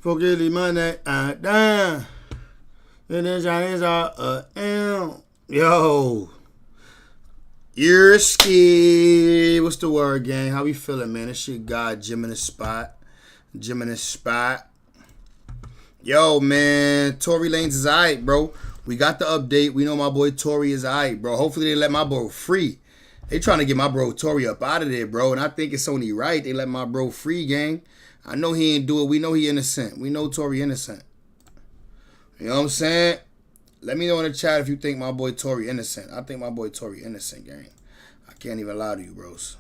Forget the money, down. And then Chinese are, yo. Yerski. What's the word, gang? How we feeling, man? This shit got Jim in the spot. Yo, man. Tory Lanez is alright, bro. We got the update. We know my boy Tory is alright, bro. Hopefully they let my bro free. They trying to get my bro Tory up out of there, bro. And I think it's only right they let my bro free, gang. I know he ain't do it. We know he innocent. We know Tory innocent. You know what I'm saying? Let me know in the chat if you think my boy Tory innocent. I think my boy Tory innocent, gang. I can't even lie to you, bros.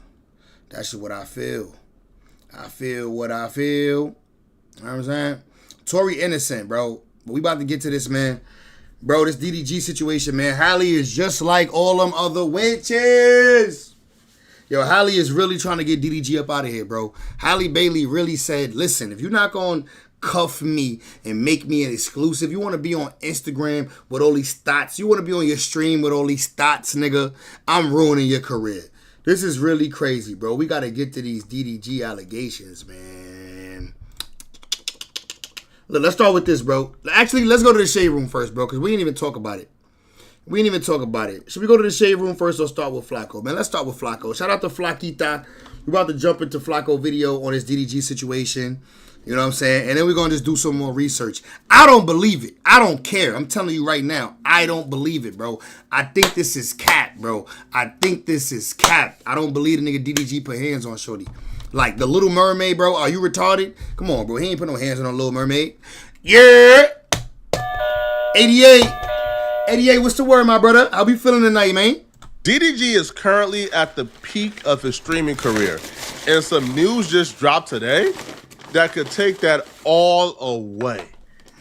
That's just what I feel. I feel what I feel. You know what I'm saying? Tory innocent, bro. But we about to get to this, man. Bro, this DDG situation, man. Halle is just like all them other witches. Yo, Halle is really trying to get DDG up out of here, bro. Halle Bailey really said, listen, if you're not going to cuff me and make me an exclusive, you want to be on Instagram with all these thoughts, you want to be on your stream with all these thoughts, nigga, I'm ruining your career. This is really crazy, bro. We got to get to these DDG allegations, man. Look, let's start with this, bro. Actually, let's go to the shade room first, bro, because we didn't even talk about it. Should we go to the shade room first or start with Flacco? Man, let's start with Flacco. Shout out to Flaquita. We're about to jump into Flacco video on his DDG situation. You know what I'm saying? And then we're going to just do some more research. I don't believe it. I don't care. I'm telling you right now. I don't believe it, bro. I think this is cap, bro. I don't believe the nigga DDG put hands on Shorty. Like the Little Mermaid, bro. Are you retarded? Come on, bro. He ain't put no hands on a Little Mermaid. Yeah. 88, what's the word, my brother? How we feeling tonight, man? DDG is currently at the peak of his streaming career. And some news just dropped today that could take that all away.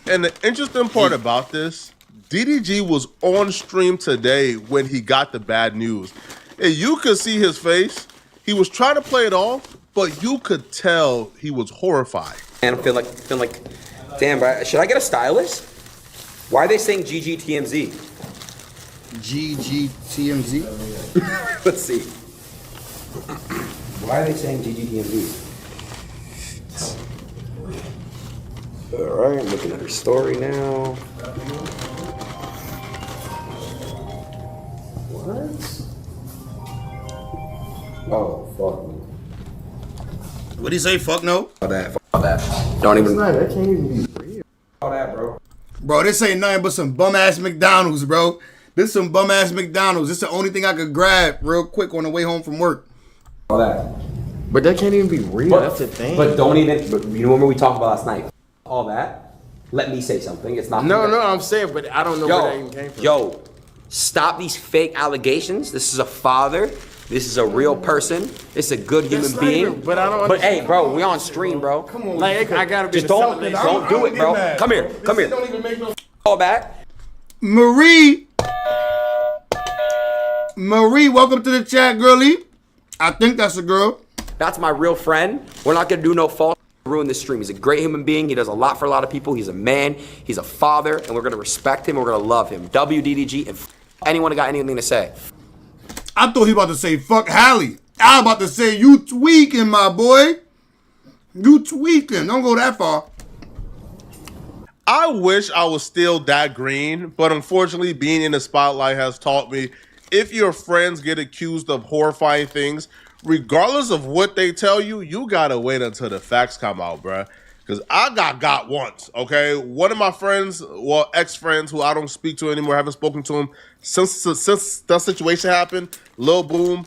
And the interesting part about this, DDG was on stream today when he got the bad news. And you could see his face. He was trying to play it off, but you could tell he was horrified. And I feel like, damn, bro, should I get a stylist? Why are they saying GGTMZ? GGTMZ? Let's see. Why are they saying GGTMZ? Alright, I'm looking at her story now. What? Oh, fuck me. What'd he say? Fuck no? Fuck that. Don't even. That can't even be real. All that, bro. Bro, this ain't nothing but some bum-ass McDonald's, bro. This some bum-ass McDonald's. This the only thing I could grab real quick on the way home from work. All that. But that can't even be real. That's the thing. But don't even. But you remember we talked about last night? All that. Let me say something. It's not. No, I'm saying, but I don't know where that even came from. Yo, stop these fake allegations. This is a father. This is a real person. This is a good human being. But I don't. But hey, bro, we on stream, bro. Come on, like I gotta be. Just don't do it, bro. Come here. Don't even make no. Call back. Marie, welcome to the chat, girlie. I think that's a girl. That's my real friend. We're not gonna do no false. Ruin this stream. He's a great human being. He does a lot for a lot of people. He's a man. He's a father, and we're gonna respect him. We're gonna love him. WDDG and anyone got anything to say. I thought he about to say fuck Halle. I was about to say you tweaking, my boy. You tweaking. Don't go that far. I wish I was still that green, but unfortunately being in the spotlight has taught me if your friends get accused of horrifying things, regardless of what they tell you, you gotta wait until the facts come out, bruh. Because I got once, okay? One of my friends, well, ex-friends who I don't speak to anymore, haven't spoken to him since that situation happened, Lil Boom.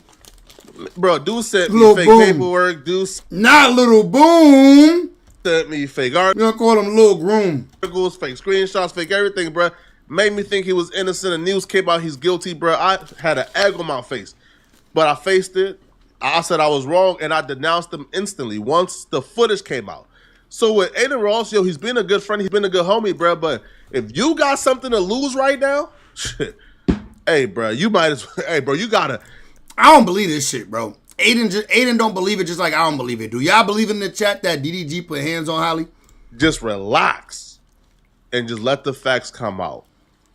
Bro, dude sent me fake paperwork. Not Little Boom. Sent me fake art. You don't call him Lil Groom. Fake screenshots, fake everything, bro. Made me think he was innocent. The news came out he's guilty, bro. I had an egg on my face. But I faced it. I said I was wrong, and I denounced him instantly once the footage came out. So with Aiden Ross, yo, he's been a good friend. He's been a good homie, bro. But if you got something to lose right now, shit. Hey, bro, you might as well. Hey, bro, you gotta. I don't believe this shit, bro. Aiden don't believe it just like I don't believe it. Do y'all believe in the chat that DDG put hands on Halle? Just relax and just let the facts come out.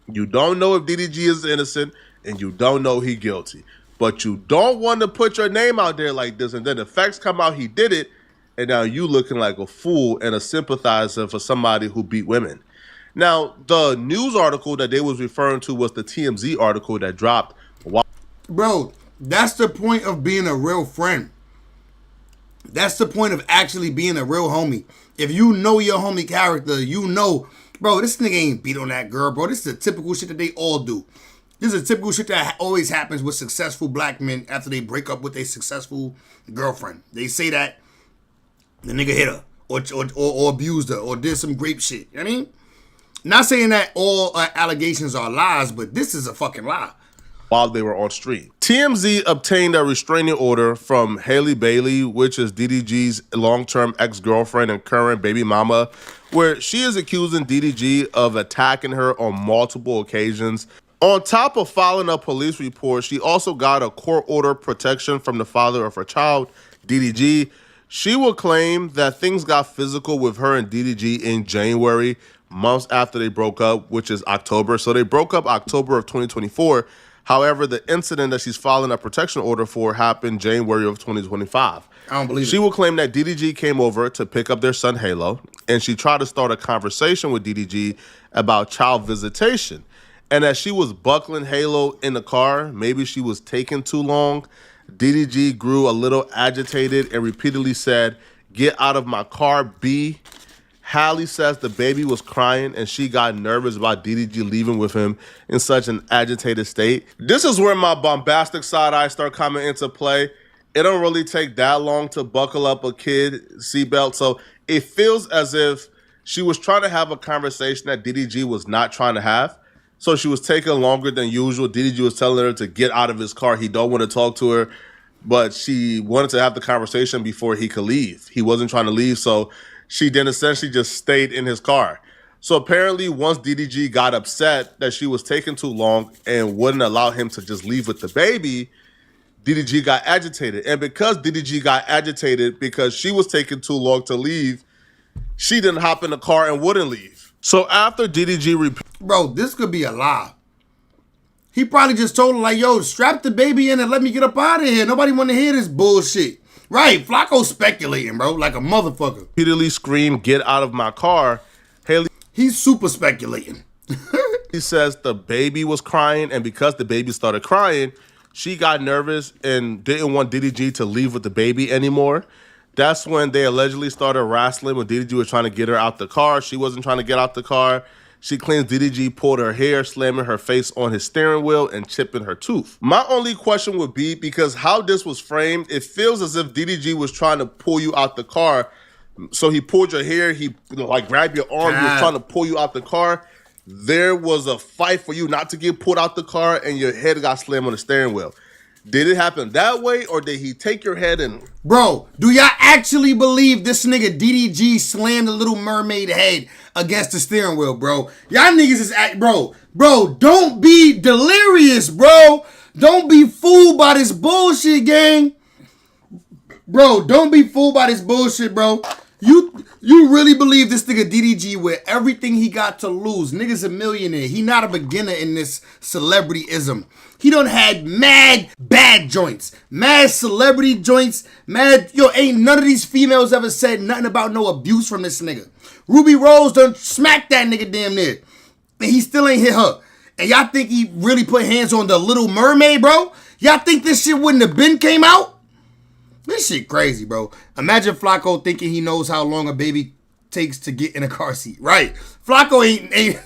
You don't know if DDG is innocent and you don't know he guilty. But you don't want to put your name out there like this and then the facts come out he did it. and now you looking like a fool and a sympathizer for somebody who beat women. Now, the news article that they was referring to was the TMZ article that dropped. Bro, that's the point of being a real friend. That's the point of actually being a real homie. If you know your homie character, you know, bro, this nigga ain't beat on that girl, bro. This is the typical shit that they all do. This is a typical shit that always happens with successful black men after they break up with a successful girlfriend. They say that the nigga hit her or abused her or did some grape shit. You know what I mean? Not saying that all allegations are lies, but this is a fucking lie. While they were on stream, TMZ obtained a restraining order from Haley Bailey, which is DDG's long-term ex-girlfriend and current baby mama, where she is accusing DDG of attacking her on multiple occasions. On top of filing a police report, she also got a court order protection from the father of her child, DDG. She will claim that things got physical with her and DDG in January, months after they broke up, which is October. So they broke up October of 2024. However, the incident that she's filing a protection order for happened January of 2025. I don't believe it. She will claim that DDG came over to pick up their son Halo, and she tried to start a conversation with DDG about child visitation. And as she was buckling Halo in the car, maybe she was taking too long, DDG grew a little agitated and repeatedly said, "Get out of my car, B." Hallie says the baby was crying and she got nervous about DDG leaving with him in such an agitated state. This is where my bombastic side eye start coming into play. It don't really take that long to buckle up a kid seatbelt. So it feels as if she was trying to have a conversation that DDG was not trying to have. So she was taking longer than usual. DDG was telling her to get out of his car. He don't want to talk to her, but she wanted to have the conversation before he could leave. He wasn't trying to leave, so she then essentially just stayed in his car. So apparently once DDG got upset that she was taking too long and wouldn't allow him to just leave with the baby, DDG got agitated. And because DDG got agitated because she was taking too long to leave, she didn't hop in the car and wouldn't leave. So after DDG... Bro, this could be a lie. He probably just told her, like, yo, strap the baby in and let me get up out of here. Nobody want to hear this bullshit. Right, Flacco's speculating, bro, like a motherfucker. Repeatedly screamed, "Get out of my car." Haley... He's super speculating. He says the baby was crying, and because the baby started crying, she got nervous and didn't want DDG to leave with the baby anymore. That's when they allegedly started wrestling when DDG was trying to get her out the car. She wasn't trying to get out the car. She claims DDG pulled her hair, slamming her face on his steering wheel and chipping her tooth. My only question would be, because how this was framed, it feels as if DDG was trying to pull you out the car. So he pulled your hair, he like grabbed your arm, he was trying to pull you out the car. There was a fight for you not to get pulled out the car and your head got slammed on the steering wheel. Did it happen that way, or did he take your head and... Bro, do y'all actually believe this nigga DDG slammed the Little Mermaid head against the steering wheel, bro? Y'all niggas is... Bro, don't be delirious, bro. Don't be fooled by this bullshit, gang. Bro, don't be fooled by this bullshit, bro. You really believe this nigga DDG with everything he got to lose? Nigga's a millionaire. He not a beginner in this celebrityism. He done had mad bad joints, mad celebrity joints, ain't none of these females ever said nothing about no abuse from this nigga. Ruby Rose done smacked that nigga damn near, and he still ain't hit her. And y'all think he really put hands on the Little Mermaid, bro? Y'all think this shit wouldn't have been came out? This shit crazy, bro. Imagine Flacco thinking he knows how long a baby takes to get in a car seat. Right. Flacco ain't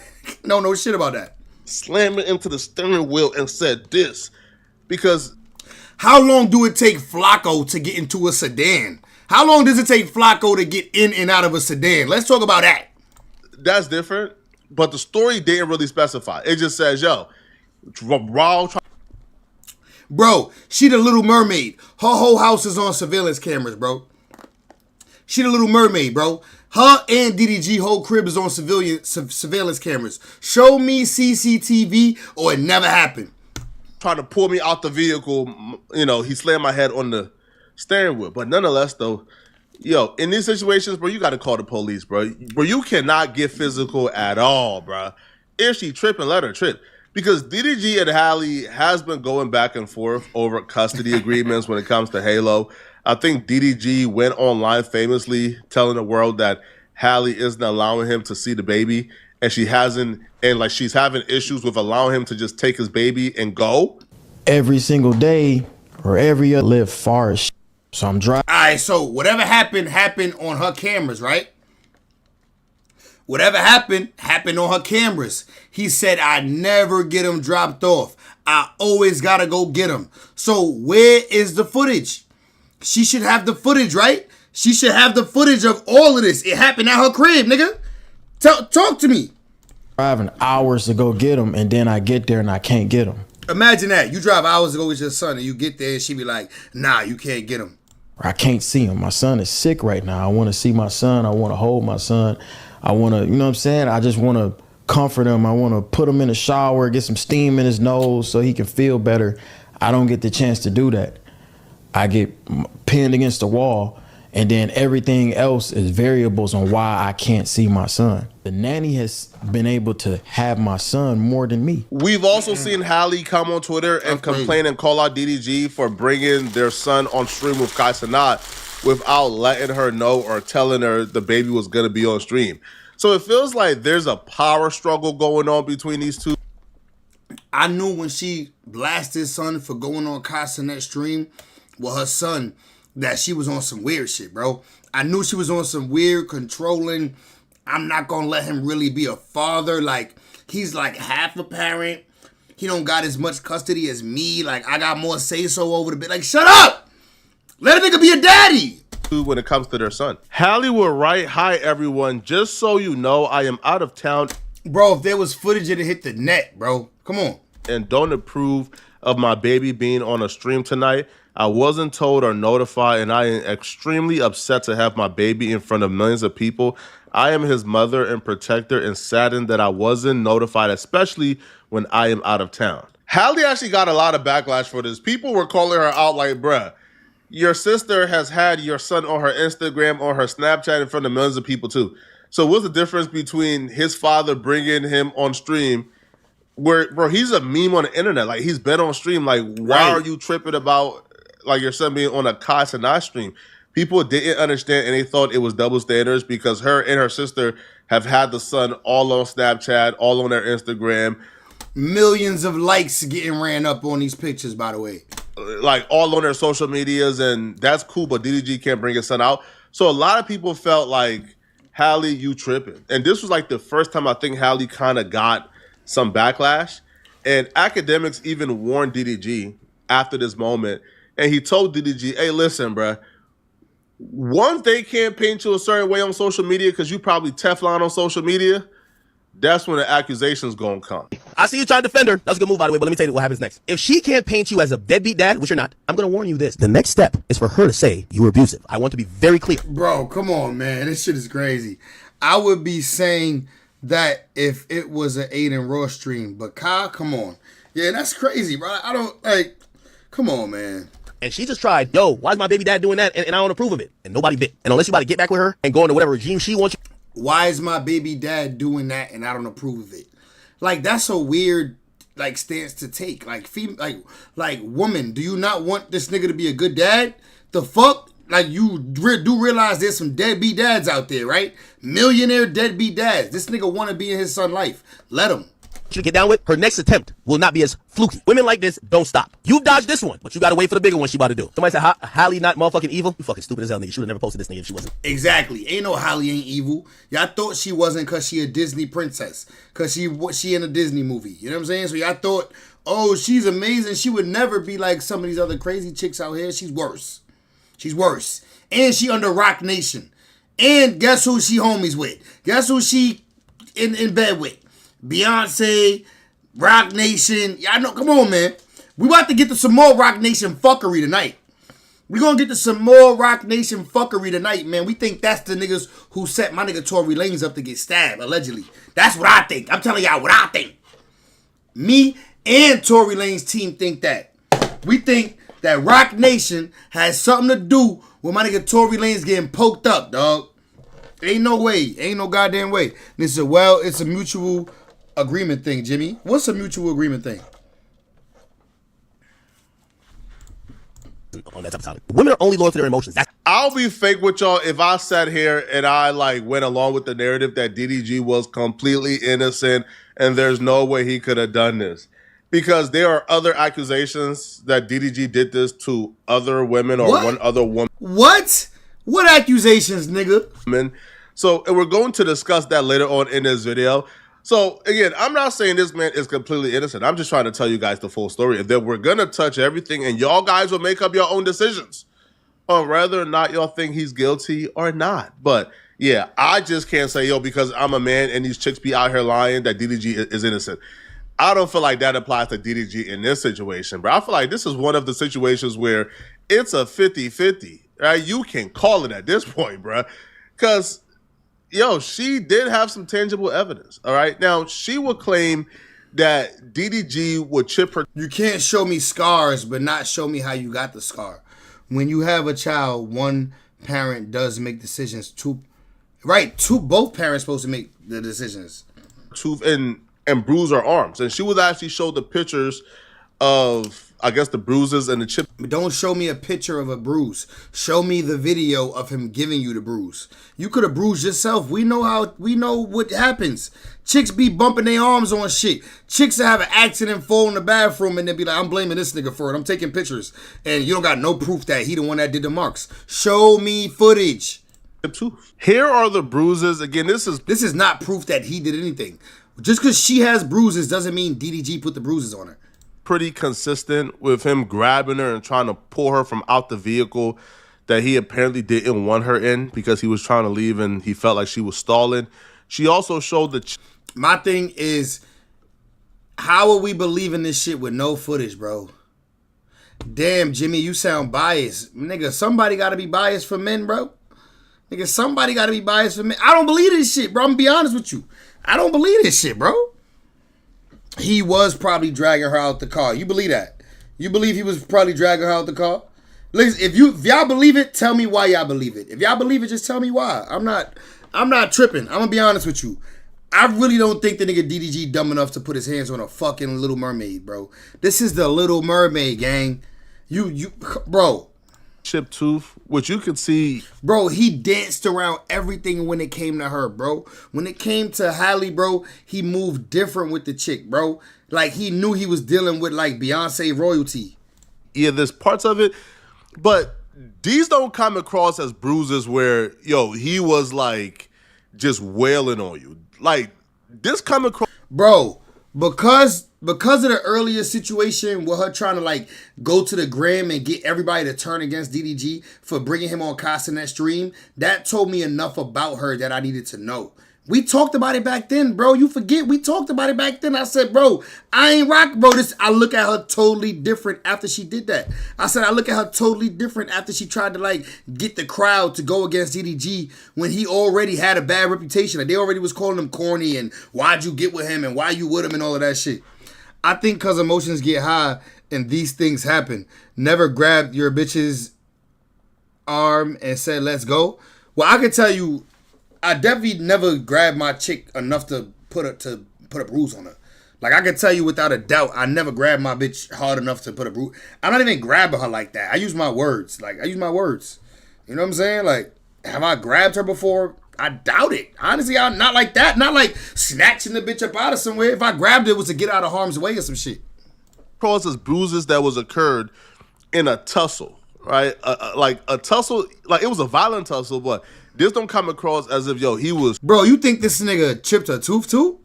no shit about that. Slammed into the steering wheel and said this. Because... How long do it take Flacco to get into a sedan? How long does it take Flacco to get in and out of a sedan? Let's talk about that. That's different. But the story didn't really specify. It just says, yo, Raw... Bro, she the Little Mermaid. Her whole house is on surveillance cameras, bro. She the Little Mermaid, bro. Her and DDG whole crib is on surveillance cameras. Show me CCTV or it never happened. Trying to pull me out the vehicle, you know, he slammed my head on the steering wheel. But nonetheless, though, yo, in these situations, bro, you got to call the police, bro. Bro, you cannot get physical at all, bro. If she tripping, let her trip. Because DDG and Halle has been going back and forth over custody agreements when it comes to Halo. I think DDG went online famously telling the world that Halle isn't allowing him to see the baby, and she's having issues with allowing him to just take his baby and go. Every single day or every other live far as so I'm driving. All right, so whatever happened on her cameras, right? Whatever happened on her cameras. He said, I never get him dropped off. I always gotta go get him. So where is the footage? She should have the footage, right? She should have the footage of all of this. It happened at her crib, nigga. Talk to me. Driving hours to go get him, and then I get there and I can't get him. Imagine that. You drive hours to go with your son, and you get there and she be like, nah, you can't get him. I can't see him. My son is sick right now. I want to see my son. I want to hold my son. I want to, you know what I'm saying? I just want to comfort him. I want to put him in the shower, get some steam in his nose so he can feel better. I don't get the chance to do that. I get pinned against the wall, and then everything else is variables on why I can't see my son. The nanny has been able to have my son more than me. We've also seen Halle come on Twitter and complain and call out DDG for bringing their son on stream with Kai Cenat without letting her know or telling her the baby was going to be on stream. So it feels like there's a power struggle going on between these two. I knew when she blasted son for going on Kai Cenat stream with her son that she was on some weird shit, bro. I knew she was on some weird, controlling, I'm not going to let him really be a father. Like, he's like half a parent. He don't got as much custody as me. Like, I got more say-so over the bit. Like, shut up! Let a nigga be a daddy! When it comes to their son. Halle will write, hi everyone, just so you know I am out of town. Bro, if there was footage, it'd hit the net, bro. Come on. And don't approve of my baby being on a stream tonight. I wasn't told or notified, and I am extremely upset to have my baby in front of millions of people. I am his mother and protector and saddened that I wasn't notified, especially when I am out of town. Halle actually got a lot of backlash for this. People were calling her out like, bruh, your sister has had your son on her Instagram or her Snapchat in front of millions of people too. So what's the difference between his father bringing him on stream where, bro, he's a meme on the internet. Like, he's been on stream. Like, why are you tripping about, like, your son being on a Kai Cenat stream? People didn't understand, and they thought it was double standards because her and her sister have had the son all on Snapchat, all on their Instagram. Millions of likes getting ran up on these pictures, by the way. Like, all on their social medias, and that's cool, but DDG can't bring his son out. So a lot of people felt like, Halle, you tripping. And this was like the first time I think Halle kind of got some backlash. And academics even warned DDG after this moment. And he told DDG, hey, listen, bruh, once they can't paint you a certain way on social media because you probably Teflon on social media, that's when the accusation's gonna come. I see you trying to defend her. That's a good move, by the way, but let me tell you what happens next. If she can't paint you as a deadbeat dad, which you're not, I'm gonna warn you this. The next step is for her to say you were abusive. I want to be very clear. Bro, come on, man. This shit is crazy. I would be saying that if it was an Aiden Ross stream, but Kyle, come on. Yeah, that's crazy, bro. I don't, like, come on, man. And she just tried, yo, why is my baby dad doing that? And I don't approve of it. And nobody bit. And unless you about to get back with her and go into whatever regime she wants you. Why is my baby dad doing that and I don't approve of it? Like, that's a weird, like, stance to take. Like, like woman, do you not want this nigga to be a good dad? The fuck? Like, you do realize there's some deadbeat dads out there, right? Millionaire deadbeat dads. This nigga want to be in his son's life. Let him. To get down with, her next attempt will not be as fluky. Women like this don't stop. You've dodged this one, but you gotta wait for the bigger one she about to do. Somebody said, Halle not motherfucking evil? You fucking stupid as hell, nigga. You should have never posted this nigga if she wasn't. Exactly. Ain't no Halle ain't evil. Y'all thought she wasn't because she a Disney princess. Because she in a Disney movie. You know what I'm saying? So y'all thought, oh, she's amazing. She would never be like some of these other crazy chicks out here. She's worse. She's worse. And she under Rock Nation. And guess who she homies with? Guess who she in bed with? Beyonce, Rock Nation. Y'all know, come on, man. We about to get to some more Rock Nation fuckery tonight. We gonna get to some more Rock Nation fuckery tonight, man. We think that's the niggas who set my nigga Tory Lanez up to get stabbed, allegedly. That's what I think. I'm telling y'all what I think. Me and Tory Lanez team think that. We think that Rock Nation has something to do with my nigga Tory Lanez getting poked up, dog. Ain't no way. Ain't no goddamn way. They said, well, it's a mutual agreement thing, Jimmy? What's a mutual agreement thing? On that type of topic. Women are only loyal to their emotions. That's I'll be fake with y'all if I sat here and I like went along with the narrative that DDG was completely innocent and there's no way he could have done this. Because there are other accusations that DDG did this to other women or What? one other woman. What? What accusations, nigga? So, and we're going to discuss that later on in this video. So, again, I'm not saying this man is completely innocent. I'm just trying to tell you guys the full story. And then we're going to touch everything, and y'all guys will make up your own decisions on whether or not y'all think he's guilty or not. But, yeah, I just can't say, yo, because I'm a man and these chicks be out here lying that DDG is innocent. I don't feel like that applies to DDG in this situation, but I feel like this is one of the situations where it's a 50-50, right? You can call it at this point, bro. Because, yo, she did have some tangible evidence, all right? Now, she would claim that DDG would chip her. You can't show me scars, but not show me how you got the scar. When you have a child, one parent does make decisions. Both parents supposed to make the decisions. And bruise her arms. And she would actually show the pictures of, I guess, the bruises and the chip. But don't show me a picture of a bruise. Show me the video of him giving you the bruise. You could have bruised yourself. We know what happens. Chicks be bumping their arms on shit. Chicks that have an accident, fall in the bathroom, and then be like, I'm blaming this nigga for it. I'm taking pictures. And you don't got no proof that he the one that did the marks. Show me footage. Here are the bruises. Again, this is not proof that he did anything. Just because she has bruises doesn't mean DDG put the bruises on her. Pretty consistent with him grabbing her and trying to pull her from out the vehicle that he apparently didn't want her in because he was trying to leave and he felt like she was stalling. She also showed the... My thing is, how are we believing this shit with no footage, bro? Damn, Jimmy, you sound biased. Nigga, somebody got to be biased for men, bro. Nigga, somebody got to be biased for men. I don't believe this shit, bro. I'm going to be honest with you. I don't believe this shit, bro. He was probably dragging her out the car. You believe that? You believe he was probably dragging her out the car? Listen, if y'all believe it, tell me why y'all believe it. If y'all believe it, just tell me why. I'm not tripping. I'm gonna be honest with you. I really don't think the nigga DDG dumb enough to put his hands on a fucking Little Mermaid, bro. This is the Little Mermaid, gang. Bro. Chipped tooth, which you could see. Bro, he danced around everything when it came to her, bro. When it came to Halle, bro, he moved different with the chick, bro. Like, he knew he was dealing with, like, Beyonce royalty. Yeah, there's parts of it, but these don't come across as bruises where, yo, he was, like, just wailing on you. Like, this come across... Bro, because of the earlier situation with her trying to like go to the gram and get everybody to turn against DDG for bringing him on Casa in that stream, that told me enough about her that I needed to know. We talked about it back then, bro. You forget we talked about it back then. I said, bro, I ain't rock, bro. I look at her totally different after she did that. I said, I look at her totally different after she tried to like get the crowd to go against DDG when he already had a bad reputation. Like, they already was calling him corny and why'd you get with him and why you with him and all of that shit. I think because emotions get high and these things happen. Never grabbed your bitch's arm and said, let's go. Well, I can tell you, I definitely never grabbed my chick enough to put a bruise on her. Like, I can tell you without a doubt, I never grabbed my bitch hard enough to put a bruise. I'm not even grabbing her like that. I use my words. Like, I use my words. You know what I'm saying? Like, have I grabbed her before? I doubt it. Honestly, I'm not like that. Not like snatching the bitch up out of somewhere. If I grabbed it, it was to get out of harm's way or some shit. Causes bruises that was occurred in a tussle, right? Like a tussle, like it was a violent tussle, but this don't come across as if, yo, he was... Bro, you think this nigga chipped a tooth too?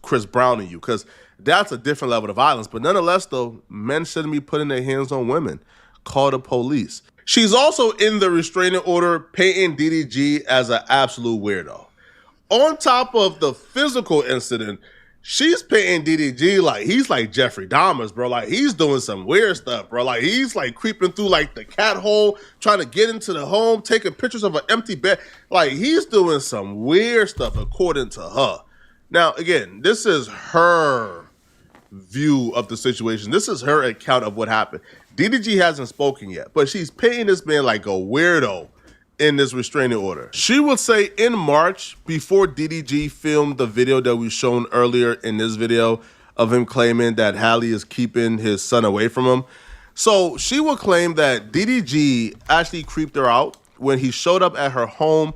Chris Brown in you, because that's a different level of violence. But nonetheless, though, men shouldn't be putting their hands on women. Call the police. She's also in the restraining order painting DDG as an absolute weirdo. On top of the physical incident, she's painting DDG like he's like Jeffrey Dahmer's, bro. Like, he's doing some weird stuff, bro. Like, he's like creeping through like the cat hole, trying to get into the home, taking pictures of an empty bed. Like, he's doing some weird stuff according to her. Now, again, this is her view of the situation. This is her account of what happened. DDG hasn't spoken yet, but she's painting this man like a weirdo in this restraining order. She would say in March, before DDG filmed the video that we shown earlier in this video of him claiming that Halle is keeping his son away from him. So she would claim that DDG actually creeped her out when he showed up at her home,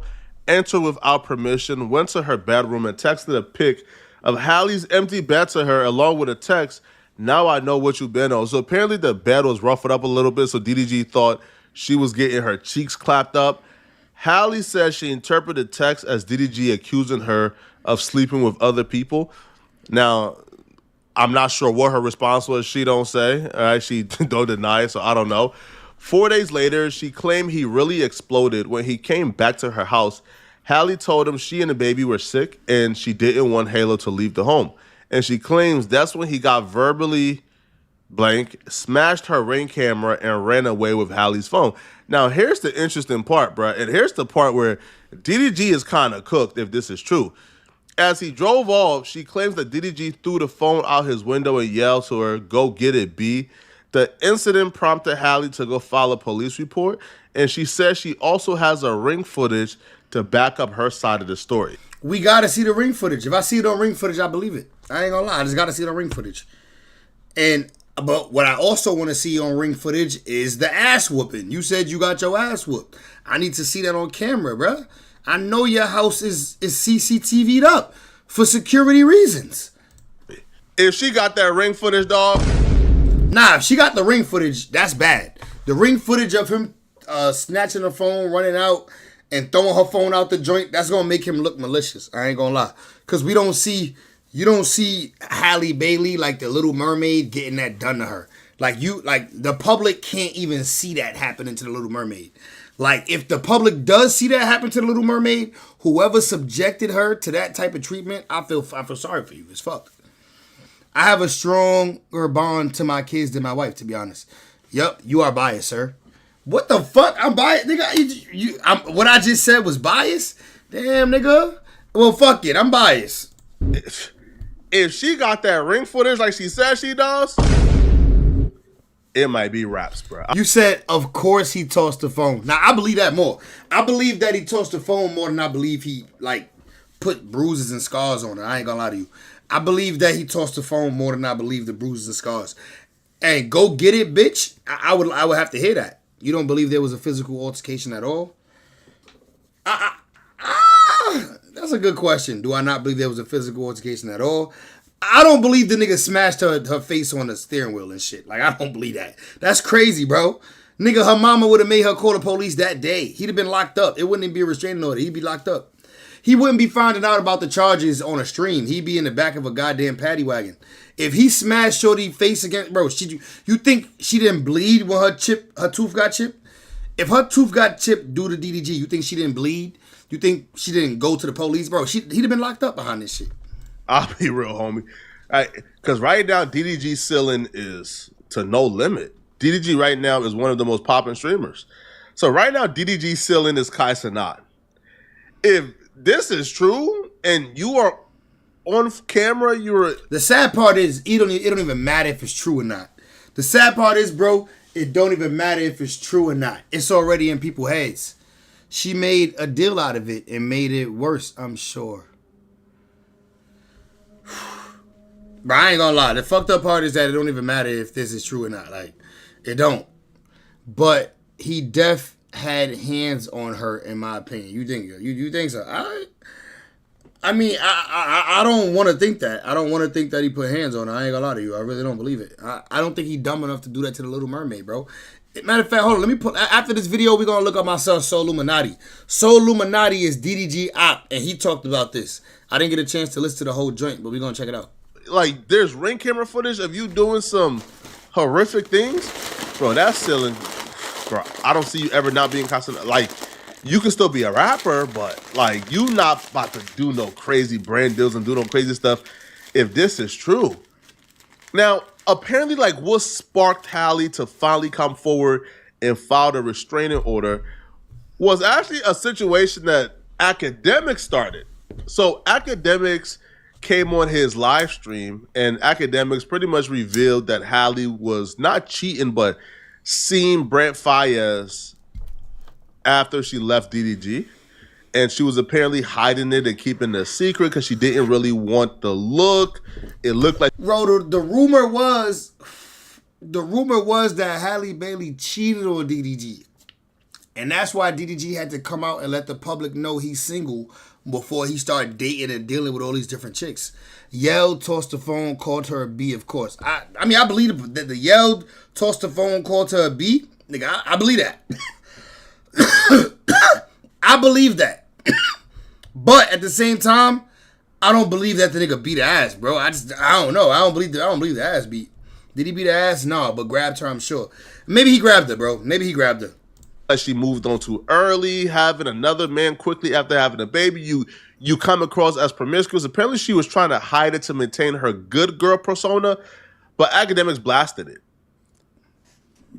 entered without permission, went to her bedroom and texted a pic of Halle's empty bed to her along with a text, "Now I know what you've been on." So apparently the bed was ruffled up a little bit, so DDG thought she was getting her cheeks clapped up. Halle says she interpreted text as DDG accusing her of sleeping with other people. Now, I'm not sure what her response was. She don't say. All right, she don't deny it, so I don't know. 4 days later, she claimed he really exploded when he came back to her house. Halle told him she and the baby were sick and she didn't want Halo to leave the home. And she claims that's when he got verbally blank, smashed her Ring camera, and ran away with Halle's phone. Now, here's the interesting part, bruh. And here's the part where DDG is kind of cooked if this is true. As he drove off, she claims that DDG threw the phone out his window and yelled to her, "Go get it, B." The incident prompted Halle to go file a police report, and she says she also has a Ring footage to back up her side of the story. We gotta see the Ring footage. If I see it on Ring footage, I believe it. I ain't gonna lie. I just gotta see it on Ring footage. But what I also want to see on Ring footage is the ass whooping. You said you got your ass whooped. I need to see that on camera, bruh. I know your house is CCTV'd up for security reasons. If she got that Ring footage, dog. Nah, if she got the Ring footage, that's bad. The Ring footage of him snatching her phone, running out, and throwing her phone out the joint, that's gonna make him look malicious. I ain't gonna lie. Cause you don't see Halle Bailey like the Little Mermaid getting that done to her. Like the public can't even see that happening to the Little Mermaid. Like if the public does see that happen to the Little Mermaid, whoever subjected her to that type of treatment, I feel sorry for you. It's fucked. I have a stronger bond to my kids than my wife, to be honest. Yup, you are biased, sir. What the fuck? I'm biased, nigga. What I just said was biased? Damn, nigga. Well, fuck it. I'm biased. If she got that Ring footage like she said she does, it might be raps, bro. You said, of course he tossed the phone. Now, I believe that more. I believe that he tossed the phone more than I believe he, put bruises and scars on it. I ain't gonna lie to you. I believe that he tossed the phone more than I believe the bruises and scars. And go get it, bitch. I would have to hear that. You don't believe there was a physical altercation at all? That's a good question. Do I not believe there was a physical altercation at all? I don't believe the nigga smashed her face on the steering wheel and shit. Like, I don't believe that. That's crazy, bro. Nigga, her mama would have made her call the police that day. He'd have been locked up. It wouldn't even be a restraining order. He'd be locked up. He wouldn't be finding out about the charges on a stream. He'd be in the back of a goddamn paddy wagon. If he smashed Shorty's face against, bro, you think she didn't bleed when her tooth got chipped? If her tooth got chipped due to DDG, you think she didn't bleed? You think she didn't go to the police? Bro, he'd have been locked up behind this shit. I'll be real, homie. Because right now, DDG ceiling is to no limit. DDG right now is one of the most popular streamers. So right now, DDG ceiling is Kai Cenat. If this is true and you are on camera, The sad part is it don't even matter if it's true or not. The sad part is, bro, it don't even matter if it's true or not. It's already in people's heads. She made a deal out of it and made it worse, I'm sure. But I ain't gonna lie. The fucked up part is that it don't even matter if this is true or not. Like, it don't. But he had hands on her, in my opinion. You think so? I mean, I don't want to think that. I don't want to think that he put hands on her. I ain't gonna lie to you. I really don't believe it. I don't think he dumb enough to do that to the Little Mermaid, bro. Matter of fact, hold on. Let me put. After this video, we're gonna look up my son Soul Illuminati. Soul Illuminati is DDG op, and he talked about this. I didn't get a chance to listen to the whole joint, but we're gonna check it out. Like, there's Ring camera footage of you doing some horrific things, bro. That's ceiling, bro. I don't see you ever not being constant. Like, you can still be a rapper, but like, you not about to do no crazy brand deals and do no crazy stuff if this is true. Now, apparently, like, what sparked Halle to finally come forward and file the restraining order was actually a situation that Academics started. So Academics came on his live stream, and Academics pretty much revealed that Halle was not cheating, but seeing Brent Faiyaz after she left DDG. And she was apparently hiding it and keeping it a secret because she didn't really want the look. It looked like Bro, the rumor was that Halle Bailey cheated on DDG. And that's why DDG had to come out and let the public know he's single before he started dating and dealing with all these different chicks. Yelled, tossed the phone, called her a B, of course. I mean, I believe that the yelled, tossed the phone, called her a B. Nigga, I believe that. I believe that. But at the same time, I don't believe that the nigga beat her ass, bro. I don't know. I don't believe the ass beat. Did he beat her ass? No, but grabbed her, I'm sure. Maybe he grabbed her, bro. Maybe he grabbed her. she moved on too early, having another man quickly after having a baby. You come across as promiscuous. Apparently, she was trying to hide it to maintain her good girl persona, but academics blasted it.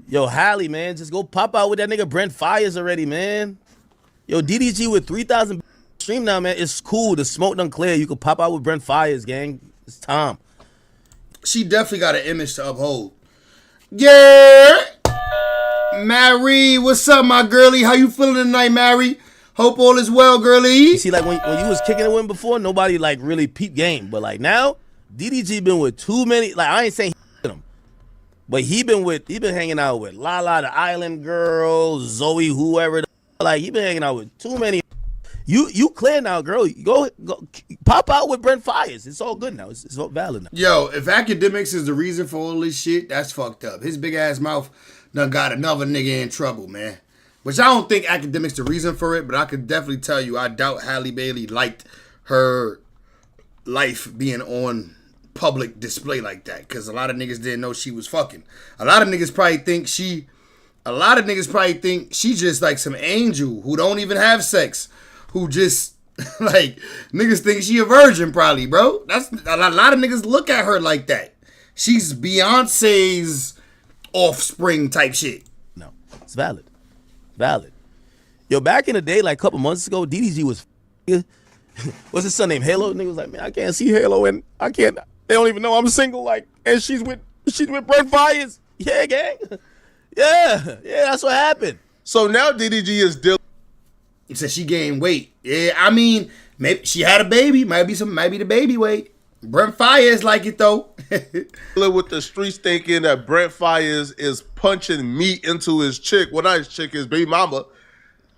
Yo, Halle, man, just go pop out with that nigga Brent Fires already, man. Yo, DDG with 3,000 stream now, man. It's cool. The smoke done clear. You can pop out with Brent Fires, gang. It's time. She definitely got an image to uphold. Yeah. Mary, what's up, my girlie? How you feeling tonight, Mary? Hope all is well, girlie. You see, like when you was kicking it with him before, nobody like really peep game. But like now, DDG been with too many. Like I ain't saying he him, but he been hanging out with Lala, the Island Girl, Zoe, whoever. Like he been hanging out with too many. You clear now, girl. Go pop out with Brent Fires. It's all good now. It's all valid now. Yo, if academics is the reason for all this shit, that's fucked up. His big ass mouth done got another nigga in trouble, man. Which I don't think academics the reason for it, but I could definitely tell you I doubt Halle Bailey liked her life being on public display like that. Because a lot of niggas didn't know she was fucking. A lot of niggas probably think she just like some angel who don't even have sex. Who just, like, niggas think she a virgin probably, bro. That's a lot of niggas look at her like that. She's Beyonce's offspring type shit. No, it's valid. Valid. Yo, back in the day, like a couple months ago, DDG was what's his son named Halo? Nigga was like, man, I can't see Halo and I can't, they don't even know I'm single, like, and she's with Brent Fires. Yeah, gang. Yeah, that's what happened. So now DDG is dealing. He said she gained weight. Yeah, I mean, maybe she had a baby. Might be the baby weight. Brent Fires like it though. with the streets thinking that Brent Fires is punching meat into his chick. Well, not his chick, his baby mama.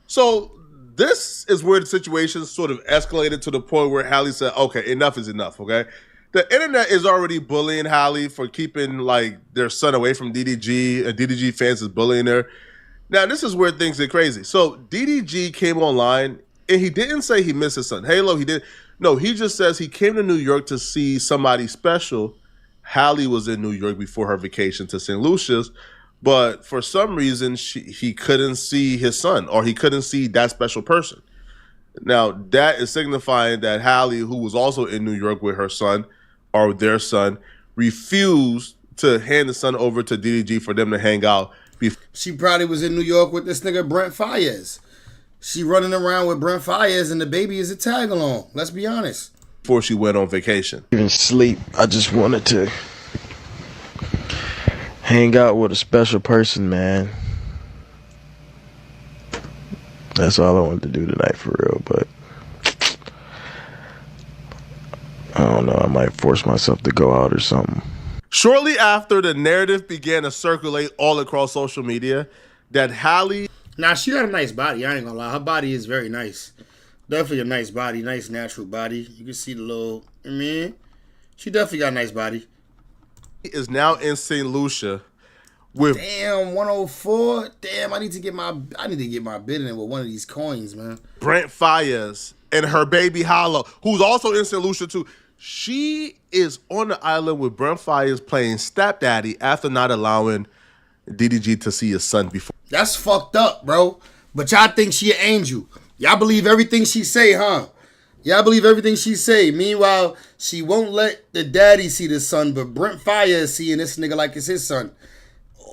So this is where the situation sort of escalated to the point where Halle said, okay, enough is enough, okay? The internet is already bullying Halle for keeping like their son away from DDG, and DDG fans is bullying her. Now, this is where things get crazy. So DDG came online, and he didn't say he missed his son Halo. He did. No, he just says he came to New York to see somebody special. Halle was in New York before her vacation to St. Lucia's, but for some reason, he couldn't see his son, or he couldn't see that special person. Now, that is signifying that Halle, who was also in New York with her son, or their son, refused to hand the son over to DDG for them to hang out. She probably was in New York with this nigga Brent Fires. She running around with Brent Fires and the baby is a tag along. Let's be honest. Before she went on vacation. Even sleep. I just wanted to hang out with a special person, man. That's all I wanted to do tonight for real, but I don't know. I might force myself to go out or something. Shortly after, the narrative began to circulate all across social media that Halle... Nah, she got a nice body. I ain't gonna lie. Her body is very nice. Definitely a nice body. Nice natural body. You can see the little... I mean, she definitely got a nice body. ...is now in St. Lucia with... Damn, 104. Damn, I need to get my bid in with one of these coins, man. Brent Fires and her baby Hollow, who's also in St. Lucia too. She is on the island with Brent Fires playing stepdaddy after not allowing DDG to see his son before. That's fucked up, bro. But y'all think she an angel. Y'all believe everything she say, huh? Y'all believe everything she say. Meanwhile, she won't let the daddy see the son, but Brent Fires is seeing this nigga like it's his son.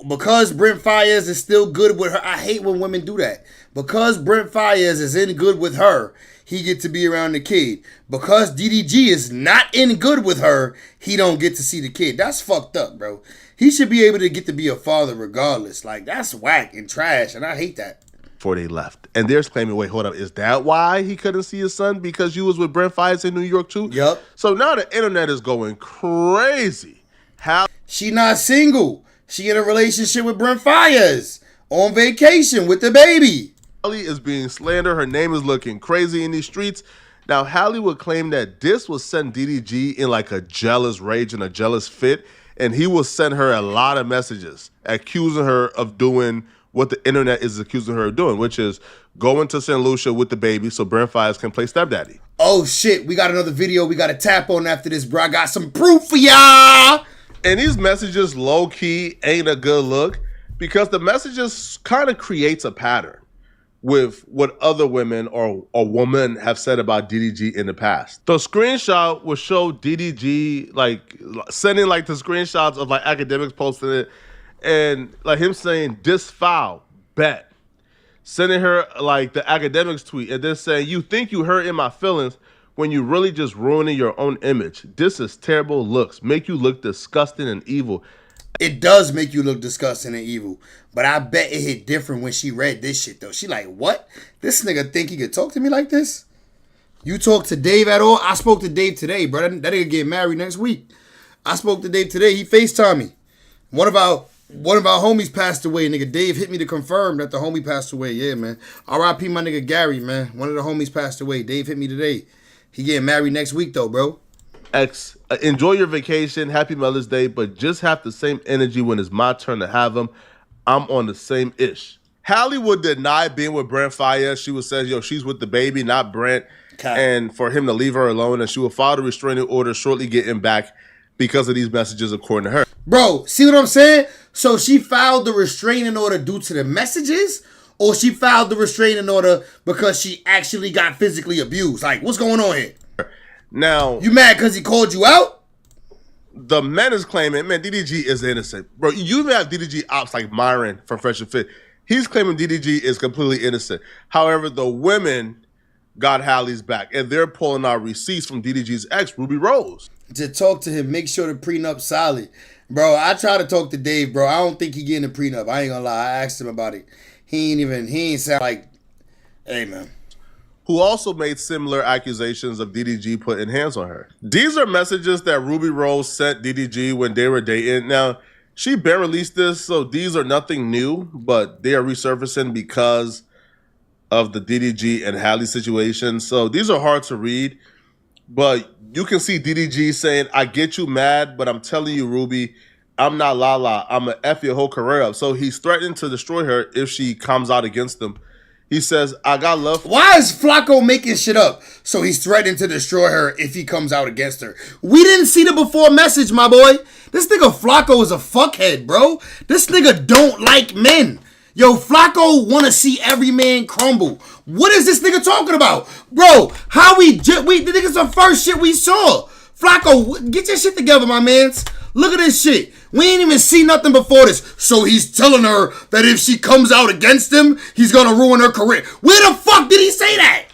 Because Brent Fires is still good with her. I hate when women do that. Because Brent Fires is in good with her, he get to be around the kid. Because DDG is not in good with her, he don't get to see the kid. That's fucked up, bro. He should be able to get to be a father regardless. Like, that's whack and trash, and I hate that. before they left. And they're claiming, wait, hold up, is that why he couldn't see his son? Because you was with Brent Fires in New York too? Yup. So now the internet is going crazy. How She not single. She in a relationship with Brent Fires on vacation with the baby. Hallie is being slandered. Her name is looking crazy in these streets. Now, Hallie would claim that this was sent DDG in like a jealous rage and a jealous fit, and he will send her a lot of messages accusing her of doing what the internet is accusing her of doing, which is going to St. Lucia with the baby so Brent Fires can play stepdaddy. Oh shit, we got another video we got to tap on after this, bro. I got some proof for y'all. And these messages low-key ain't a good look because the messages kind of creates a pattern with what other women or a woman have said about DDG in the past. The screenshot will show DDG like sending like the screenshots of like academics posting it and like him saying this foul bet, sending her like the academics tweet and then saying you think you hurt in my feelings when you really just ruining your own image. This is terrible looks, make you look disgusting and evil. It does make you look disgusting and evil, but I bet it hit different when she read this shit though. She like, what? This nigga think he could talk to me like this? You talk to Dave at all? I spoke to Dave today, bro. That nigga get married next week. I spoke to Dave today. He FaceTimed me. One of our homies passed away, nigga. Dave hit me to confirm that the homie passed away. Yeah, man. R.I.P. my nigga Gary, man. One of the homies passed away. Dave hit me today. He getting married next week though, bro. Enjoy your vacation, happy Mother's Day, but just have the same energy when it's my turn to have them. I'm on the same ish. Hallie would deny being with Brent Fires. She would say, yo, she's with the baby, not Brent, and for him to leave her alone, and she would file a restraining order shortly getting back because of these messages, according to her. Bro, see what I'm saying? So she filed the restraining order due to the messages, or she filed the restraining order because she actually got physically abused? Like, what's going on here? Now, You mad because he called you out? the men is claiming, man, DDG is innocent. Bro, you even have DDG ops like Myron from Fresh and Fit. He's claiming DDG is completely innocent. However, the women got Hallie's back, and they're pulling out receipts from DDG's ex, Ruby Rose. To talk to him, make sure the prenup solid. Bro, I try to talk to Dave, bro. I don't think he getting a prenup. I ain't gonna lie. I asked him about it. He ain't sound like, hey, man. Who also made similar accusations of DDG putting hands on her. These are messages that Ruby Rose sent DDG when they were dating. Now, she been released this, so these are nothing new, but they are resurfacing because of the DDG and Hallie situation. So these are hard to read, but you can see DDG saying, I get you mad, but I'm telling you, Ruby, I'm not Lala. I'm going to F your whole career up. So he's threatening to destroy her if she comes out against him. He says, I got love. Why is Flacco making shit up? So he's threatening to destroy her if he comes out against her. We didn't see the before message, my boy. This nigga Flacco is a fuckhead, bro. This nigga don't like men. Yo, Flacco want to see every man crumble. What is this nigga talking about? Bro, the nigga's the first shit we saw. Flacco, get your shit together, my mans. Look at this shit. We ain't even see nothing before this. So he's telling her that if she comes out against him, he's gonna ruin her career. Where the fuck did he say that?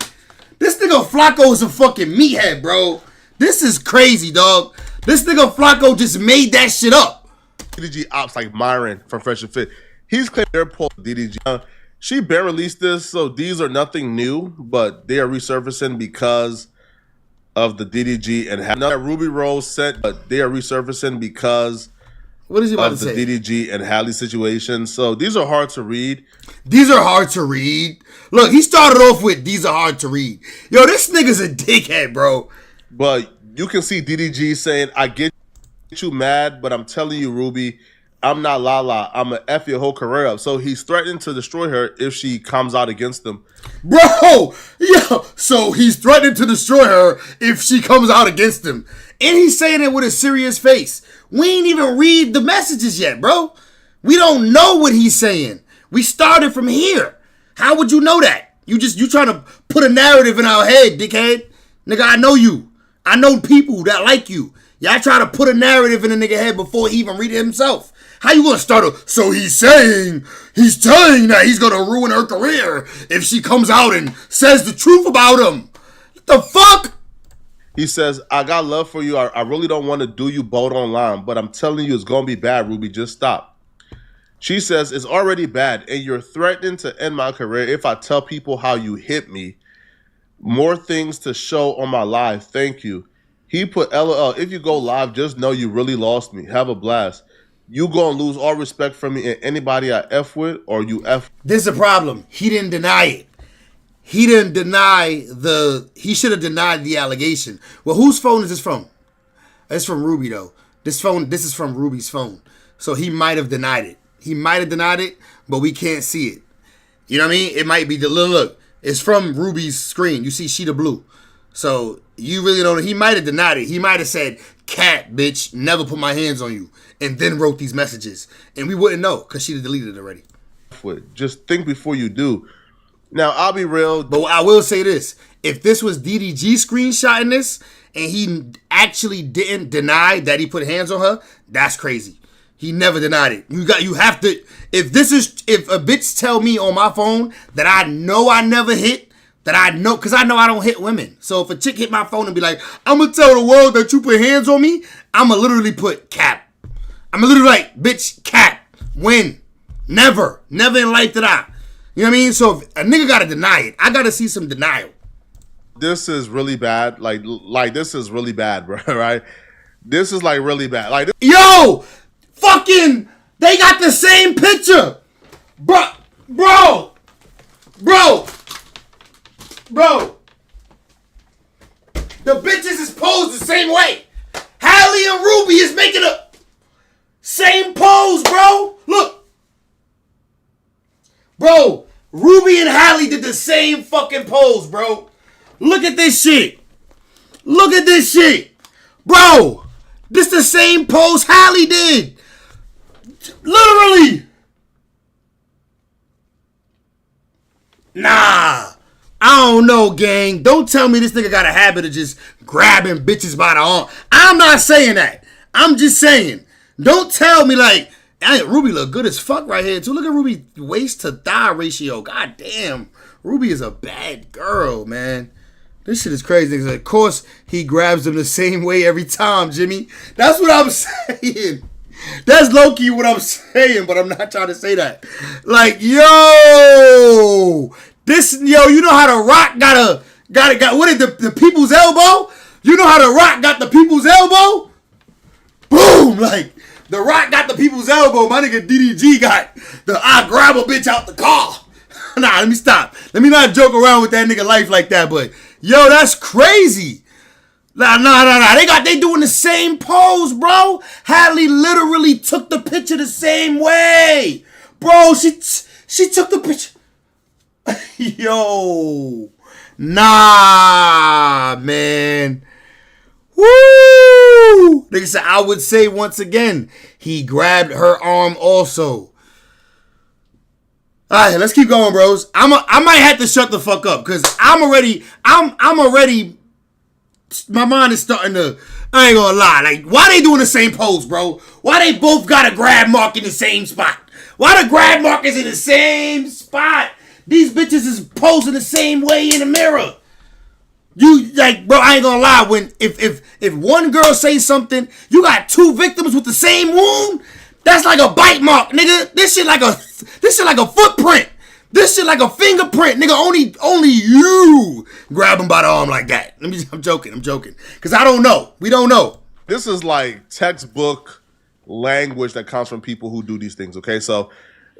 This nigga Flacco is a fucking meathead, bro. This is crazy, dog. This nigga Flacco just made that shit up. DDG ops like Myron from Fresh and Fit. He's claiming they're pulling DDG. She been released this, so these are nothing new, but they are resurfacing because of the DDG and Hallie. Ruby Rose sent, but they are resurfacing because what is he about of to the say? DDG and Hallie situation. So these are hard to read. These are hard to read. Look, he started off with these are hard to read. Yo, this nigga's a dickhead, bro. But you can see DDG saying, I get you mad, but I'm telling you, Ruby, I'm not Lala. I'm going to F your whole career up. So he's threatening to destroy her if she comes out against him. Bro, yo, so he's threatening to destroy her if she comes out against him. And he's saying it with a serious face. We ain't even read the messages yet, bro. We don't know what he's saying. We started from here. How would you know that? You trying to put a narrative in our head, dickhead. Nigga, I know you. I know people that like you. Y'all try to put a narrative in a nigga head before he even read it himself. How you gonna start so he's telling that he's gonna ruin her career if she comes out and says the truth about him. What the fuck? He says, I got love for you. I really don't want to do you both online, but I'm telling you it's going to be bad, Ruby. Just stop. She says, it's already bad, and you're threatening to end my career if I tell people how you hit me. More things to show on my live. Thank you. He put, LOL, if you go live, just know you really lost me. Have a blast. You gonna lose all respect from me and anybody I F with, or you F. This is a problem. He didn't deny it. He didn't deny he should have denied the allegation. Well, whose phone is this from? It's from Ruby, though. This is from Ruby's phone. So he might have denied it. He might have denied it, but we can't see it. You know what I mean? It might be the look. It's from Ruby's screen. You see sheet of blue. So you really don't know. He might have denied it. He might have said, cat, bitch, never put my hands on you. And then wrote these messages. And we wouldn't know because she'd have deleted it already. Just think before you do. Now, I'll be real. But I will say this. If this was DDG screenshotting this and he actually didn't deny that he put hands on her, that's crazy. He never denied it. You have to, if a bitch tell me on my phone that I know I never hit, that I know, because I know I don't hit women. So if a chick hit my phone and be like, I'm going to tell the world that you put hands on me, I'm going to literally put cap. I'm going to literally like, bitch, cap, win. Never in life did I. You know what I mean? So if a nigga got to deny it, I got to see some denial. This is really bad. Like this is really bad, bro, right? This is like really bad. Like, yo, fucking, they got the same picture. Bro. The bitches is posed the same way. Hallie and Ruby is making a same pose, bro. Look. Bro, Ruby and Hallie did the same fucking pose, bro. Look at this shit. Bro, this the same pose Hallie did. Literally. Nah. I don't know, gang. Don't tell me this nigga got a habit of just grabbing bitches by the arm. I'm not saying that. I'm just saying. Don't tell me like, Ruby look good as fuck right here too. Look at Ruby waist to thigh ratio. God damn. Ruby is a bad girl, man. This shit is crazy. Of course, he grabs them the same way every time, Jimmy. That's what I'm saying. That's low-key what I'm saying, but I'm not trying to say that. Like, yo, you know how The Rock got what is the people's elbow? You know how The Rock got the people's elbow? Boom! Like, The Rock got the people's elbow. My nigga DDG got the I grab a bitch out the car. Nah, let me stop. Let me not joke around with that nigga life like that, but yo, that's crazy. Nah. They doing the same pose, bro. Hallie literally took the picture the same way. Bro, she took the picture. Yo. Nah, man. Woo! Nigga said, I would say once again, he grabbed her arm also. All right, let's keep going, bros. I might have to shut the fuck up because I'm already, my mind is starting to, I ain't gonna lie. Like, why they doing the same pose, bro? Why they both got a grab mark in the same spot? Why the grab mark is in the same spot? These bitches is posing the same way in the mirror. You, like, bro, I ain't gonna lie. When, if one girl say something, you got two victims with the same wound, that's like a bite mark, nigga. This shit like a footprint. This shit like a fingerprint, nigga. Only you grab him by the arm like that. I'm joking. Cause I don't know. We don't know. this is like textbook language that comes from people who do these things. Okay, so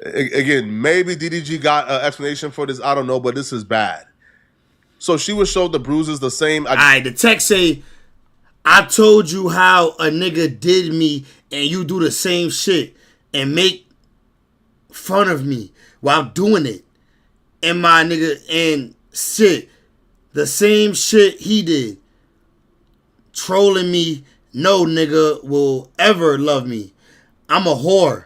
again, maybe DDG got an explanation for this. I don't know, but this is bad. So she was showed the bruises the same. Alright, the text say, I told you how a nigga did me and you do the same shit and make fun of me while doing it. And my nigga, and shit, the same shit he did. Trolling me, no nigga will ever love me. I'm a whore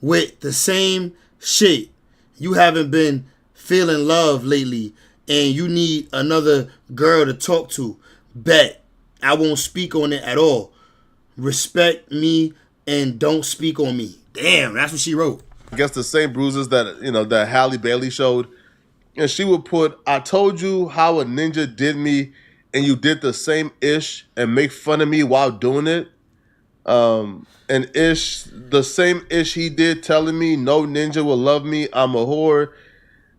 with the same shit. You haven't been feeling love lately and you need another girl to talk to. Bet. I won't speak on it at all. Respect me and don't speak on me. Damn, that's what she wrote. I guess the same bruises that, that Halle Bailey showed. And she would put, I told you how a ninja did me and you did the same ish and make fun of me while doing it. And Ish, the same Ish he did telling me no ninja will love me, I'm a whore,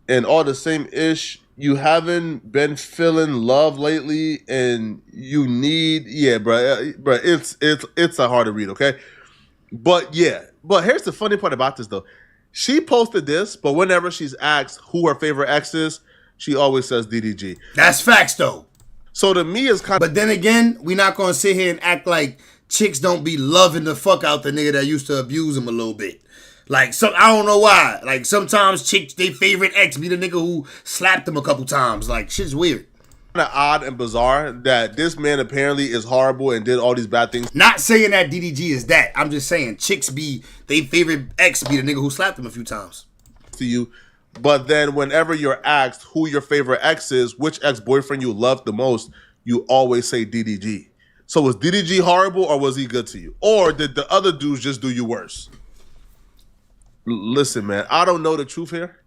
and all the same Ish. You haven't been feeling love lately, and you need, yeah, bro, it's a hard to read, okay? But yeah, but here's the funny part about this though. She posted this, but whenever she's asked who her favorite ex is, she always says DDG. That's facts though. So to me, it's kind of. But then again, we not gonna sit here and act like chicks don't be loving the fuck out the nigga that used to abuse them a little bit. Like, I don't know why. Like, sometimes chicks, they favorite ex be the nigga who slapped them a couple times. Like, shit's weird. Kind of odd and bizarre that this man apparently is horrible and did all these bad things Not saying that DDG is that. I'm just saying chicks be, they favorite ex be the nigga who slapped them a few times. to you. But then whenever you're asked who your favorite ex is, which ex-boyfriend you love the most, you always say DDG. So was DDG horrible or was he good to you? Or did the other dudes just do you worse? Listen, man, I don't know the truth here.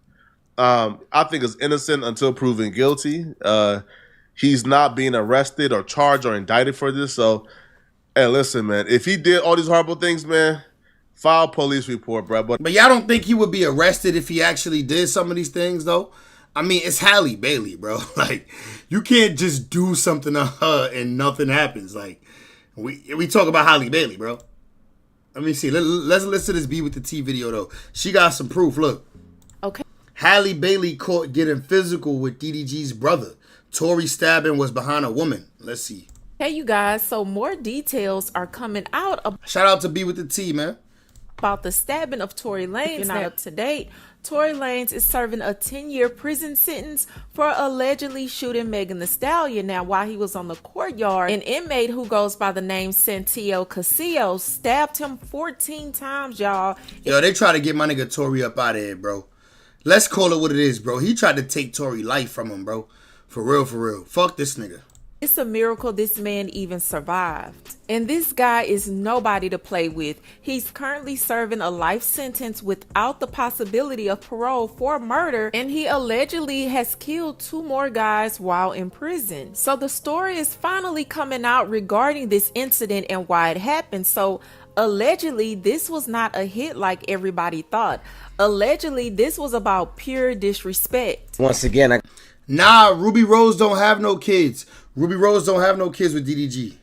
I think it's innocent until proven guilty. He's not being arrested or charged or indicted for this. So, hey, listen, man, if he did all these horrible things, man, file police report, bro. But y'all don't think he would be arrested if he actually did some of these things, though? I mean, it's Halle Bailey, bro. Like, you can't just do something to her and nothing happens. Like, we talk about Halle Bailey, bro. Let me see. Let's listen to this B with the T video, though. She got some proof. Look. Okay. Halle Bailey caught getting physical with DDG's brother. Tory stabbing was behind a woman. Let's see. Hey, you guys. So more details are coming out Shout out to B with the T, man. about the stabbing of Tory Lanez. Now, up to date, Tory Lanez is serving a 10-year prison sentence for allegedly shooting Megan Thee Stallion. Now, while he was on the courtyard, an inmate who goes by the name Santillo Casillo stabbed him 14 times, y'all. Yo, they try to get my nigga Tory up out of here, bro. Let's call it what it is, bro. He tried to take Tory life from him, bro. For real, for real. Fuck this nigga. It's a miracle this man even survived. And this guy is nobody to play with. He's currently serving a life sentence without the possibility of parole for murder, and he allegedly has killed 2 more guys while in prison. So the story is finally coming out regarding this incident and why it happened. So allegedly, this was not a hit like everybody thought. Allegedly, this was about pure disrespect. Once again, Nah, Ruby Rose don't have no kids. Ruby Rose don't have no kids with DDG.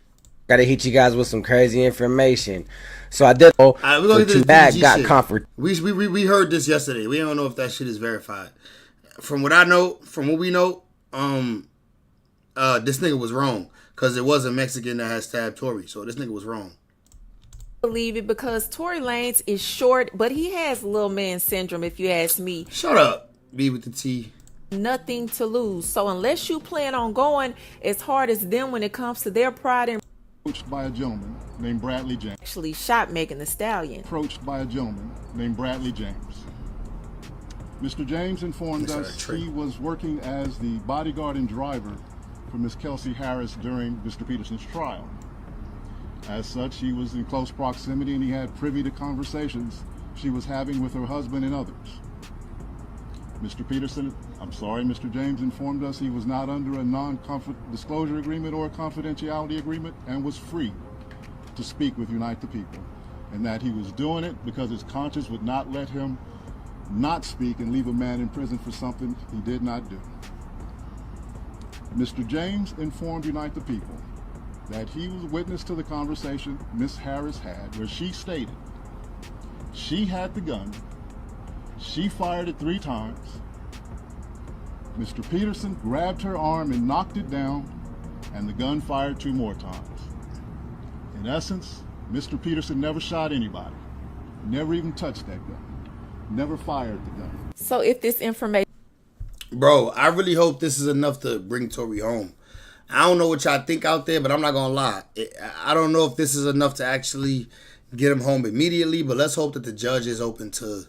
gotta hit you guys with some crazy information. So I did. We're gonna get Mac DDG got shit. comfort. We heard this yesterday. We don't know if that shit is verified. From what I know, from what we know, this nigga was wrong because it was a Mexican that had stabbed Tory. So this nigga was wrong. Believe it because Tory Lanez is short, but he has little man syndrome, if you ask me. Shut up, B with the T. Nothing to lose. So unless you plan on going as hard as them when it comes to their pride and Approached by a gentleman named Bradley James. actually shot Megan Thee Stallion. Approached by a gentleman named Bradley James. Mr. James informed us he was working as the bodyguard and driver for Miss Kelsey Harris during Mr. Peterson's trial. As such, he was in close proximity and he had privy to conversations she was having with her husband and others. Mr. James informed us he was not under a non-disclosure agreement or a confidentiality agreement and was free to speak with Unite the People, and that he was doing it because his conscience would not let him not speak and leave a man in prison for something he did not do. Mr. James informed Unite the People that he was witness to the conversation Miss Harris had where she stated she had the gun. She fired it 3 times. Mr. Peterson grabbed her arm and knocked it down, and the gun fired 2 more times. In essence, Mr. Peterson never shot anybody, never even touched that gun, never fired the gun. So if this information Bro, I really hope this is enough to bring Tory home. I don't know what y'all think out there, but I'm not gonna lie. I don't know if this is enough to actually get him home immediately, but let's hope that the judge is opening to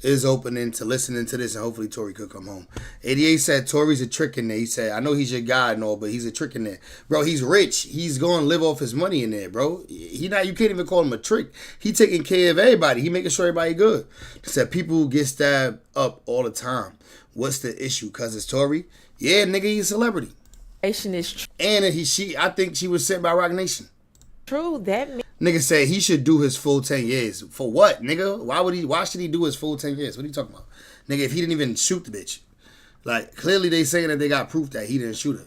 listening to this, and hopefully Tory could come home. 88 said Tory's a trick in there. He said, I know he's your guy and all, but he's a trick in there. Bro, he's rich. He's going to live off his money in there, bro. You can't even call him a trick. He taking care of everybody. He making sure everybody good. He said people get stabbed up all the time. What's the issue? Cause it's Tory? Yeah, nigga, he's a celebrity. is And I think she was sent by Roc Nation. true, that means Nigga said he should do his full 10 years. For what, nigga? Why should he do his full 10 years? What are you talking about? Nigga, if he didn't even shoot the bitch. Like, clearly they saying that they got proof that he didn't shoot her.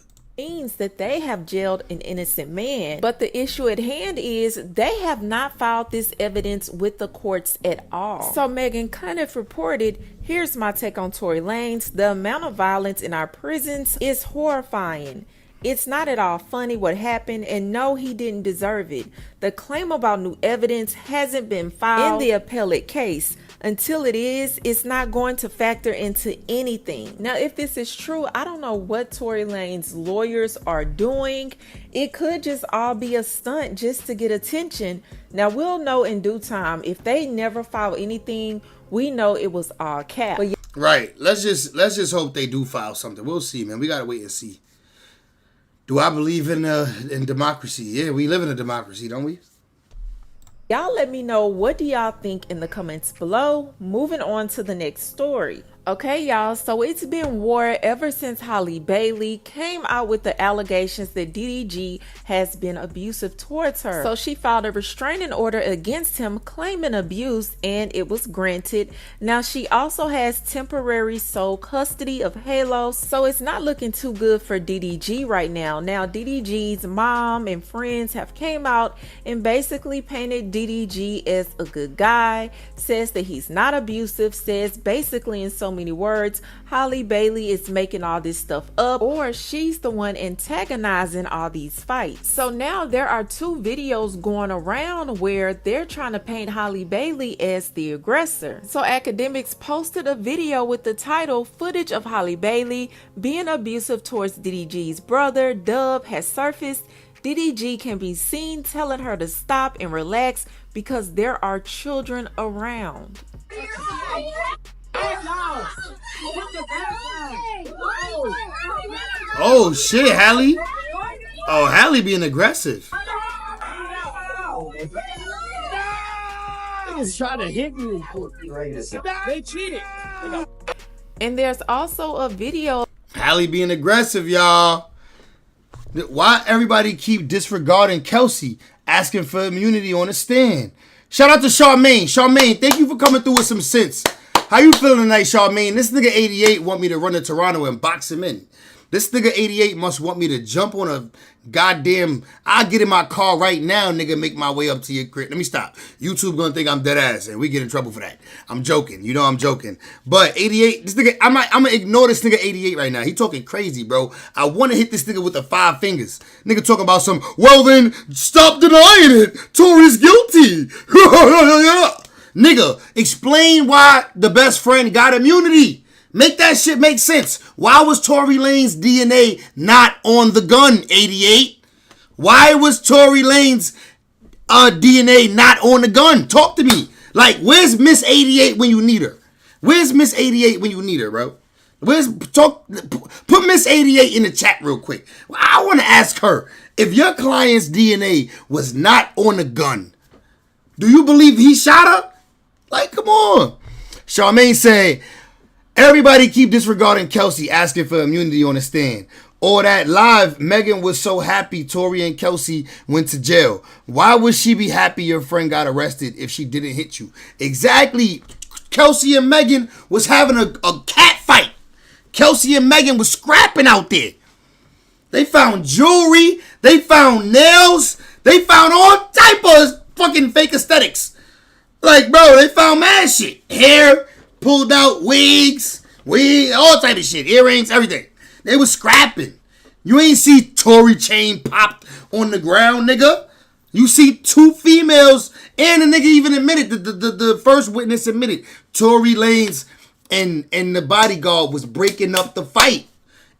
that they have jailed an innocent man. But the issue at hand is they have not filed this evidence with the courts at all. So Megan Cuniff reported, here's my take on Tory Lanez. The amount of violence in our prisons is horrifying. It's not at all funny what happened, and no, he didn't deserve it. The claim about new evidence hasn't been filed in the appellate case. Until it is, it's not going to factor into anything. Now, if this is true, I don't know what Tory Lanez's lawyers are doing. It could just all be a stunt just to get attention. Now, we'll know in due time. If they never file anything, we know it was all cap. But right. Let's just hope they do file something. We'll see, man. We gotta wait and see. Do I believe in democracy? Yeah, we live in a democracy, don't we? y'all let me know, what do y'all think in the comments below? Moving on to the next story. Okay, y'all, so it's been war ever since Halle Bailey came out with the allegations that DDG has been abusive towards her. So she filed a restraining order against him claiming abuse, and it was granted. Now she also has temporary sole custody of Halo, so it's not looking too good for DDG right now. Now DDG's mom and friends have came out and basically painted DDG as a good guy, says that he's not abusive, says basically in so many words, Halle Bailey is making all this stuff up, or she's the one antagonizing all these fights. So now there are two videos going around where they're trying to paint Halle Bailey as the aggressor. So academics posted a video with the title, footage of Halle Bailey being abusive towards DDG's brother Dub has surfaced. DDG can be seen telling her to stop and relax because there are children around. Oh shit, Halle. Oh, Halle being aggressive. He's trying to hit me. They cheated. And there's also a video Halle being aggressive, y'all. Why everybody keep disregarding Kelsey, asking for immunity on the stand? Shout out to Charmaine. Charmaine, thank you for coming through with some sense. How you feeling tonight, Charmaine? This nigga 88 want me to run to Toronto and box him in. This nigga 88 must want me to jump on a goddamn... I'll get in my car right now, nigga, make my way up to your crib. Let me stop. YouTube gonna think I'm dead ass, and we get in trouble for that. I'm joking. You know I'm joking. But 88, this nigga... I'm gonna ignore this nigga 88 right now. He talking crazy, bro. I want to hit this nigga with the 5 fingers. Nigga talking about some... Well then, stop denying it. Tory's guilty. Nigga, explain why the best friend got immunity. Make that shit make sense. Why was Tory Lanez's DNA not on the gun, 88? Why was Tory Lanez's DNA not on the gun? Talk to me. Like, where's Miss 88 when you need her? Where's Miss 88 when you need her, bro? Put Miss 88 in the chat real quick. I want to ask her, if your client's DNA was not on the gun, do you believe he shot her? Like, come on. Charmaine said, everybody keep disregarding Kelsey asking for immunity on the stand. Or that live, Megan was so happy Tory and Kelsey went to jail. Why would she be happy your friend got arrested if she didn't hit you? Exactly. Kelsey and Megan was having a cat fight. Kelsey and Megan was scrapping out there. They found jewelry. They found nails. They found all type of fucking fake aesthetics. Like, bro, they found mad shit. Hair, pulled out wigs, all type of shit. Earrings, everything. They was scrapping. You ain't see Tory chain popped on the ground, nigga. You see 2 females, and the nigga even admitted, the first witness admitted, Tory Lanez and the bodyguard was breaking up the fight.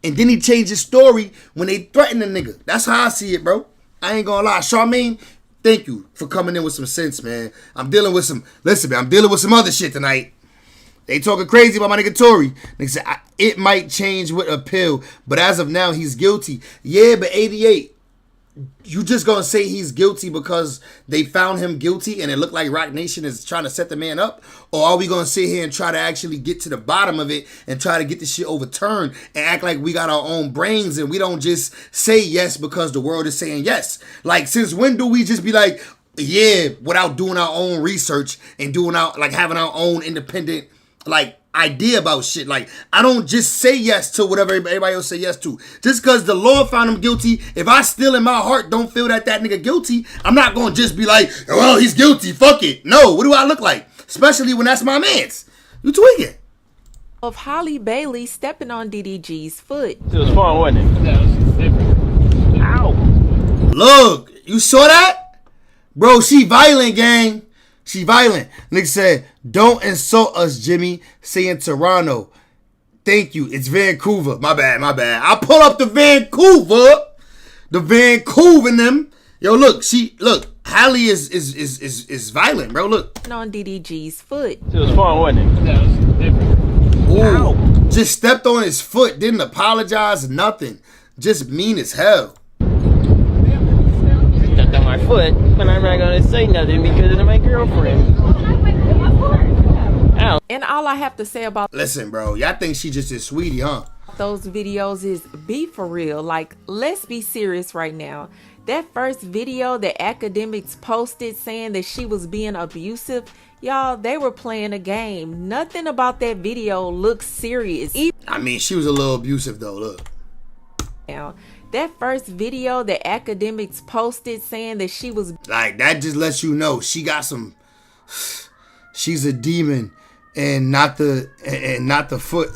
And then he changed his story when they threatened the nigga. That's how I see it, bro. I ain't gonna lie. Charmaine, thank you for coming in with some sense, man. I'm dealing with some other shit tonight. They talking crazy about my nigga Tory. Nigga said, it might change with a pill, but as of now, he's guilty. Yeah, but 88, you just gonna say he's guilty because they found him guilty and it looked like Rock Nation is trying to set the man up? Or are we gonna sit here and try to actually get to the bottom of it and try to get this shit overturned and act like we got our own brains and we don't just say yes because the world is saying yes? Like, since when do we just be like, yeah, without doing our own research and doing our, like, having our own independent, like, idea about shit? Like, I don't just say yes to whatever everybody else say yes to. Just because the law found him guilty, if I still in my heart don't feel that nigga guilty, I'm not gonna just be like, well, he's guilty, fuck it. No, what do I look like? Especially when that's my man's. You tweaking. Of Holly Bailey stepping on DDG's foot. It was fun, wasn't it? Yeah, it was different. Ow. Look, you saw that? Bro, she violent, gang. She violent. Nigga said, don't insult us, Jimmy. Saying Toronto. Thank you. It's Vancouver. My bad. I pull up the Vancouver. The Vancouver in them. Yo, look, Hallie is violent, bro. Look. On DDG's foot. It was fun, wasn't it? Yeah, it was different. Ooh. Ow. Just stepped on his foot. Didn't apologize. Nothing. Just mean as hell. Stepped on my foot, but I'm not gonna say nothing because of my girlfriend. Ow. And all I have to say about Listen, bro. Y'all think she just is sweetie, huh? those videos is be for real. Like, let's be serious right now. That first video that academics posted saying that she was being abusive, y'all, they were playing a game. Nothing about that video looks serious. I mean, she was a little abusive, though. Look. Now, that first video that academics posted saying that she was like, that just lets you know she got some. She's a demon, and not the foot.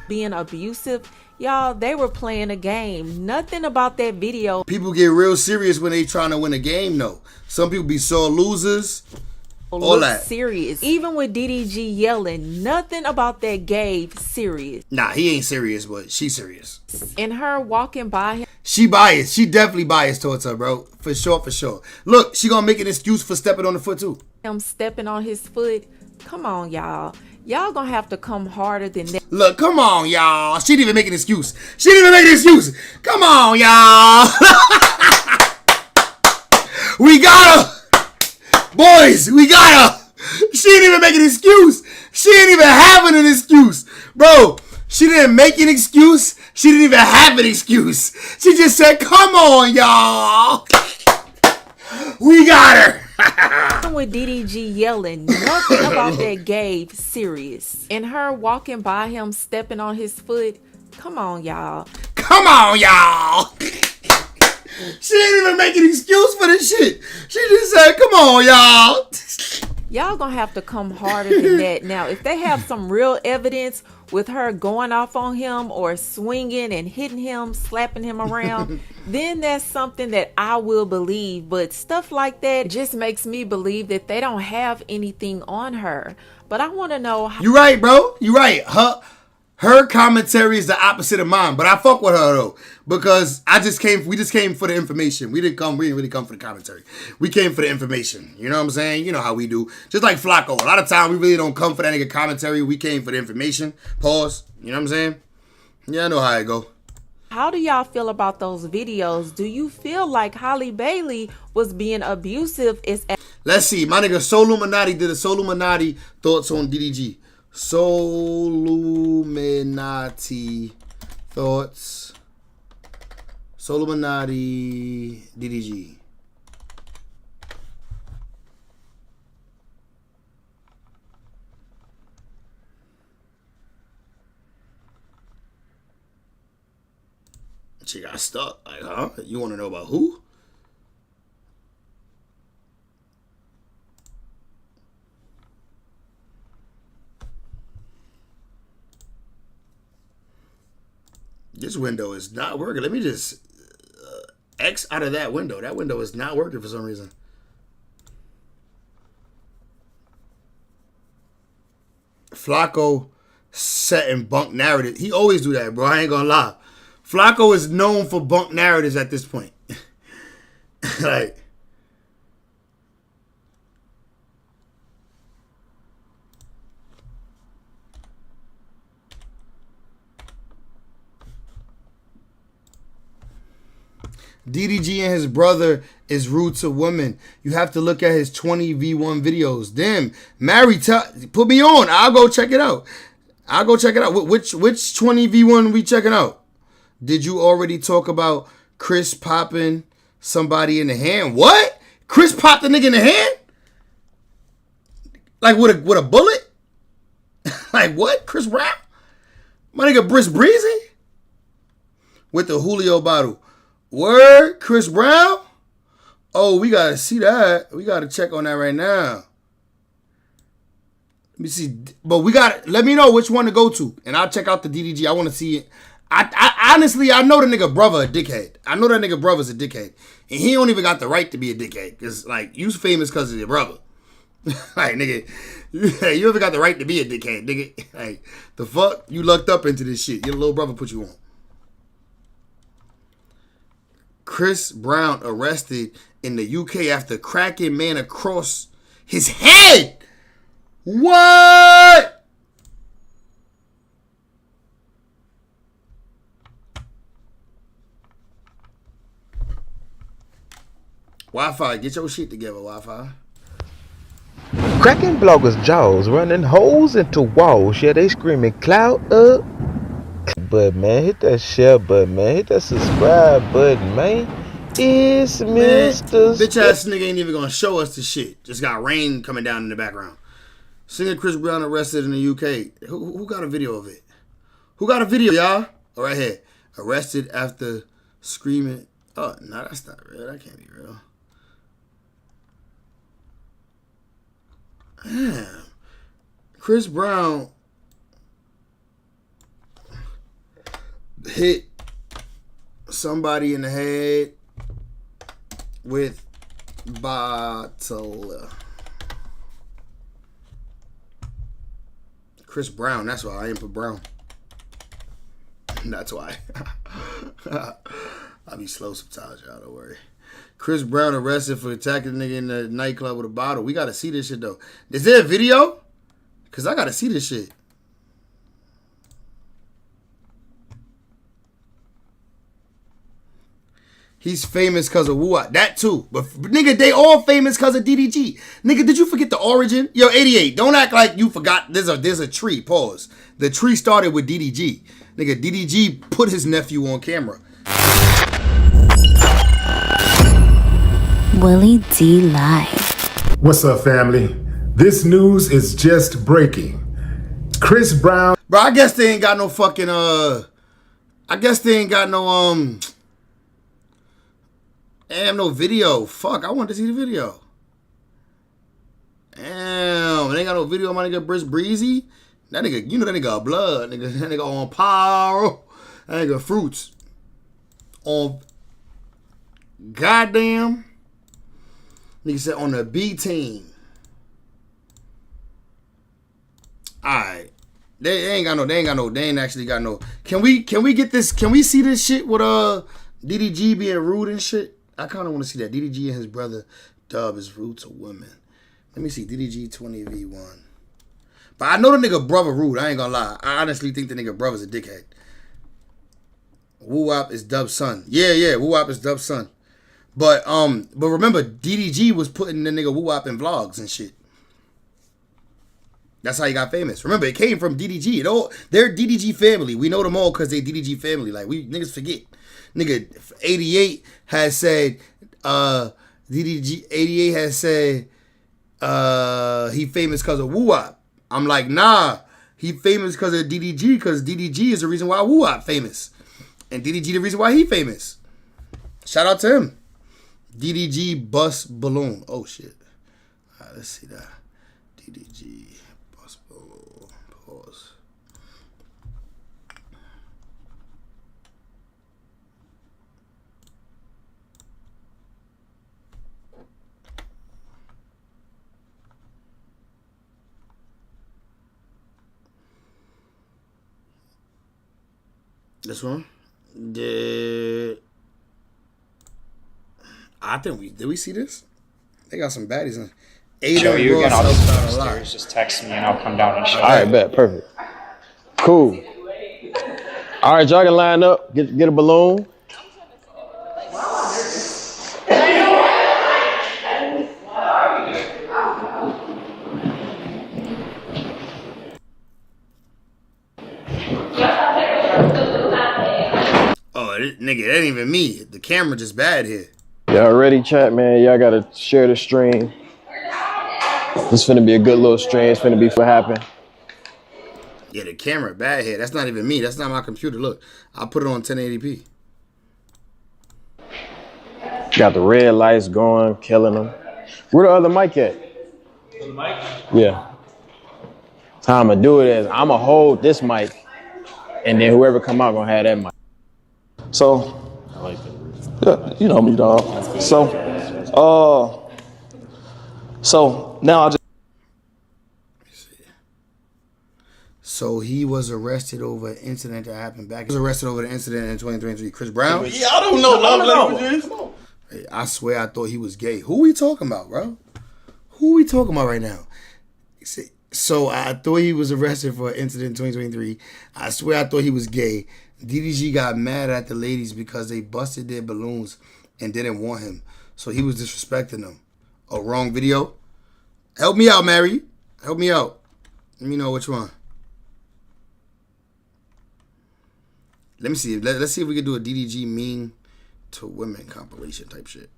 being abusive, y'all, they were playing a game. Nothing about that video. People get real serious when they trying to win a game, though. Some people be sore losers. All that. Serious. Even with DDG yelling, nothing about that gave serious. Nah, he ain't serious, but she's serious. And her walking by him. She biased. She definitely biased towards her, bro. For sure. Look, she gonna make an excuse for stepping on the foot, too. Him stepping on his foot. Come on, y'all. Y'all gonna have to come harder than that. Look, come on, y'all. She didn't even make an excuse. Come on, y'all. We got her. Boys, we got her. She didn't even make an excuse. She didn't even have an excuse. Bro, she didn't make an excuse. She didn't even have an excuse. She just said, come on, y'all. We got her. With DDG yelling, nothing about that gave serious. And her walking by him, stepping on his foot. Come on, y'all. Come on, y'all. She didn't even make an excuse for this shit. She just said, come on, y'all. Y'all gonna have to come harder than that. Now, if they have some real evidence with her going off on him or swinging and hitting him, slapping him around, then that's something that I will believe. But stuff like that just makes me believe that they don't have anything on her. But I want to know how. You right, bro. You right. Her commentary is the opposite of mine, but I fuck with her though because we just came for the information. We didn't really come for the commentary. We came for the information. You know what I'm saying? You know how we do. Just like Flacco. A lot of time we really don't come for that nigga commentary. We came for the information. Pause. You know what I'm saying? Yeah, I know how it go. How do y'all feel about those videos? Do you feel like Holly Bailey was being abusive? Let's see. My nigga Soluminati did a Soluminati thoughts on DDG. Soluminati thoughts. Soluminati DDG. She got stuck. Like, huh? You want to know about who? This window is not working. Let me just X out of that window. That window is not working for some reason. Flacco setting bunk narrative. He always do that, bro. I ain't gonna lie. Flacco is known for bunk narratives at this point. Like, DDG and his brother is rude to women. You have to look at his 20v1 videos. Damn, Mary, put me on. I'll go check it out. Which 20v1 we checking out? Did you already talk about Chris popping somebody in the hand? What? Chris popped the nigga in the hand? Like with a bullet? Like what? Chris Brown? My nigga Briss Breezy? With the Julio bottle. Word? Chris Brown? Oh, we gotta see that. We gotta check on that right now. Let me see. But let me know which one to go to. And I'll check out the DDG. I want to see it. I honestly, I know the nigga brother a dickhead. I know that nigga brother's a dickhead. And he don't even got the right to be a dickhead. Because, like, you famous because of your brother. Like, nigga, you ever got the right to be a dickhead, nigga? Like, the fuck? You lucked up into this shit. Your little brother put you on. Chris Brown arrested in the UK after cracking man across his head. What? Wi-Fi, get your shit together, Wi-Fi. Cracking bloggers' jaws, running holes into walls. Yeah, they screaming cloud up. But man, hit that share button, man. Hit that subscribe button, man. It's Mr. Bitch ass nigga ain't even gonna show us the shit. Just got rain coming down in the background. Singer Chris Brown arrested in the UK. Who got a video of it? Who got a video, y'all? Oh, right here. Arrested after screaming. Oh, no, that's not real. That can't be real. Damn. Chris Brown hit somebody in the head with bottle. Chris Brown, that's why I ain't put Brown. That's why. I'll be slow sometimes, y'all, don't worry. Chris Brown arrested for attacking a nigga in the nightclub with a bottle. We gotta see this shit though. Is there a video? Cause I gotta see this shit. He's famous because of Woo-Wop. That too. But nigga, they all famous because of DDG. Nigga, did you forget the origin? Yo, 88, don't act like you forgot. There's a tree. Pause. The tree started with DDG. Nigga, DDG put his nephew on camera. Willie D Live. What's up, family? This news is just breaking. Chris Brown. Bro, I guess they ain't got no fucking, I guess they ain't got no, damn, no video. Fuck, I want to see the video. Damn, they ain't got no video of my nigga Briss Breezy. That nigga, you know that nigga a blood. That nigga on power. That nigga fruits. On goddamn. Nigga said on the B team. Alright. They ain't actually got no. Can we get this? Can we see this shit with DDG being rude and shit? I kind of want to see that. DDG and his brother Dub is rude to women. Let me see. DDG 20v1. But I know the nigga brother rude. I ain't gonna lie. I honestly think the nigga brother's a dickhead. Woo-Wop is Dub's son. Yeah. Woo-Wop is Dub's son. But remember, DDG was putting the nigga Woo-Wop in vlogs and shit. That's how he got famous. Remember, it came from DDG. They're DDG family. We know them all because they DDG family. Like, we niggas forget. Nigga, 88 has said, DDG, 88 has said, he famous because of Woo-Wop. I'm like, nah, he famous because of DDG, because DDG is the reason why Woo-Wop famous. And DDG the reason why he famous. Shout out to him. DDG bust balloon. Oh, shit. All right, let's see that. DDG bust balloon. Pause. This one? I think did we see this? They got some baddies in. Show you again. I'll just go upstairs. Just text me and I'll come down and show you. All right, bet. Perfect. Cool. All right, y'all can line up. Get a balloon. nigga, that ain't even me. The camera just bad here. Y'all ready, chat, man? Y'all gotta share the stream. This finna be a good little stream. It's finna be what happened. Yeah, the camera bad here. That's not even me. That's not my computer. Look, I put it on 1080p. Got the red lights going, killing them. Where the other mic at? The mic? Yeah. How I'm gonna do it is I'm gonna hold this mic, and then whoever come out gonna have that mic. So, I like it. Yeah, you know me, dog. So now I just. So he was arrested over an incident that happened back. He was arrested over the incident in 2023. Chris Brown? Yeah, I don't know love languages. Hey, I swear I thought he was gay. Who we talking about, bro? Who we talking about right now? So I thought he was arrested for an incident in 2023. I swear I thought he was gay. DDG got mad at the ladies because they busted their balloons and didn't want him. So he was disrespecting them. Oh, wrong video? Help me out, Mary. Help me out. Let me know which one. Let me see. Let's see if we can do a DDG mean to women compilation type shit.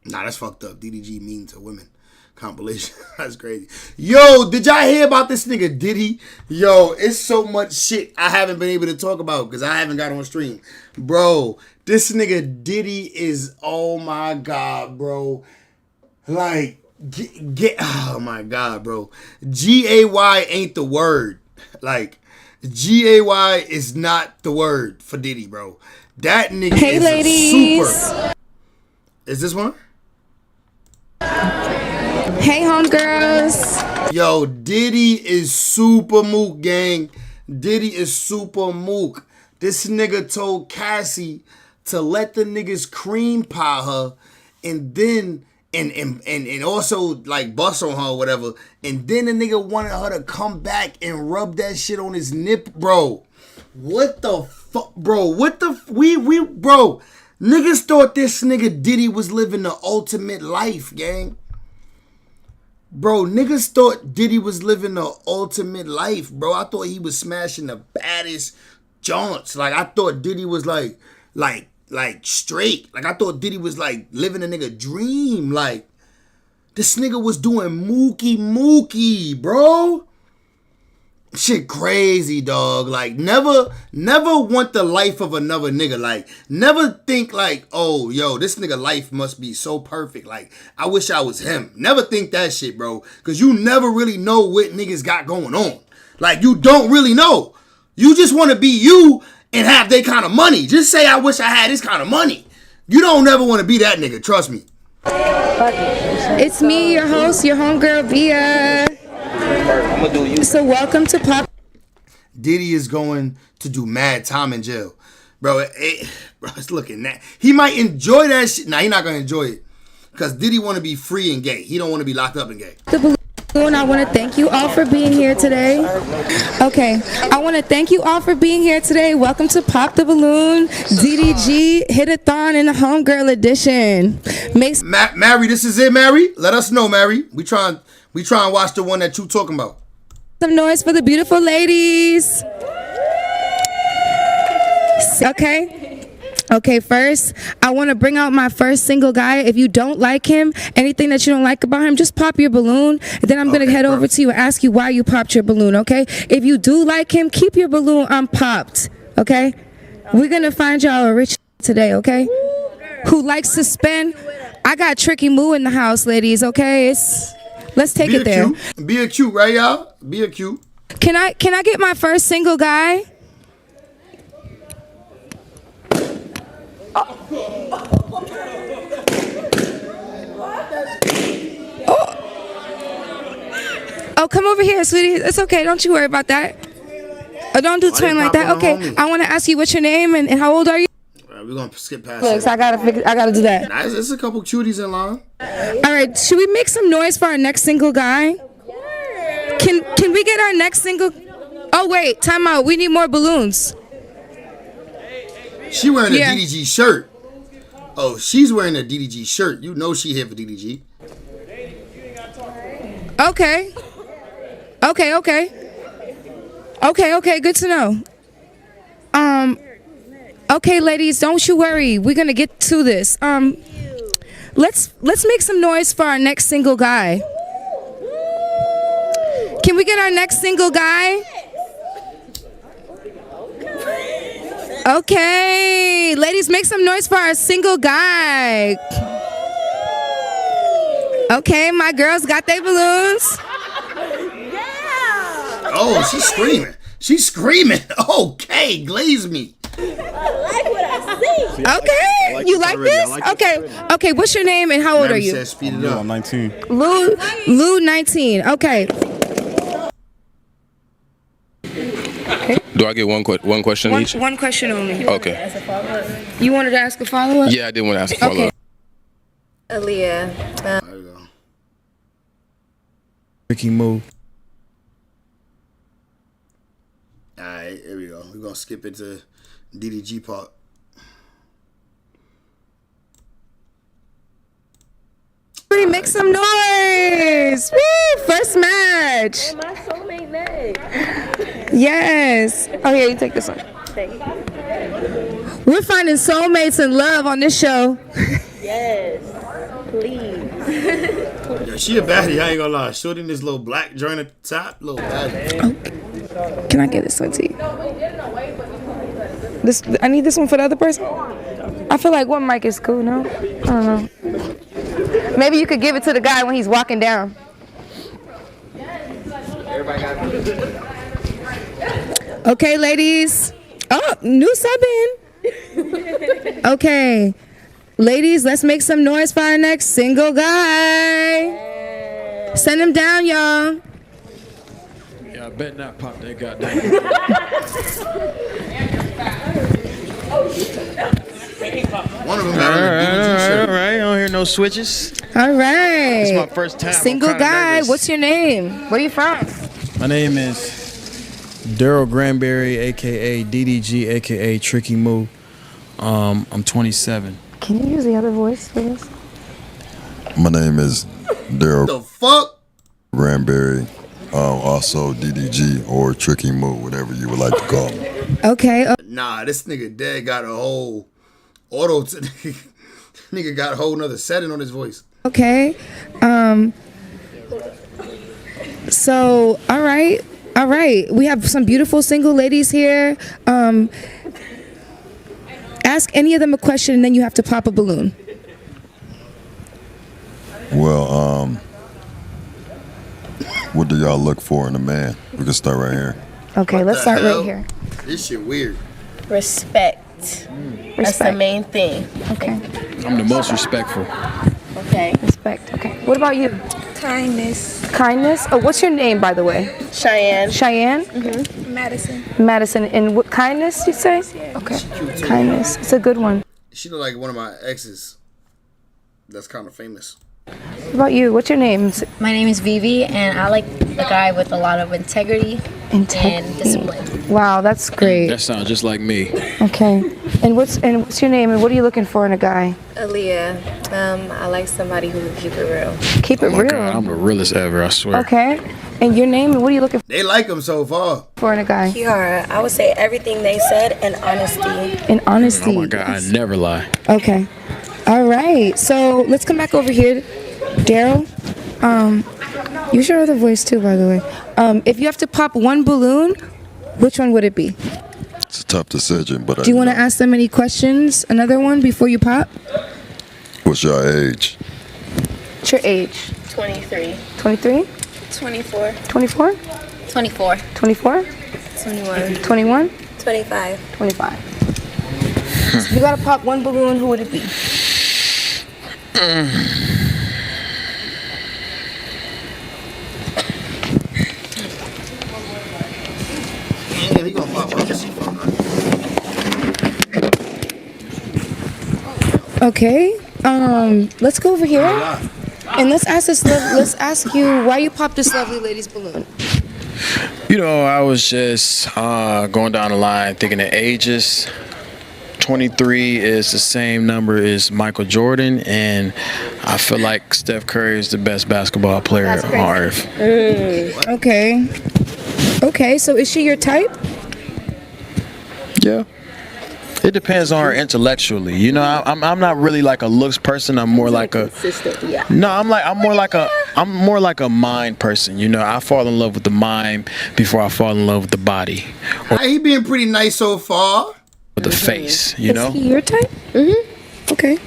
Nah, that's fucked up. DDG mean to women compilation. That's crazy. Yo, did y'all hear about this nigga Diddy? Yo, it's so much shit I haven't been able to talk about because I haven't got on stream. Bro, this nigga Diddy is, oh my God, bro. Like, oh my God, bro. G-A-Y ain't the word. Like, G-A-Y is not the word for Diddy, bro. That nigga is ladies. Super. Is this one? Hey, homegirls. Yo, Diddy is super mook, gang. Diddy is super mook. This nigga told Cassie to let the niggas cream pie her and then and also like bust on her or whatever. And then the nigga wanted her to come back and rub that shit on his nip, bro. What the fuck, bro? What the bro? Niggas thought this nigga Diddy was living the ultimate life, gang. Bro, niggas thought Diddy was living the ultimate life, bro. I thought he was smashing the baddest jaunts. Like, I thought Diddy was like straight. Like, I thought Diddy was like living a nigga dream. Like, this nigga was doing mookie, bro. Shit crazy, dog. Like, never want the life of another nigga. Like, never think like, oh, yo, this nigga life must be so perfect. Like, I wish I was him. Never think that shit, bro. Because you never really know what niggas got going on. Like, you don't really know. You just want to be you and have that kind of money. Just say, I wish I had this kind of money. You don't never want to be that nigga. Trust me. It's me, your host, your homegirl, Bia. So welcome to Pop. Diddy is going to do mad time in jail. Bro, it's looking that. He might enjoy that shit. Nah, he not going to enjoy it. Because Diddy want to be free and gay. He don't want to be locked up and gay. The balloon, I want to thank you all for being here today. Okay, I want to thank you all for being here today. Welcome to Pop the Balloon, DDG, Hit-a-thon in the Homegirl edition. Mary, this is it, Mary? Let us know, Mary. We try and watch the one that you talking about. Some noise for the beautiful ladies. Okay, first, I want to bring out my first single guy. If you don't like him, anything that you don't like about him, just pop your balloon. And then I'm going to head over to you and ask you why you popped your balloon, okay? If you do like him, keep your balloon unpopped, okay? We're going to find y'all a rich today, okay? Who likes to spend. I got Tricky Moo in the house, ladies, okay? Let's take it there. Be a cute, right, y'all? Be a cute. Can I get my first single guy? Oh, come over here, sweetie. It's okay. Don't you worry about that. Oh, don't do twin like that. Okay. I want to ask you what's your name and how old are you? We're gonna skip past it. I gotta do that. Nice. There's a couple cuties in line. All right. Should we make some noise for our next single guy? Can we get our next single? Oh wait, time out. We need more balloons. She wearing a DDG shirt. Oh, she's wearing a DDG shirt. You know she here for DDG. Okay. Okay. Good to know. Okay, ladies, don't you worry. We're gonna get to this. Let's make some noise for our next single guy. Can we get our next single guy? Okay, ladies, make some noise for our single guy. Okay, my girls got their balloons. Oh, she's screaming. She's screaming. Okay, glaze me. Okay, you like this? Okay, what's your name and how old are you? Said speed it up. I'm 19. Lou 19. Okay. Do I get one question each? One question only. Okay. You wanted to ask a follow-up? Yeah, I did want to ask a follow-up. Okay. Aaliyah. There you go. Tricky move. Alright, here we go. We're gonna skip into DDG part. Everybody make some noise! Woo! First match. My soulmate next. Yes. Oh yeah, you take this one. Thank you. We're finding soulmates and love on this show. Yes. Please. Yo, she a baddie, I ain't gonna lie. Shorty in this little black joint at the top, little baddie. Can I get this one to you? I need this one for the other person. I feel like one mic is cool, no? I don't know. Maybe you could give it to the guy when he's walking down. Okay, ladies. Oh, new sub in. Okay. Ladies, let's make some noise for our next single guy. Send him down, y'all. Yeah, I bet not pop that goddamn. One of them got on the DDG shirt. All right. I don't hear no switches. All right. It's my first time. I'm Single kinda guy, nervous. what's your name? Where you from? My name is Daryl Granberry, aka DDG, aka Tricky Moo. I'm 27. Can you use the other voice for this? My name is Daryl The fuck? Granberry, also DDG or Tricky Moo, whatever you would like to call me. Okay. Nah, this nigga dead got a whole auto. Nigga got a whole nother setting on his voice. Okay. So, all right. We have some beautiful single ladies here. Ask any of them a question, and then you have to pop a balloon. Well, what do y'all look for in a man? We can start right here. Okay, let's start right here. This shit weird. Respect. That's the main thing. Okay. I'm the most respectful. Okay. Respect. Okay. What about you? Kindness. Kindness. Oh, what's your name, by the way? Cheyenne. Cheyenne. Madison. Madison. And what kindness you say? Okay. Kindness. It's a good one. She look like one of my exes. That's kind of famous. What about you? What's your name? My name is Vivi, and I like a guy with a lot of integrity and discipline. Wow, that's great. That sounds just like me. Okay. And what's your name? And what are you looking for in a guy? Aaliyah. I like somebody who will keep it real. Keep it Oh my real. God, I'm the realest ever, I swear. Okay. And your name? And what are you looking They like him so far. for in a guy? Kiara, I would say everything they said and honesty. In honesty. Oh my God, I never lie. Okay. All right. So let's come back over here, Daryl. Use your other voice too, by the way. If you have to pop one balloon, which one would it be? It's a tough decision, but Do you want to ask them any questions? Another one before you pop? what's your age? What's your age? 23. 23? 24. 24? 24. 24? 21. 21? 25. 25. So you gotta pop one balloon, who would it be? Yeah, he gonna pop up. Okay. Let's go over here. And let's ask you why you popped this lovely lady's balloon. You know, I was just going down the line thinking of ages. 23 is the same number as Michael Jordan, and I feel like Steph Curry is the best basketball player on earth. Okay. Okay, so is she your type? Yeah. It depends on her intellectually. You know, I'm not really like a looks person. I'm more like a consistent. Yeah. no. I'm more like a mind person. You know, I fall in love with the mind before I fall in love with the body or He being pretty nice so far. with the face. You know. Is he your type? Mm-hmm. Okay.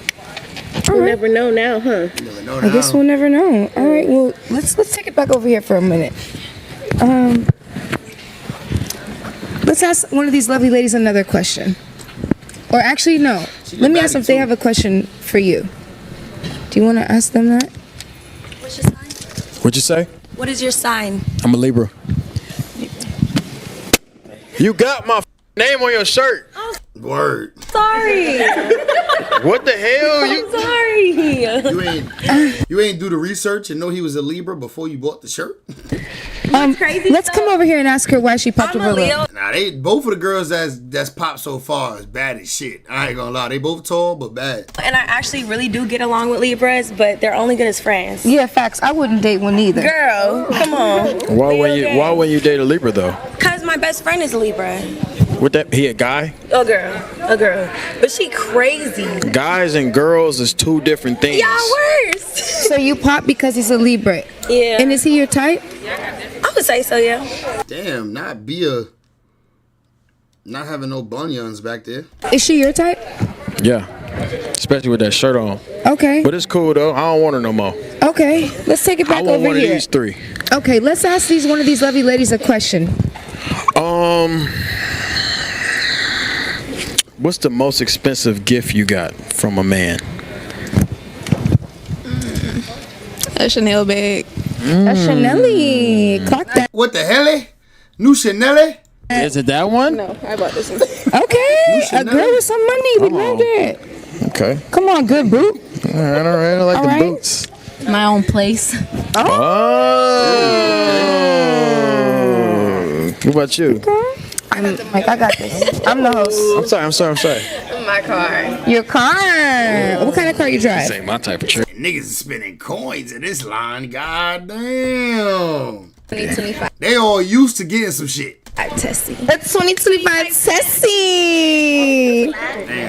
We'll never know now, huh? I guess we'll never know. All right. Well, let's take it back over here for a minute. Let's ask one of these lovely ladies another question. Or actually, no. Let me ask them if they have a question for you. Do you want to ask them that? What's your sign? What'd you say? What is your sign? I'm a Libra. You got my name on your shirt. Word. Sorry. What the hell? I'm sorry. You ain't do the research and know he was a Libra before you bought the shirt? Let's come over here and ask her why she popped her balloon. Nah, both of the girls that's popped so far is bad as shit. I ain't gonna lie, they both tall but bad. And I actually really do get along with Libras, but they're only good as friends. Yeah, facts. I wouldn't date one either. Girl, come on. Why wouldn't you date a Libra though? Cause my best friend is a Libra. What that? He a guy? A girl. But she crazy. Guys and girls is two different things. Y'all worse. So you pop because he's a Libra? Yeah. And is he your type? I would say so, yeah. Damn, not having no bunions back there. Is she your type? Yeah. Especially with that shirt on. Okay. But it's cool though. I don't want her no more. Okay. Let's take it back I want over one here. of these three. Okay, let's ask one of these lovely ladies a question. What's the most expensive gift you got from a man? A Chanel bag. A Chanel-y. Clock that. What the hell? New Chanel? Is it that one? No, I bought this one. Okay, a girl with some money. We love that. Okay. Come on, good boot. All right. I like the boots. My own place. Oh. What about you? I got this. I'm the host. I'm sorry. My car. Your car. What kind of car you drive? This ain't my type of trick. Niggas is spending coins in this line. God damn. 2025. They all used to getting some shit. Tessie. That's 2025 Tessie.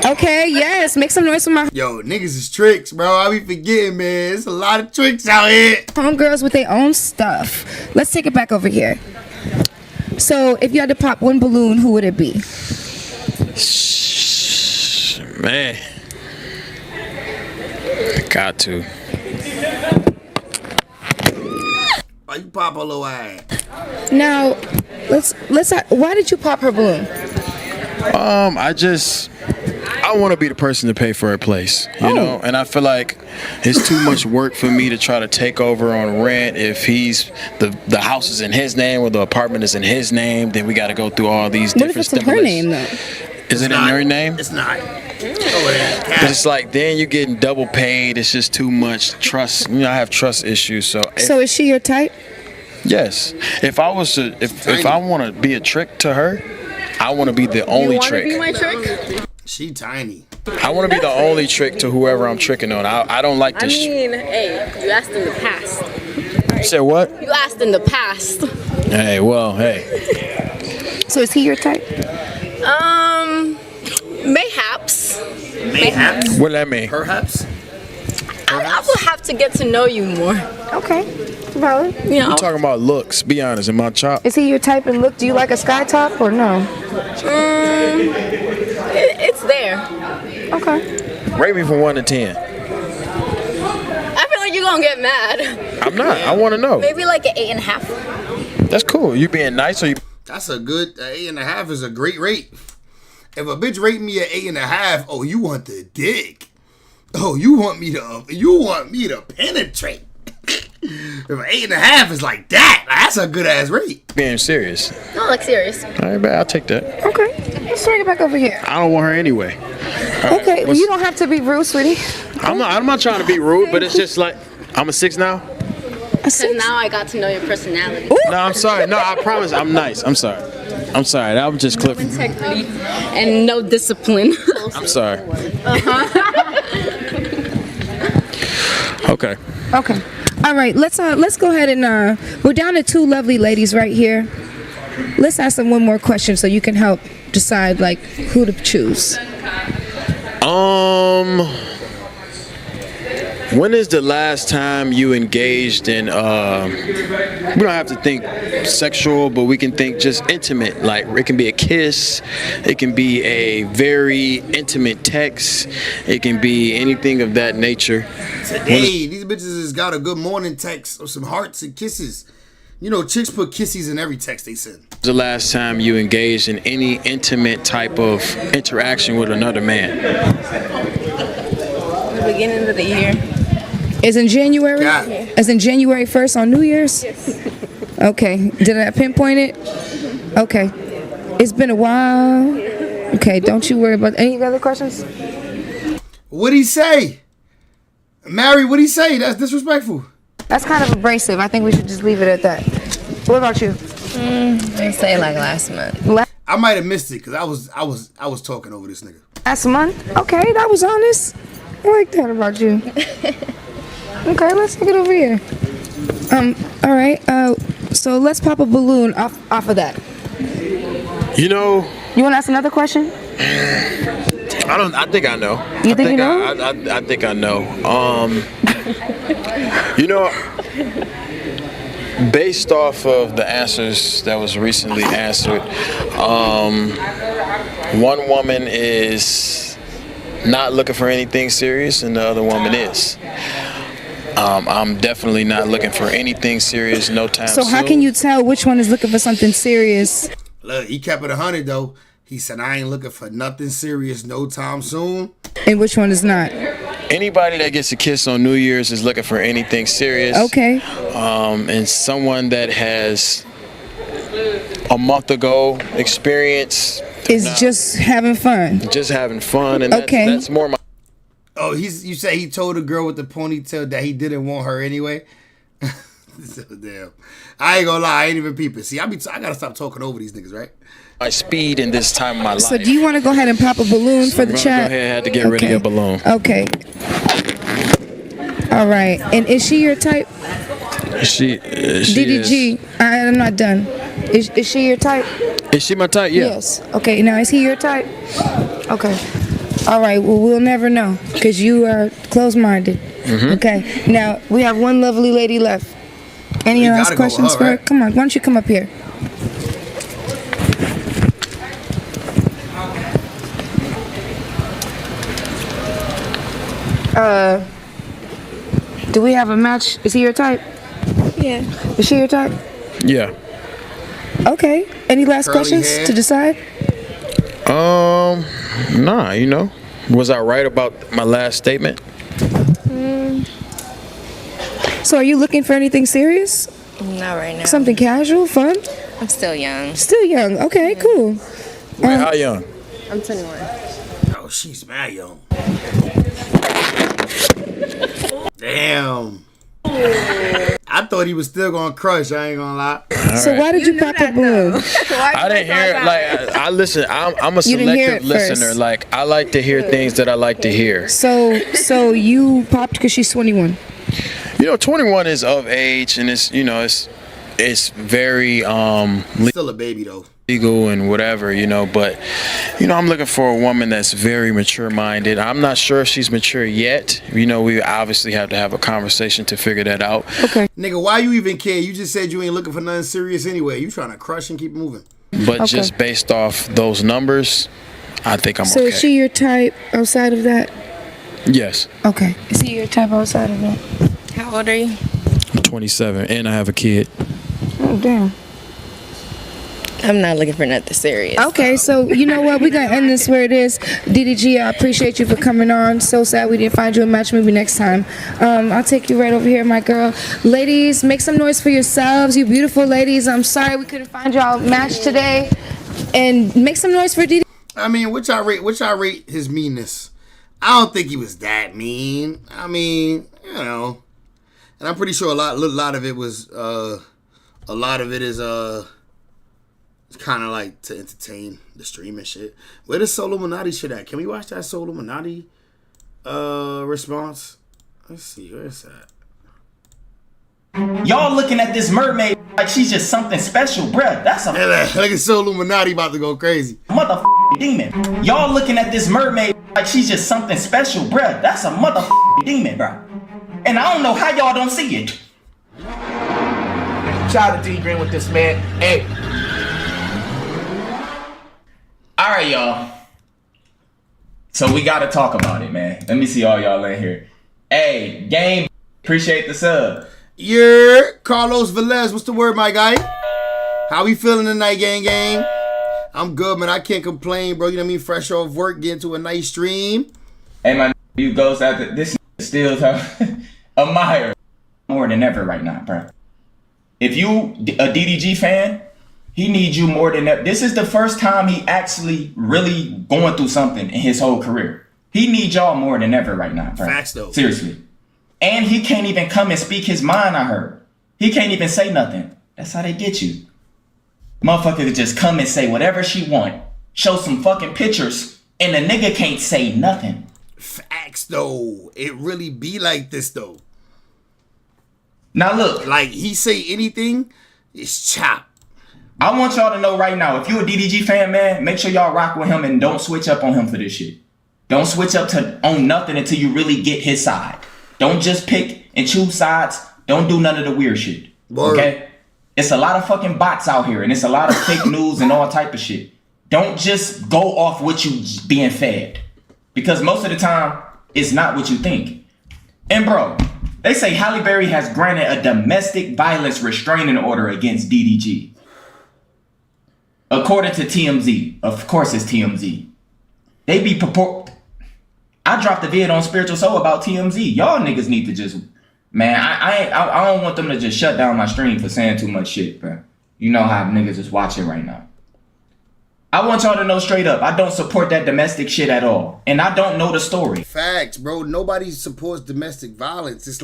Okay, yes. Make some noise for my Yo, niggas is tricks, bro. I be forgetting, man. There's a lot of tricks out here. homegirls with their own stuff. Let's take it back over here. So, if you had to pop one balloon, who would it be? Man. Got to. Why you pop a little ass? Now, let's. Why did you pop her balloon? I want to be the person to pay for her place, you know, and I feel like it's too much work for me to try to take over on rent. If the house is in his name or the apartment is in his name, then we got to go through all these What if different it's in her name, though? Is it in her name? It's not. But it's like then you're getting double paid. It's just too much trust. You know, I have trust issues. So is she your type? yes, if I was to, if I want to be a trick to her, I want to be the only trick. Be my trick? She tiny. I want to be the only trick to whoever I'm tricking on. I don't like to. Hey, you asked in the past. You said what? You asked in the past. Hey, well, hey. So is he your type? Mayhaps. Mayhaps? What that mean? Perhaps? I will have to get to know you more. Okay, valid. You know, You talking about looks? Be honest. Am I chop? Is he your type and look? Do you like a sky top or no? it's there. Okay. Rate me from 1 to 10. I feel like you're gonna get mad. I'm not. I want to know. Maybe like an 8.5. That's cool. You being nice or you? That's a good 8.5 is a great rate. If a bitch rate me at 8.5, oh, you want the dick. Oh, you want me to penetrate. If an 8.5 is like that, that's a good ass rate. Being serious. No, like serious. All right, bet I'll take that. Okay. Let's bring it back over here. I don't want her anyway. Okay, well, you don't have to be rude, sweetie. I'm not trying to be rude, but it's just like I'm a 6 now. Because now I got to know your personality. No, I'm sorry. No, I promise I'm nice. I'm sorry. That was just clip. Integrity and no discipline. I'm sorry. Okay. Okay. All right. Let's go ahead and we're down to two lovely ladies right here. let's ask them one more question so you can help decide like who to choose. When is the last time you engaged in, we don't have to think sexual, but we can think just intimate. Like, it can be a kiss, it can be a very intimate text, it can be anything of that nature. Today, these bitches has got a good morning text or some hearts and kisses. You know, chicks put kisses in every text they send. The last time you engaged in any intimate type of interaction with another man? The beginning of the year. Is in January? Yeah. As in January 1st on New Year's? Yes. Okay. Did I pinpoint it? Okay. It's been a while. Okay, don't you worry about any other questions? What'd he say? Mary, what'd he say? That's disrespectful. That's kind of abrasive. I think we should just leave it at that. What about you? I say like last month. I might have missed it because I was talking over this nigga. Last month? Okay, that was honest. I like that about you. Okay, let's take it over here. All right. So let's pop a balloon off of that. You know, You want to ask another question? I think I know. You think you know? I think I know. You know, based off of the answers that was recently answered, one woman is not looking for anything serious and the other woman is. I'm definitely not looking for anything serious no time soon. So how can you tell which one is looking for something serious? Look, he kept it 100 though. He said, I ain't looking for nothing serious no time soon. And which one is not? Anybody that gets a kiss on New Year's is looking for anything serious. Okay. And someone that has a month ago experience is just having fun. Just having fun, and okay. That's more my. Oh, you say he told the girl with the ponytail that he didn't want her anyway? So, damn. I ain't gonna lie, I ain't even peeping. See, I gotta stop talking over these niggas, right? My speed in this time of my life. So do you want to go ahead and pop a balloon for the chat? Go ahead, I had to get rid of your balloon. Okay. All right. And is she your type? She DDG. I'm not done. Is she your type? Is she my type? Yeah. Yes. Okay. Now is he your type? Okay. All right. Well, we'll never know because you are closed-minded. Mm-hmm. Okay. Now we have one lovely lady left. Any last questions for her? Right? Come on. Why don't you come up here? Do we have a match? Is he your type? Yeah. Is she your type? Yeah. Okay. Any last questions to decide? Nah, you know. Was I right about my last statement? So are you looking for anything serious? Not right now. Something casual, fun? I'm still young. Still young. Okay, cool. Wait, how young? I'm 21. Oh, she's mad young. Damn. I thought he was still gonna crush. I ain't gonna lie. So why did you pop a balloon? I didn't hear it. Like I listen. I'm a selective listener. Like I like to hear things that I like to hear. So you popped because she's 21. You know, 21 is of age, and it's it's very still a baby though. Legal and whatever, you know, but you know, I'm looking for a woman that's very mature minded. I'm not sure if she's mature yet. You know, we obviously have to have a conversation to figure that out. Okay. Nigga, why you even care? You just said you ain't looking for nothing serious anyway. You trying to crush and keep moving. But just based off those numbers, I think I'm okay. So is she your type outside of that? Yes. Okay. Is he your type outside of that? How old are you? I'm 27 and I have a kid. Oh, damn. I'm not looking for nothing serious. Okay, so you know what? We're going to end this where it is. DDG, I appreciate you for coming on. So sad we didn't find you a match. Maybe next time. I'll take you right over here, my girl. Ladies, make some noise for yourselves. You beautiful ladies. I'm sorry we couldn't find y'all a match today. And make some noise for DDG. I mean, which I rate his meanness. I don't think he was that mean. I mean, you know. And I'm pretty sure a lot of it was kind of like to entertain the stream and shit. Where the Solo Illuminati shit at? Can we watch that Solo Illuminati response? Let's see, where's that? Y'all looking at this mermaid like she's just something special, bruh. That's a Look at so Illuminati about to go crazy. motherfucking demon. Y'all looking at this mermaid like she's just something special, bruh. That's a motherfucking demon, bruh. And I don't know how y'all don't see it. Shout out to D Green with this, man. Hey. All right, y'all. So we got to talk about it, man. Let me see all y'all in here. Hey, game. Appreciate the sub. Yeah, Carlos Velez, what's the word, my guy? How we feeling tonight, gang? I'm good, man. I can't complain, bro. You know what I mean? Fresh off work, get into a nice stream. Hey, my you goes after this still admire more than ever right now, bro. If you a DDG fan, he needs you more than ever. This is the first time he actually really going through something in his whole career. He needs y'all more than ever right now, bro. Facts, though. Seriously. And he can't even come and speak his mind, I heard. He can't even say nothing. That's how they get you. Motherfucker could just come and say whatever she want, show some fucking pictures, and the nigga can't say nothing. Facts, though. It really be like this, though. Now look. Like, he say anything, it's chop. I want y'all to know right now, if you a DDG fan, man, make sure y'all rock with him and don't switch up on him for this shit. Don't switch up on nothing until you really get his side. Don't just pick and choose sides. Don't do none of the weird shit. Okay? It's a lot of fucking bots out here, and it's a lot of fake news and all type of shit. Don't just go off what you being fed. Because most of the time, it's not what you think. And bro, they say Halle Berry has granted a domestic violence restraining order against DDG. According to TMZ. Of course it's TMZ. They be I dropped a vid on Spiritual Soul about TMZ. Y'all niggas need to just... Man, I don't want them to just shut down my stream for saying too much shit, bro. You know how niggas is watching right now. I want y'all to know straight up, I don't support that domestic shit at all. And I don't know the story. Facts, bro. Nobody supports domestic violence. It's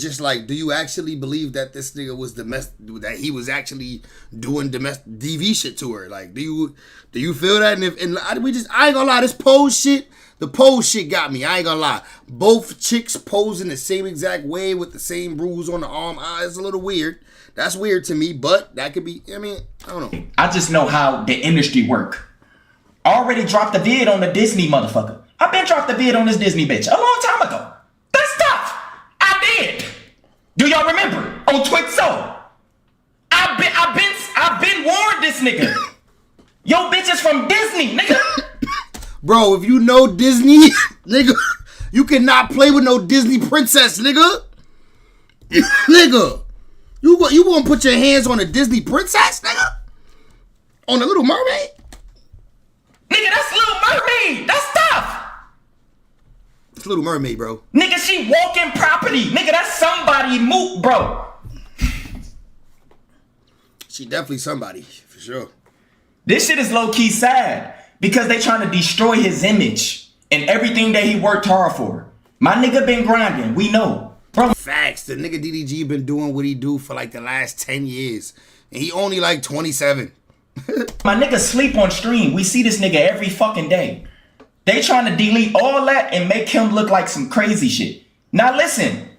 just like, do you actually believe that this nigga was that he was actually doing domestic DV shit to her? Like, do you feel that? And I ain't gonna lie, this pose shit, the pose shit got me. I ain't gonna lie. Both chicks posing the same exact way with the same bruise on the arm. It's a little weird. That's weird to me, but that could be, I don't know. I just know how the industry work. I already dropped a vid on the Disney motherfucker. I've been dropped a vid on this Disney bitch a long time ago. That's tough. I did. Do y'all remember? On Twixo. I've been warned this nigga. Yo bitch is from Disney, nigga. Bro, if you know Disney, nigga, you cannot play with no Disney princess, nigga. Nigga. You gonna put your hands on a Disney princess, nigga? On the Little Mermaid? Nigga, that's Little Mermaid. That's tough. It's Little Mermaid, bro. Nigga, she walking property. Nigga, that's somebody moot, bro. She definitely somebody, for sure. This shit is low-key sad because they trying to destroy his image and everything that he worked hard for. My nigga been grinding. We know. Bro. Facts. The nigga DDG been doing what he do for like the last 10 years. And he only like 27. My nigga sleep on stream. We see this nigga every fucking day. They trying to delete all that and make him look like some crazy shit. Now listen,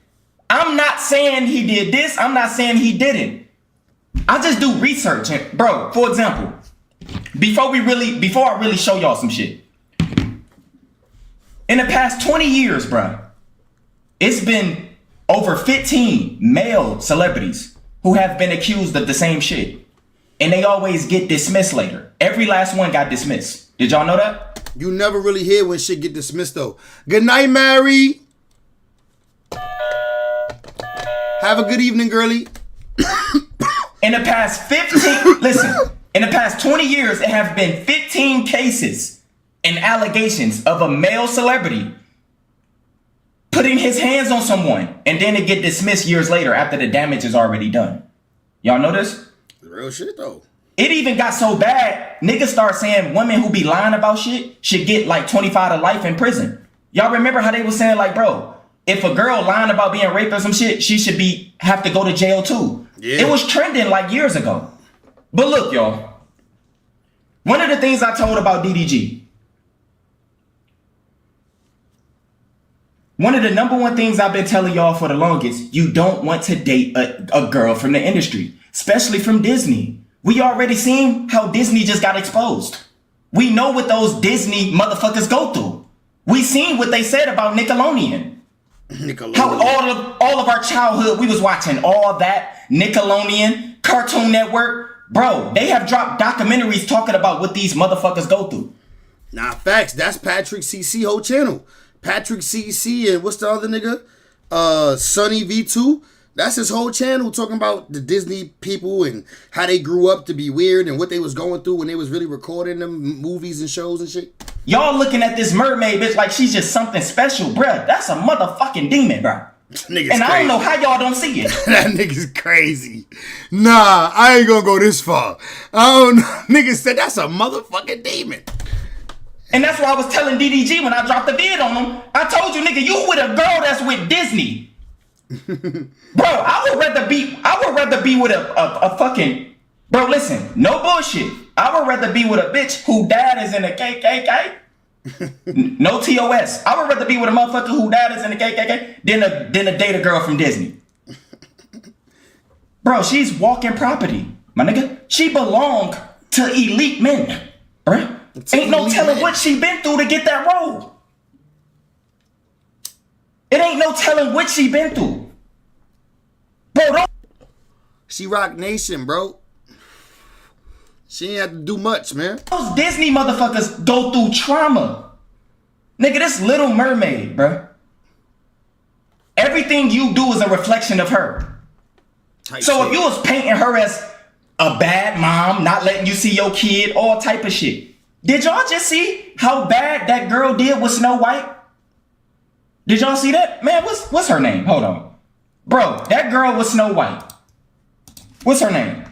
I'm not saying he did this. I'm not saying he didn't. I just do research. And, bro, for example, before I really show y'all some shit. In the past 20 years, bro, it's been over 15 male celebrities who have been accused of the same shit. And they always get dismissed later. Every last one got dismissed. Did y'all know that? You never really hear when shit get dismissed, though. Good night, Mary. Have a good evening, girlie. In the past 15, listen, in the past 20 years, it have been 15 cases and allegations of a male celebrity putting his hands on someone, and then it get dismissed years later after the damage is already done. Y'all know this? Real shit, though. It even got so bad, niggas start saying women who be lying about shit should get like 25 to life in prison. Y'all remember how they was saying like, bro, if a girl lying about being raped or some shit, she should have to go to jail too. Yeah. It was trending like years ago. But look, y'all. One of the things I told about DDG. One of the number one things I've been telling y'all for the longest, you don't want to date a girl from the industry, especially from Disney. We already seen how Disney just got exposed. We know what those Disney motherfuckers go through. We seen what they said about Nickelodeon. How all of our childhood, we was watching all that, Nickelodeon, Cartoon Network. Bro, they have dropped documentaries talking about what these motherfuckers go through. Nah, facts. That's Patrick CC whole channel. Patrick CC and what's the other nigga? Sunny V2. That's his whole channel talking about the Disney people and how they grew up to be weird and what they was going through when they was really recording them movies and shows and shit. Y'all looking at this mermaid bitch like she's just something special, bruh. That's a motherfucking demon, bruh. And I don't know how y'all don't see it. That nigga's crazy. Nah, I ain't gonna go this far. I don't know. Nigga said that's a motherfucking demon. And that's why I was telling DDG when I dropped the vid on him. I told you, nigga, you with a girl that's with Disney. Bro, I would rather be with a fucking, bro, listen, no bullshit. I would rather be with a bitch who dad is in the KKK. No TOS. I would rather be with a motherfucker who dad is in the KKK than a date a girl from Disney. Bro, she's walking property, my nigga. She belonged to elite men, bruh. Ain't no telling what she been through to get that role. It ain't no telling what she been through. Bro, she Rock Nation, bro. She ain't have to do much, man. Those Disney motherfuckers go through trauma. Nigga, this Little Mermaid, bro. Everything you do is a reflection of her. So if you was painting her as a bad mom, not letting you see your kid, all type of shit. Did y'all just see how bad that girl did with Snow White? Did y'all see that? Man, what's her name? Hold on. Bro, that girl with Snow White. What's her name?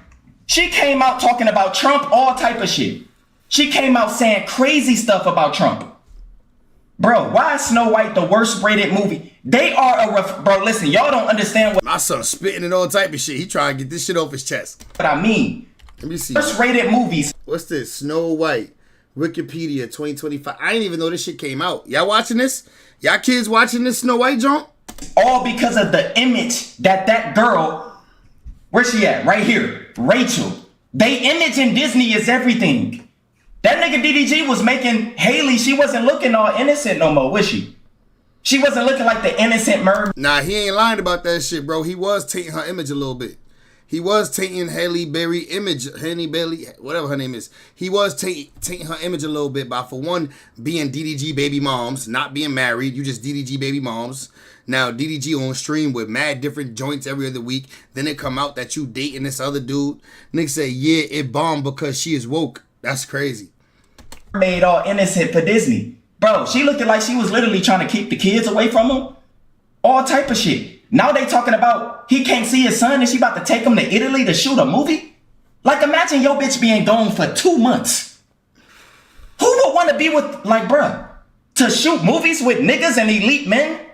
She came out talking about Trump, all type of shit. She came out saying crazy stuff about Trump. Bro, why is Snow White the worst rated movie? They are bro, listen, y'all don't understand what... My son's spitting and all type of shit. He trying to get this shit off his chest. What I mean. Let me see. Worst rated movies. What's this? Snow White. Wikipedia 2025. I ain't even know this shit came out. Y'all watching this? Y'all kids watching this Snow White junk? All because of the image that girl, where's she at? Right here. Rachel. They image in Disney is everything. That nigga DDG was making Haley, she wasn't looking all innocent no more, was she? She wasn't looking like the innocent mermaid. Nah, he ain't lying about that shit, bro. He was taking her image a little bit. He was taking Halle Berry image, Halle Berry, whatever her name is. He was taking her image a little bit by, for one, being DDG baby moms, not being married. You just DDG baby moms. Now, DDG on stream with mad different joints every other week. Then it come out that you dating this other dude. Niggas say, yeah, it bombed because she is woke. That's crazy. Made all innocent for Disney. Bro, she looking like she was literally trying to keep the kids away from him. All type of shit. Now they talking about he can't see his son and she about to take him to Italy to shoot a movie? Like, imagine your bitch being gone for 2 months. Who would want to be with, like, bruh, to shoot movies with niggas and elite men?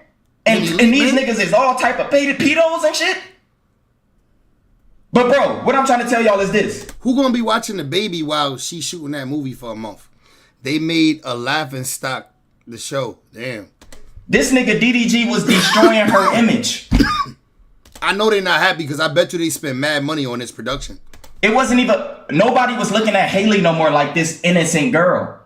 And these niggas is all type of pedos and shit? But bro, what I'm trying to tell y'all is this. Who gonna be watching the baby while she's shooting that movie for a month? They made a laughing stock, the show. Damn. This nigga DDG was destroying her image. I know they're not happy because I bet you they spent mad money on this production. It wasn't even, nobody was looking at Haley no more like this innocent girl.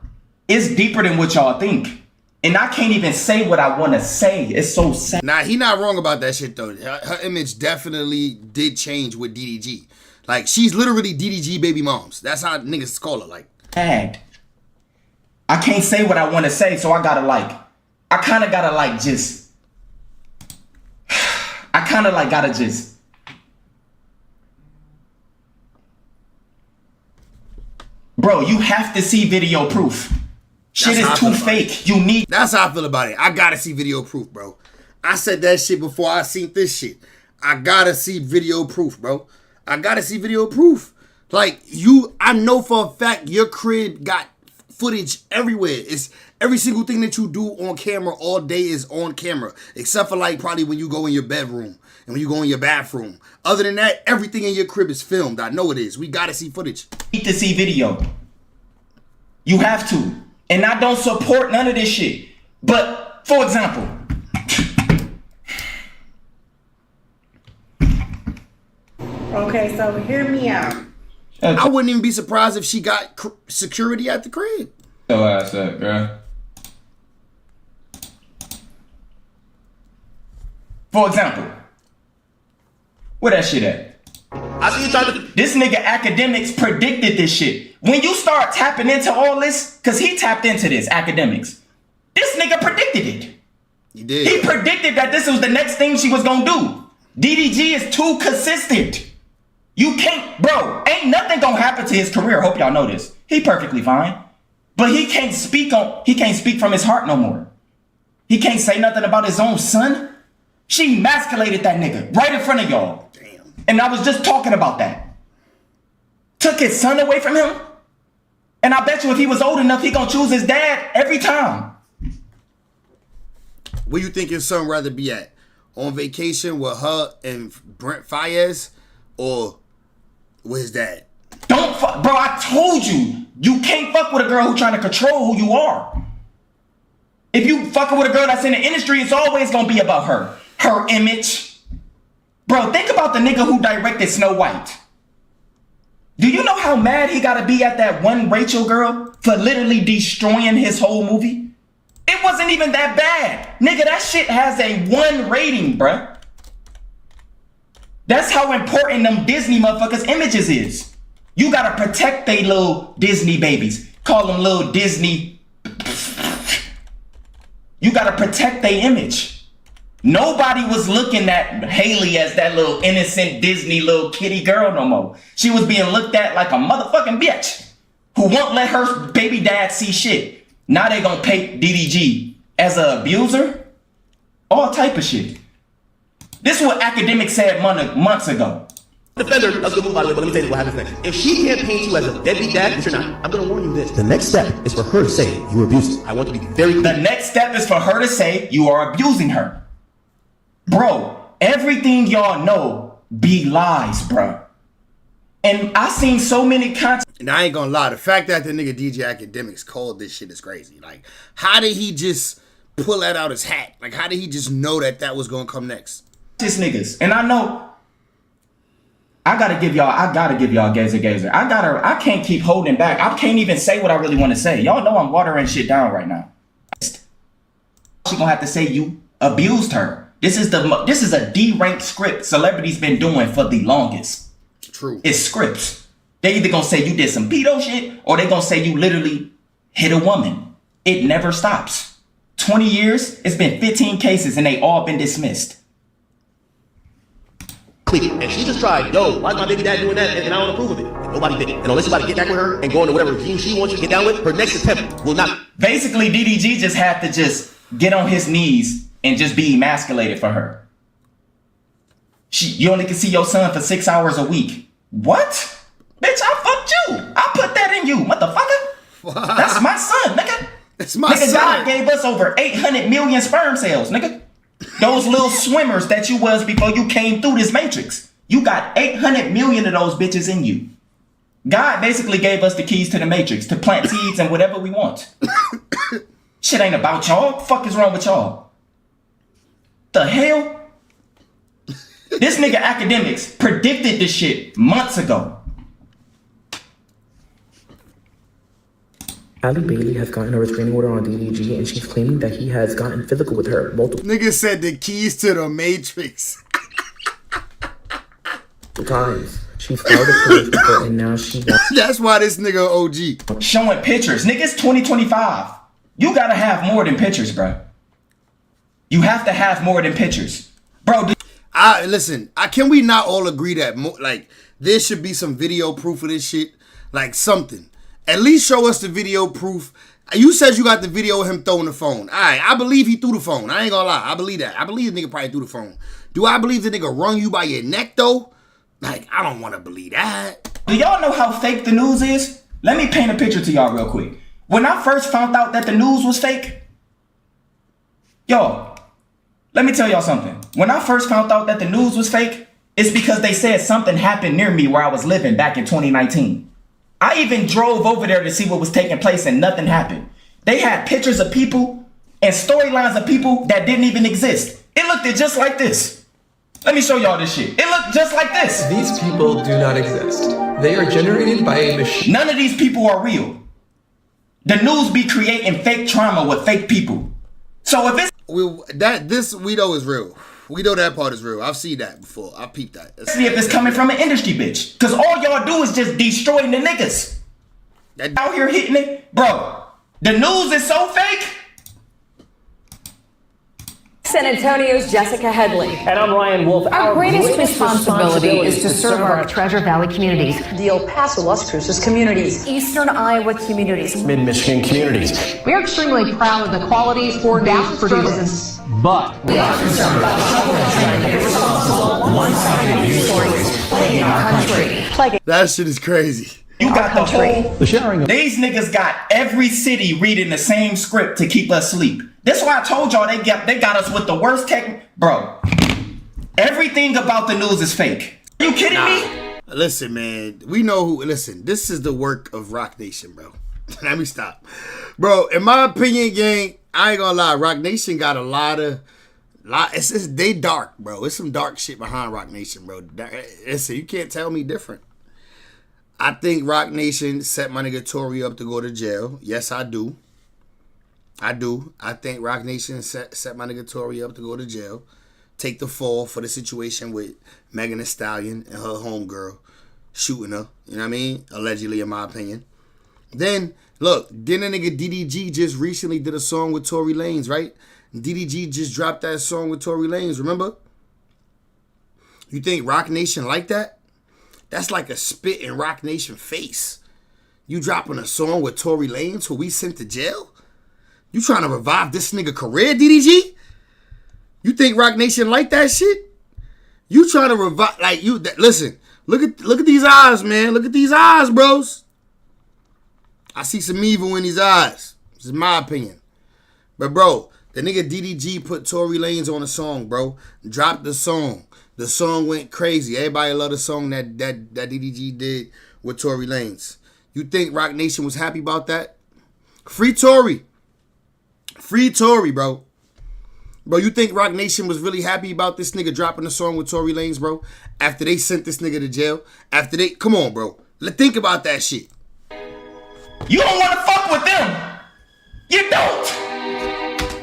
It's deeper than what y'all think. And I can't even say what I want to say. It's so sad. Nah, he not wrong about that shit though. Her image definitely did change with DDG. Like, she's literally DDG baby moms. That's how niggas call her, like. Sad. I can't say what I want to say, so I kind of gotta just. Bro, you have to see video proof. Shit is too fake. You need. That's how I feel about it. I gotta see video proof, bro. I said that shit before I seen this shit. I gotta see video proof, bro. I gotta see video proof. Like, I know for a fact your crib got footage everywhere. It's every single thing that you do on camera all day is on camera. Except for, like, probably when you go in your bedroom and when you go in your bathroom. Other than that, everything in your crib is filmed. I know it is. We gotta see footage. You need to see video. You have to. And I don't support none of this shit. But, for example, Okay, so hear me out. I wouldn't even be surprised if she got security at the crib. So ass up, girl. For example, where that shit at? I see you trying to. This nigga academics predicted this shit. When you start tapping into all this, cause he tapped into this academics. This nigga predicted it. He did. He predicted that this was the next thing she was gonna do. DDG is too consistent. You can't, bro, ain't nothing gonna happen to his career. Hope y'all know this. He perfectly fine. But he can't speak from his heart no more. He can't say nothing about his own son. She emasculated that nigga right in front of y'all. Damn. And I was just talking about that. Took his son away from him. And I bet you if he was old enough, he gonna choose his dad every time. Where you think your son rather be at? On vacation with her and Brent Fayez, or with his dad? Don't fuck, bro. I told you, you can't fuck with a girl who's trying to control who you are. If you fucking with a girl that's in the industry, it's always gonna be about her image. Bro, think about the nigga who directed Snow White. Do you know how mad he gotta be at that one Rachel girl for literally destroying his whole movie? It wasn't even that bad. Nigga, that shit has a 1 rating, bruh. That's how important them Disney motherfuckers' images is. You gotta protect they little Disney babies. Call them little Disney. You gotta protect their image. Nobody was looking at Haley as that little innocent Disney little kitty girl no more. She was being looked at like a motherfucking bitch who won't let her baby dad see shit. Now they gonna paint DDG as an abuser? All type of shit. This is what academics said months ago. Defender, that's a good move by the way, but let me tell you what happens next. If she can't paint you as a deadbeat dad, which you're not, I'm gonna warn you this. The next step is for her to say you were abusive. I want to be very clear. The next step is for her to say you are abusing her. Bro, everything y'all know be lies, bro. And I seen so many content. And I ain't gonna lie, the fact that the nigga DJ Academics called this shit is crazy. Like, how did he just pull that out his hat? Like, how did he just know that that was gonna come next? This niggas, and I know I gotta give y'all gazer. I can't keep holding back. I can't even say what I really want to say. Y'all know I'm watering shit down right now. She gonna have to say you abused her. This is a D-ranked script celebrities been doing for the longest. True. It's scripts. They either gonna say you did some pedo shit, or they gonna say you literally hit a woman. It never stops. 20 years, it's been 15 cases and they all been dismissed. And she just tried, yo, why's my baby dad doing that? And I don't approve of it. And nobody did it. And unless you about to get back with her and go into whatever regime she wants you to get down with, her next attempt will not. Basically, DDG just had to just get on his knees and just be emasculated for her. You only can see your son for 6 hours a week. What? Bitch, I fucked you. I put that in you, motherfucker. That's my son, nigga. That's my son. God gave us over 800 million sperm cells, nigga. Those little swimmers that you was before you came through this matrix. You got 800 million of those bitches in you. God basically gave us the keys to the matrix to plant seeds and whatever we want. Shit ain't about y'all. What the fuck is wrong with y'all? The hell? This nigga academics predicted this shit months ago. Allie Bailey has gotten a restraining order on DDG, and she's claiming that he has gotten physical with her multiple Nigga said the keys to the Matrix. times. She filed a police report, and now she wants. That's why this nigga OG. Showing pictures. Nigga, it's 2025. You gotta have more than pictures, bro. You have to have more than pictures. Bro, listen, can we not all agree that there should be some video proof of this shit? Like something. At least show us the video proof. You said you got the video of him throwing the phone. All right, I believe he threw the phone. I ain't gonna lie. I believe that. I believe the nigga probably threw the phone. Do I believe the nigga wrung you by your neck, though? Like, I don't want to believe that. Do y'all know how fake the news is? Let me paint a picture to y'all real quick. When I first found out that the news was fake, yo, let me tell y'all something. When I first found out that the news was fake, it's because they said something happened near me where I was living back in 2019. I even drove over there to see what was taking place and nothing happened. They had pictures of people and storylines of people that didn't even exist. It looked just like this. Let me show y'all this shit. It looked just like this. These people do not exist. They are generated by a machine. None of these people are real. The news be creating fake trauma with fake people. So if it's we know is real. We know that part is real. I've seen that before. I peeped that. See if it's coming from an industry bitch. Cause all y'all do is just destroying the niggas. Out here hitting it. Bro, the news is so fake. San Antonio's Jessica Headley. And I'm Ryan Wolf. Our greatest responsibility is to serve our Treasure Valley communities, the El Paso, Las Cruces communities, Eastern Iowa communities, Mid-Michigan communities. We are extremely proud of the qualities for news producers. But we are concerned about irresponsible, one-sided news stories plaguing our country. That shit is crazy. You got the sharing. These niggas got every city reading the same script to keep us asleep. That's why I told y'all they got us with the worst tech. Bro, everything about the news is fake. Are you kidding me? Listen, man. We know who. Listen, this is the work of Rock Nation, bro. Let me stop. Bro, in my opinion, gang, I ain't gonna lie. Rock Nation got a lot of... they dark, bro. It's some dark shit behind Rock Nation, bro. Listen, you can't tell me different. I think Rock Nation set my nigga Tory up to go to jail. Yes, I do. I think Rock Nation set my nigga Tory up to go to jail. Take the fall for the situation with Megan Thee Stallion and her homegirl shooting her. You know what I mean? Allegedly, in my opinion. Then, look, didn't a nigga DDG just recently did a song with Tory Lanez, right? DDG just dropped that song with Tory Lanez, remember? You think Rock Nation like that? That's like a spit in Rock Nation face. You dropping a song with Tory Lanez who we sent to jail? You trying to revive this nigga career, DDG? You think Rock Nation like that shit? You trying to revive, like you, listen, look at these eyes, man. Look at these eyes, bros. I see some evil in these eyes. This is my opinion. But bro, the nigga DDG put Tory Lanez on a song, bro. Dropped the song. The song went crazy. Everybody loved the song that DDG did with Tory Lanez. You think Rock Nation was happy about that? Free Tory. Free Tory, bro. Bro, you think Rock Nation was really happy about this nigga dropping the song with Tory Lanez, bro? After they sent this nigga to jail? Come on, bro. Think about that shit. You don't want to fuck with them. You don't.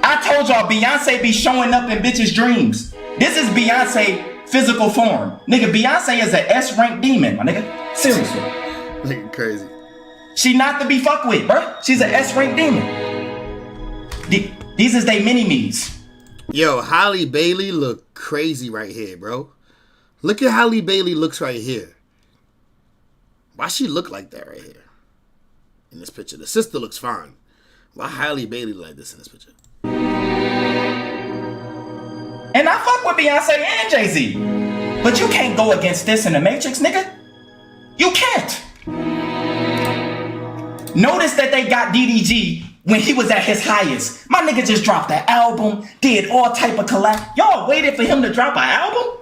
I told y'all Beyonce be showing up in bitches' dreams. This is Beyonce physical form. Nigga, Beyonce is an S-rank demon, my nigga. Seriously. Nigga crazy. She not to be fucked with, bro. She's an S-rank demon. These is they mini-me's. Yo, Halle Bailey look crazy right here, bro. Look at Halle Bailey looks right here. Why she look like that right here? In this picture. The sister looks fine. Why Halle Bailey like this in this picture? And I fuck with Beyonce and Jay-Z. But you can't go against this in the Matrix, nigga. You can't. Notice that they got DDG when he was at his highest. My nigga just dropped an album, did all type of collab. Y'all waited for him to drop an album?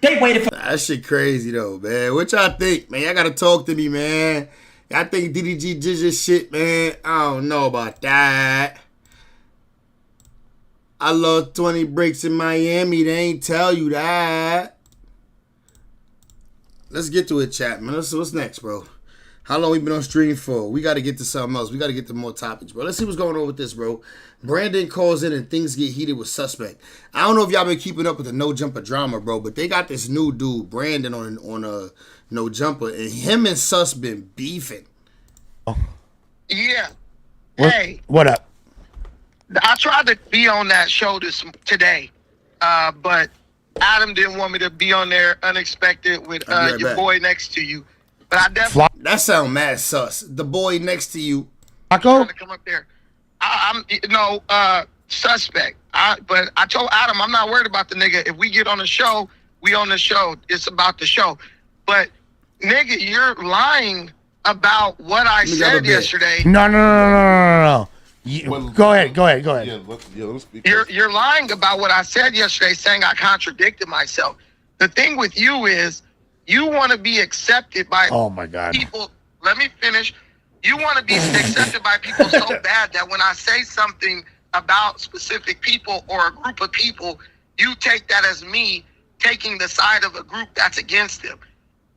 They waited for... That shit crazy though, man. What y'all think, man? Y'all gotta talk to me, man. I think DDG did this shit, man. I don't know about that. I lost 20 breaks in Miami. They ain't tell you that. Let's get to it, chat, man. What's next, bro? How long we been on stream for? We got to get to something else. We got to get to more topics, bro. Let's see what's going on with this, bro. Brandon calls in and things get heated with suspect. I don't know if y'all been keeping up with the No Jumper drama, bro, but they got this new dude, Brandon, on a No Jumper, and him and Sus been beefing. Yeah. Hey. What up? I tried to be on that show today, but Adam didn't want me to be on there unexpected with your boy next to you. But I definitely... That sound mad sus. The boy next to you. Flacco? To come up there. I'm suspect. But I told Adam, I'm not worried about the nigga. If we get on the show, we on the show. It's about the show. But, nigga, you're lying about what I said yesterday. No. Go ahead. You're lying about what I said yesterday, saying I contradicted myself. The thing with you is you want to be accepted by people. Let me finish. You want to be accepted by people so bad that when I say something about specific people or a group of people, you take that as me taking the side of a group that's against them.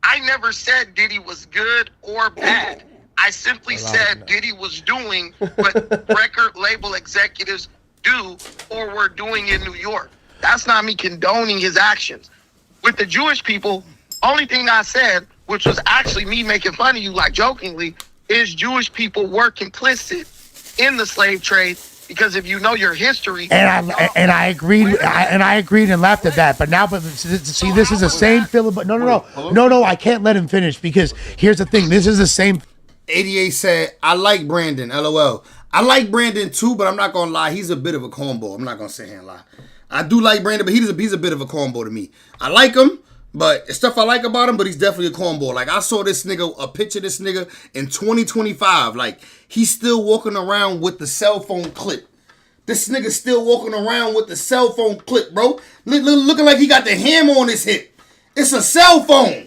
I never said Diddy was good or bad. I simply said Diddy was doing what record label executives do or were doing in New York. That's not me condoning his actions. With the Jewish people, only thing I said, which was actually me making fun of you, like jokingly, is Jewish people were complicit in the slave trade, because if you know your history, I agreed and laughed at that. But now, see, this is the same filibuster. No, I can't let him finish, because here's the thing. This is the same. 88 said, I like Brandon, LOL. I like Brandon too, but I'm not gonna lie, he's a bit of a cornball. I'm not gonna sit here and lie. I do like Brandon, but he's a bit of a cornball to me. I like him, but it's stuff I like about him, but he's definitely a cornball. Like, I saw this nigga, a picture of this nigga in 2025. Like, he's still walking around with the cell phone clip. This nigga still walking around with the cell phone clip, bro. Looking like he got the hammer on his hip. It's a cell phone.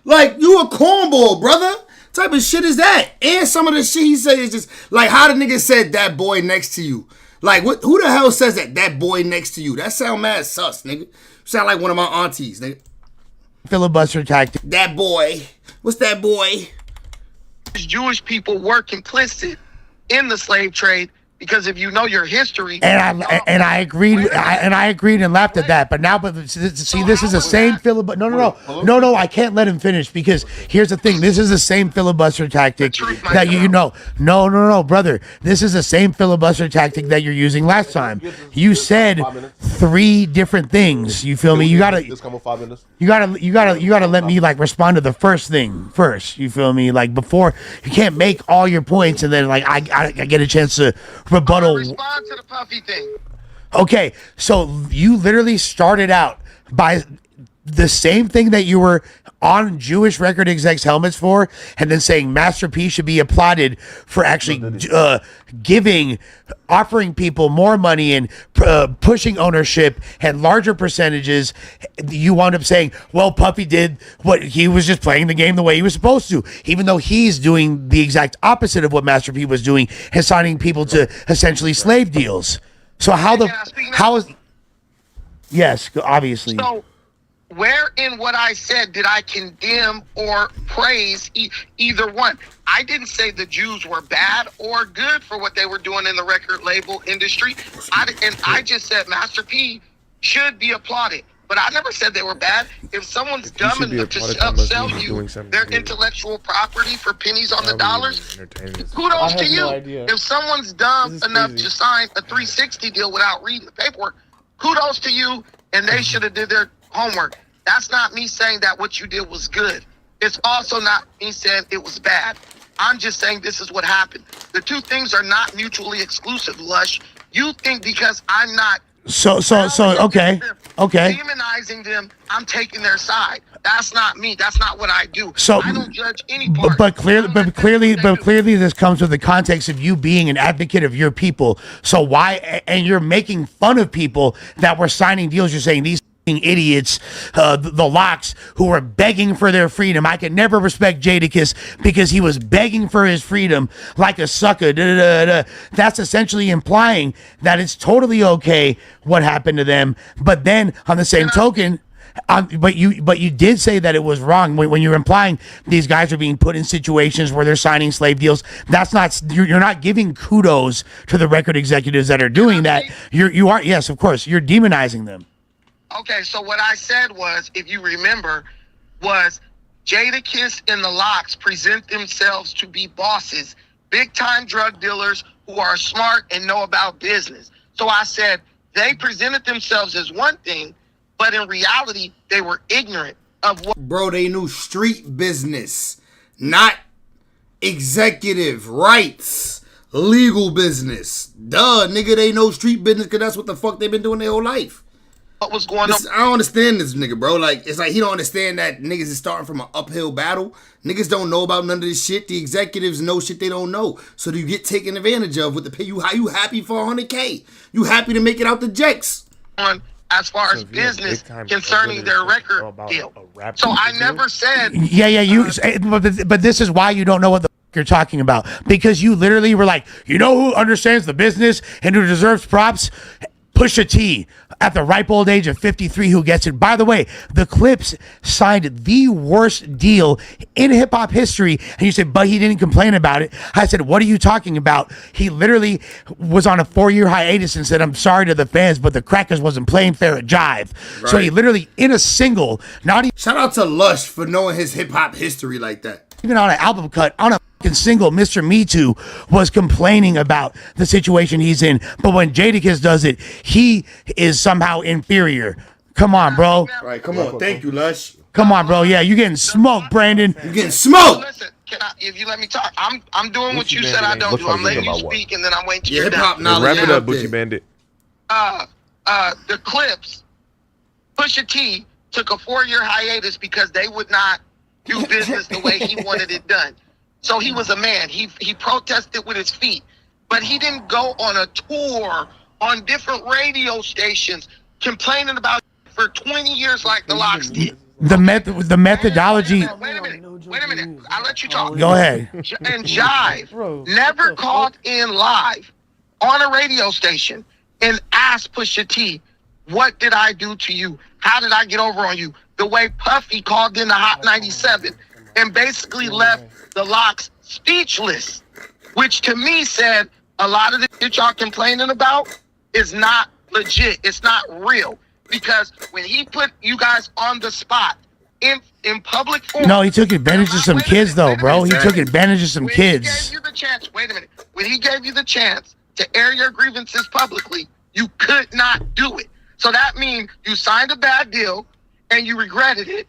Like, you a cornball, brother. Type of shit is that? And some of the shit he said is just like how the nigga said that boy next to you. Like, what? Who the hell says that boy next to you? That sound mad sus, nigga. Sound like one of my aunties, nigga. Filibuster tactic. That boy. What's that boy? Jewish people were complicit in the slave trade, because if you know your history, and I agreed and laughed at that. But now, see, this is the same filibuster. No, I can't let him finish, because here's the thing. This is the same filibuster tactic that you know. No, brother. This is the same filibuster tactic that you're using last time. You said 3 different things. You feel me? You gotta let me like respond to the first thing first. You feel me? Like, before, you can't make all your points and then like I get a chance to rebuttal. Respond to the Puffy thing. Okay, so you literally started out by the same thing that you were on Jewish record execs helmets for, and then saying Master P should be applauded for actually offering people more money and pushing ownership and larger percentages. You wound up saying, well, Puffy did what he was, just playing the game the way he was supposed to, even though he's doing the exact opposite of what Master P was doing and signing people to essentially slave deals. So how is yes, obviously. So, where in what I said did I condemn or praise either one? I didn't say the Jews were bad or good for what they were doing in the record label industry. I just said Master P should be applauded. But I never said they were bad. If someone's dumb enough to upsell you their intellectual property for pennies on the dollars, kudos to you. If someone's dumb enough to sign a 360 deal without reading the paperwork, kudos to you, and they should have did their homework. That's not me saying that what you did was good. It's also not me saying it was bad. I'm just saying this is what happened. The two things are not mutually exclusive, Lush. You think because I'm not okay. demonizing them, I'm taking their side. That's not me. That's not what I do. So I don't judge any part. But clearly, this comes with the context of you being an advocate of your people. So why? And you're making fun of people that were signing deals. You're saying these idiots, the locks, who were begging for their freedom. I can never respect Jadakiss because he was begging for his freedom like a sucker. That's essentially implying that it's totally okay what happened to them. But then on the same token, but you did say that it was wrong when you're implying these guys are being put in situations where they're signing slave deals. That's not, you're not giving kudos to the record executives that are doing that. You are, yes, of course, you're demonizing them. Okay, so what I said was, if you remember, was Jadakiss and the Locks present themselves to be bosses, big-time drug dealers who are smart and know about business. So I said they presented themselves as one thing, but in reality, they were ignorant of what... Bro, they knew street business, not executive rights, legal business. Duh, nigga, they know street business because that's what the fuck they've been doing their whole life. What was going on? I don't understand this nigga, bro. Like, it's like he don't understand that niggas is starting from an uphill battle. Niggas don't know about none of this shit. The executives know shit they don't know. So you get taken advantage of with the pay. How you happy for 100K? You happy to make it out the jets? As far as business concerning their record deal. So I never said... Yeah, but this is why you don't know what the you're talking about, because you literally were like, you know who understands the business and who deserves props? Pusha T at the ripe old age of 53 who gets it. By the way, the Clips signed the worst deal in hip hop history. And you said, but he didn't complain about it. I said, what are you talking about? He literally was on a 4-year hiatus and said, I'm sorry to the fans, but the Crackers wasn't playing fair at Jive. Right. So he literally in a single, not even. Shout out to Lush for knowing his hip hop history like that. Even on an album cut, on a fucking single, Mr. Me Too was complaining about the situation he's in. But when Jadakiss does it, he is somehow inferior. Come on, bro. All right, come on. Thank you, Lush. Come on, bro. Yeah, you getting smoked, Brandon. You getting smoked. Listen, if you let me talk, I'm doing what you said I don't do. I'm letting you speak, and then I'm waiting to hip hop knowledge. Wrap it up, Butchie Bandit. The Clips, Pusha T took a 4-year hiatus because they would not do business the way he wanted it done. So he was a man. He protested with his feet, but he didn't go on a tour on different radio stations complaining about for 20 years like the Locks did. The methodology. Wait a minute. I'll let you talk. Go ahead. And Jive never called in live on a radio station and asked Pusha T, what did I do to you? How did I get over on you? The way Puffy called in the Hot 97 and basically left the Locks speechless, which to me said a lot of the shit y'all complaining about is not legit. It's not real. Because when he put you guys on the spot in public forum. No, he took advantage of some kids, though, bro. He took advantage of some kids. He gave you the chance. Wait a minute. When he gave you the chance to air your grievances publicly, you could not do it. So that means you signed a bad deal and you regretted it,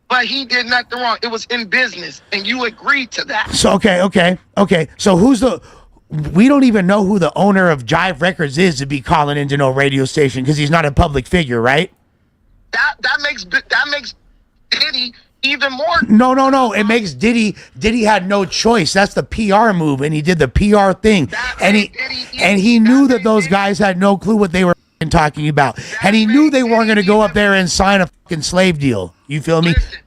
but he did nothing wrong. It was in business, and you agreed to that. So okay. So we don't even know who the owner of Jive Records is to be calling into no radio station because he's not a public figure, right? That makes Diddy even more. No. It makes Diddy had no choice. That's the PR move, and he did the PR thing, and he knew that those guys had no clue what they were talking about, and he knew they weren't going to go up there and sign a fucking slave deal. You feel me? Listen,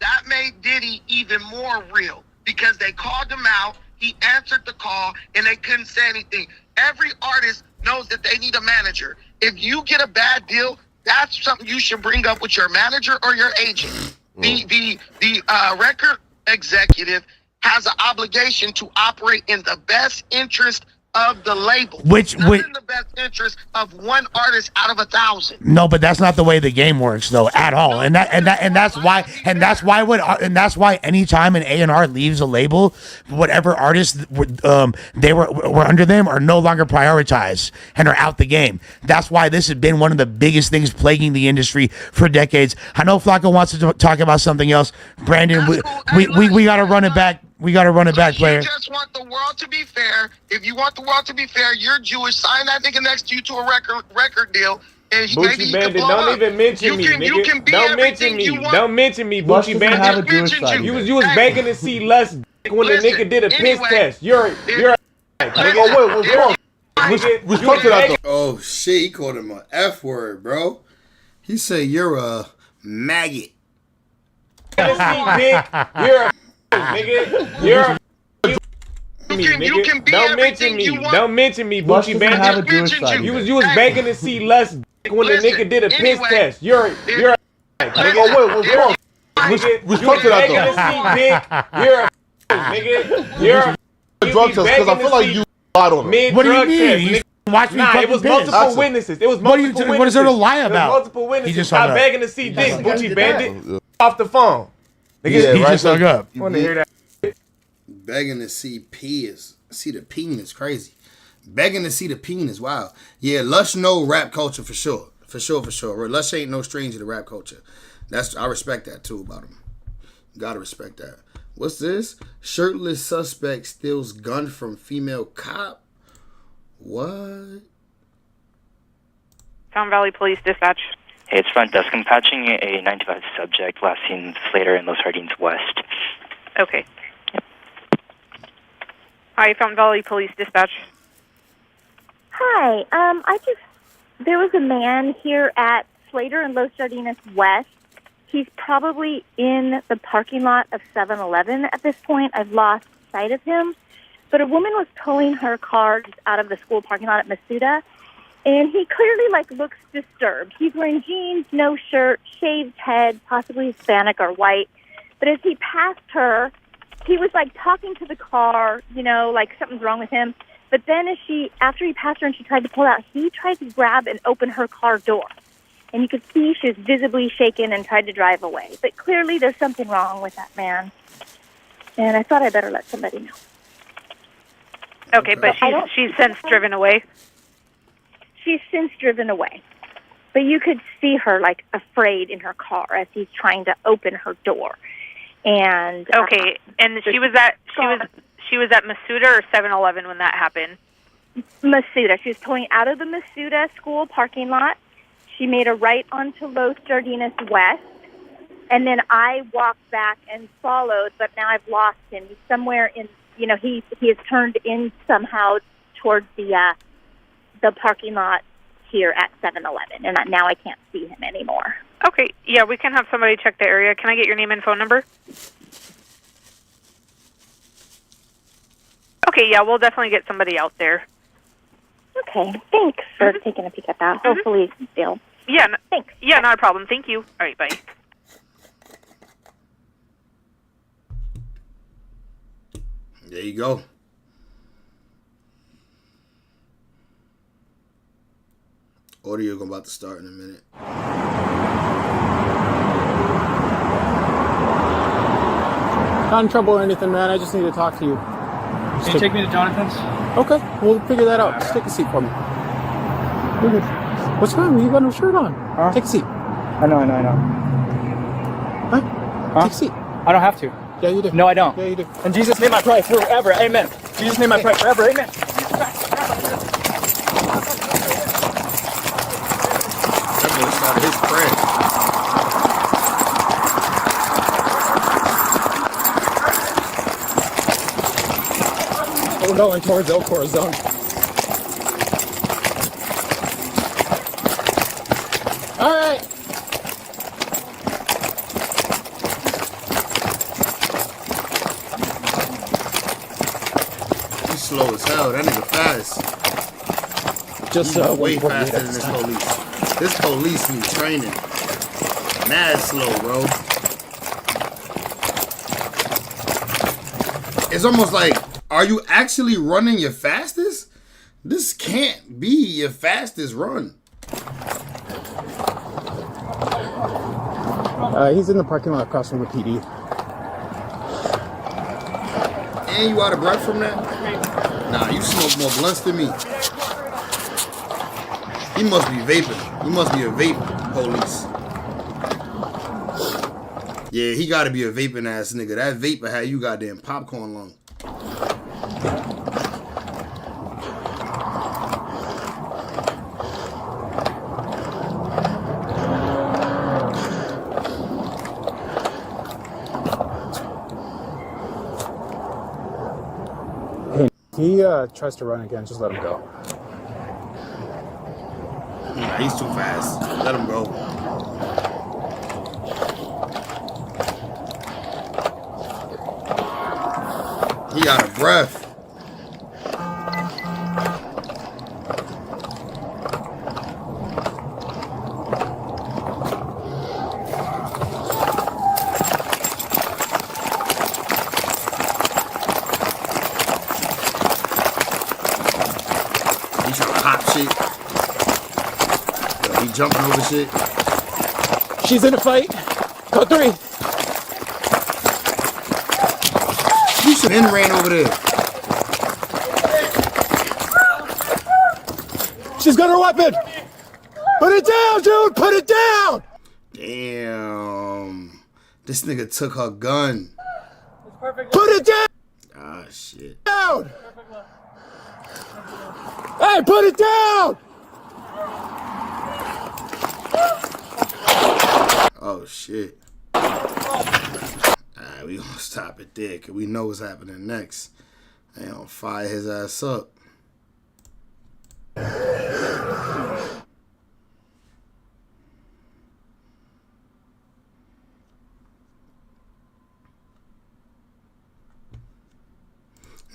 that made Diddy even more real because they called him out. He answered the call, and they couldn't say anything. Every artist knows that they need a manager. If you get a bad deal, that's something you should bring up with your manager or your agent. The record executive has an obligation to operate in the best interest of the label, which not in the best interest of one artist out of 1,000. No, but that's not the way the game works, though, at all. And that's why anytime an A&R leaves a label, whatever artists they were under them are no longer prioritized and are out the game. That's why this has been one of the biggest things plaguing the industry for decades. I know Flacco wants to talk about something else. Brandon, we got to run it back. We got to run it back, player. You just want the world to be fair. If you want the world to be fair, you're Jewish. Sign that nigga next to you to a record deal. And maybe you can blow don't up. Even mention me, nigga. You can be don't mention me. Don't mention me, Butchie Bandit. You was begging to see less when the nigga did a piss test. You're nigga. Oh, wait, what's wrong? Respect to that, though. Oh, shit. He called him an F word, bro. He said you're a maggot. You're a nigga, you're you can be don't mention me. Don't mention me, Butchie Bandit. You was begging to see less when the nigga did a piss test. You're nigga. Oh, wait, what's wrong? Respect to that, though. You're a nigga. You're a drug test because I feel like you lied on him. What do you mean? Watch me. It was multiple witnesses. It was multiple witnesses. What is there to lie about? Multiple witnesses. Stop begging to see dick, Butchie Bandit. Off the phone. Nigga, he just hung up. Want to hear that? Begging to see the peen is crazy. Begging to see the peen is wild. Yeah, Lush know rap culture for sure. For sure. Lush ain't no stranger to rap culture. I respect that too about him. Gotta respect that. What's this? Shirtless suspect steals gun from female cop. What? Fountain Valley Police Dispatch. Hey, it's front desk. I'm patching a 95 subject last seen Slater in Los Jardines West. Okay. Hi, Fountain Valley Police Dispatch. Hi, there was a man here at Slater and Los Jardines West. He's probably in the parking lot of 7-Eleven at this point. I've lost sight of him. But a woman was towing her car just out of the school parking lot at Masuda, and he clearly, like, looks disturbed. He's wearing jeans, no shirt, shaved head, possibly Hispanic or white. But as he passed her, he was, like, talking to the car, you know, like something's wrong with him. But then after he passed her and she tried to pull out, he tried to grab and open her car door. And you could see she was visibly shaken and tried to drive away. But clearly there's something wrong with that man. And I thought I better let somebody know. Okay, but she's since driven away. She's since driven away. But you could see her, like, afraid in her car as he's trying to open her door. And okay, and she was at Masuda or 7-Eleven when that happened? Masuda. She was pulling out of the Masuda school parking lot. She made a right onto Los Jardines West, and then I walked back and followed, but now I've lost him. He's somewhere in, you know, he has turned in somehow towards the parking lot here at 7-Eleven, and now I can't see him anymore. Okay, yeah, we can have somebody check the area. Can I get your name and phone number? Okay, yeah, we'll definitely get somebody out there. Okay, thanks for taking a peek at that. Hopefully, still. Yeah, thanks. Yeah, not a problem. Thank you. All right, bye. There you go. Audio about to start in a minute. Not in trouble or anything, man. I just need to talk to you. Can you take me to Jonathan's? Okay, we'll figure that out. Just take a seat for me. What's wrong? You got no shirt on. Take a seat. I know. Huh? Take a seat. I don't have to. Yeah, you do. No, I don't. Yeah, you do. In Jesus' name I pray forever. Amen. Jesus' name I pray forever. Amen. That boy started his prayer. We're going towards El Corazon. All right. He's slow as hell. That nigga fast. Just He's way 148 faster than at this this time. police. This police need training. Mad slow, bro. It's almost like, are you actually running your fastest? This can't be your fastest run. He's in the parking lot across from the PD. And you out of breath from that? Nah, you smoke more blunts than me. He must be vaping. He must be a vape police. Yeah, he gotta be a vaping ass nigga. That vapor had you goddamn popcorn lung. He tries to run again. Just let him go. Nah, he's too fast. Let him go. He out of breath. He trying to hop shit. Yo, he jumping over shit. She's in a fight. Code 3. You should have ran over there. She's got her weapon. Put it down, dude. Put it down. Damn. This nigga took her gun. Put it down. Ah, shit. Down. Hey, put it down. Oh, shit. Alright, we gonna stop it there, because we know what's happening next. They gonna fire his ass up.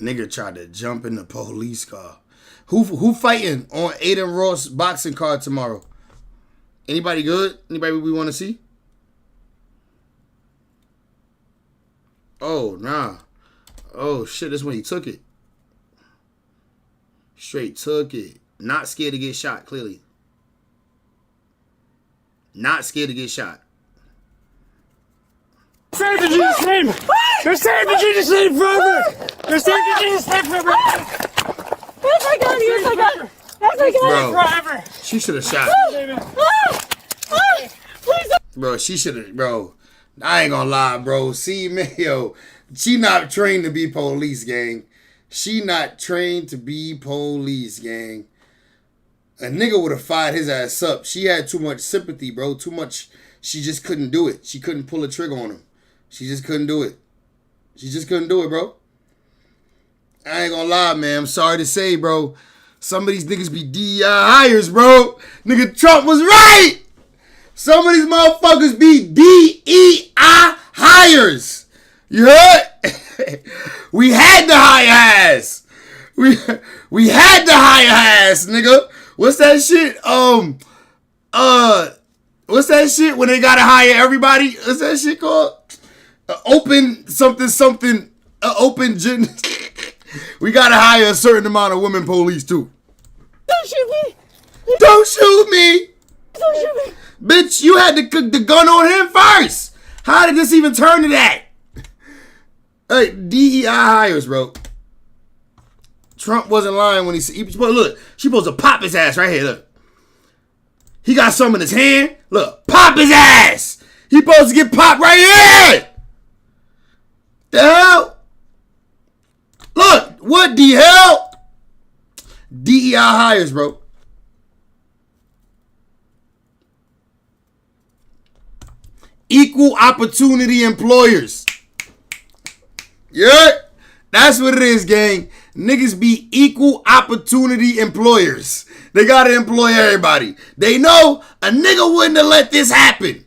Nigga tried to jump in the police car. Who fighting on Aiden Ross boxing card tomorrow? Anybody good? Anybody we want to see? Oh, nah. Oh, shit, that's when he took it. Straight took it. Not scared to get shot, clearly. Not scared to get shot. Save the Jesus name! They're saving the Jesus name forever! They're saving the Jesus name forever! Yes, I got it! Yes, I got it! Yes, I got it! Bro, Forever! she should have shot. Please don't. Bro, she should have, bro. I ain't gonna lie, bro. See, man, yo, she not trained to be police, gang. She not trained to be police, gang. A nigga would have fired his ass up. She had too much sympathy, bro. Too much. She just couldn't do it. She couldn't pull a trigger on him. She just couldn't do it. She just couldn't do it, bro. I ain't gonna lie, man. I'm sorry to say, bro. Some of these niggas be DEI hires, bro. Nigga, Trump was right. Some of these motherfuckers be DEI hires. You heard? We had to hire ass. We had to hire ass, nigga. What's that shit? What's that shit when they gotta hire everybody? What's that shit called? Open something. Open gen. We gotta hire a certain amount of women police too. Don't shoot me! Don't shoot me! Don't shoot me! Bitch, you had the gun on him first. How did this even turn to that? Hey, DEI hires, bro. Trump wasn't lying when he said, look, she supposed to pop his ass right here, look. He got some in his hand. Look, pop his ass. He supposed to get popped right here. The hell? Look, what the hell? DEI hires, bro. Equal opportunity employers. Yeah, that's what it is, gang. Niggas be equal opportunity employers. They gotta employ everybody. They know a nigga wouldn't have let this happen.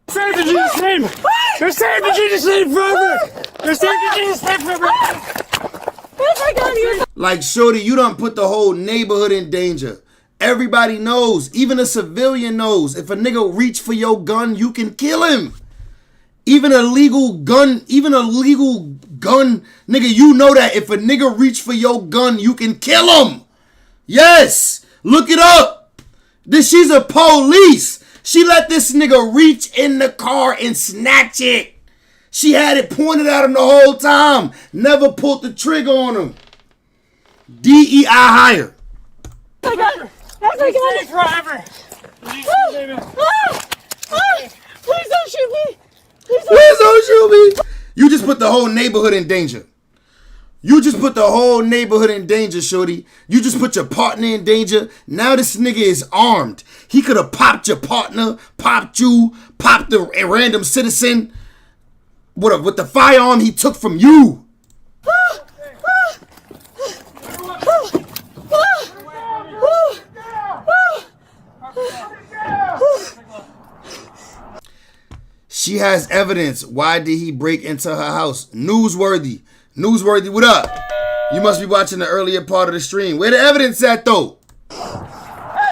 Save the Jesus name! They're saving the Jesus name forever! They're saving the Jesus name forever! Yes, I got it! Like, shorty, you done put the whole neighborhood in danger. Everybody knows, even a civilian knows, if a nigga reach for your gun, you can kill him. Even a legal gun, nigga, you know that if a nigga reach for your gun, you can kill him. Yes, look it up. She's a police. She let this nigga reach in the car and snatch it. She had it pointed at him the whole time. Never pulled the trigger on him. DEI hire. I got it! Yes, I got it! Forever! Please don't shoot me! Please don't shoot me! You just put the whole neighborhood in danger. You just put the whole neighborhood in danger, shorty. You just put your partner in danger. Now this nigga is armed. He could have popped your partner, popped you, popped a random citizen with the firearm he took from you. She has evidence. Why did he break into her house? Newsworthy. Newsworthy, what up? You must be watching the earlier part of the stream. Where the evidence at, though? Hey,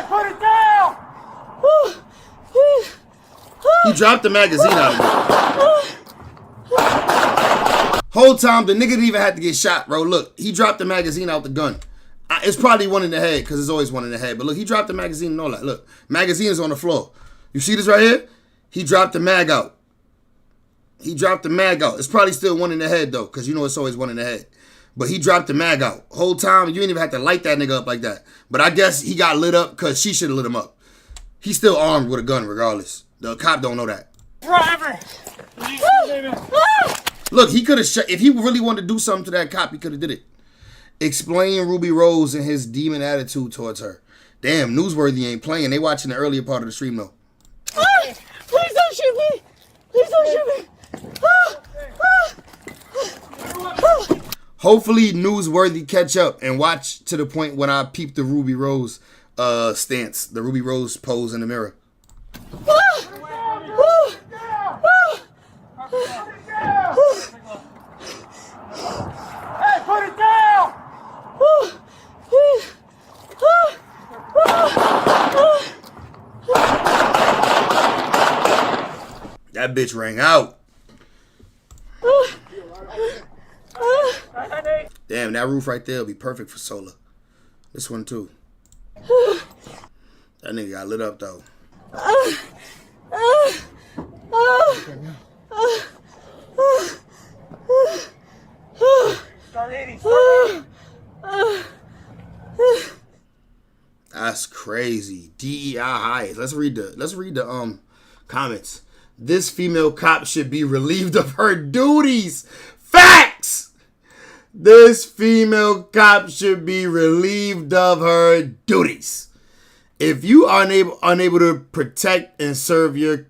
put it down! He dropped the magazine out of it. Whole time, the nigga didn't even have to get shot, bro. Look, he dropped the magazine out the gun. It's probably one in the head, because there's always one in the head. But look, he dropped the magazine and all that. Look, magazine is on the floor. You see this right here? He dropped the mag out. He dropped the mag out. It's probably still one in the head, though, because you know it's always one in the head. But he dropped the mag out. Whole time, you didn't even have to light that nigga up like that. But I guess he got lit up because she should have lit him up. He's still armed with a gun regardless. The cop don't know that. Forever! Look, he could have shot. If he really wanted to do something to that cop, he could have did it. Explain Ruby Rose and his demon attitude towards her. Damn, Newsworthy ain't playing. They watching the earlier part of the stream, though. Please don't shoot me! Please don't shoot me! Hopefully Newsworthy catch up and watch to the point when I peep the Ruby Rose stance, the Ruby Rose pose in the mirror. That bitch rang out. Damn, that roof right there will be perfect for solar. This one too. That nigga got lit up though. That's crazy. DEI highest. Let's read the comments. This female cop should be relieved of her duties. Facts. This female cop should be relieved of her duties. If you are unable to protect and serve your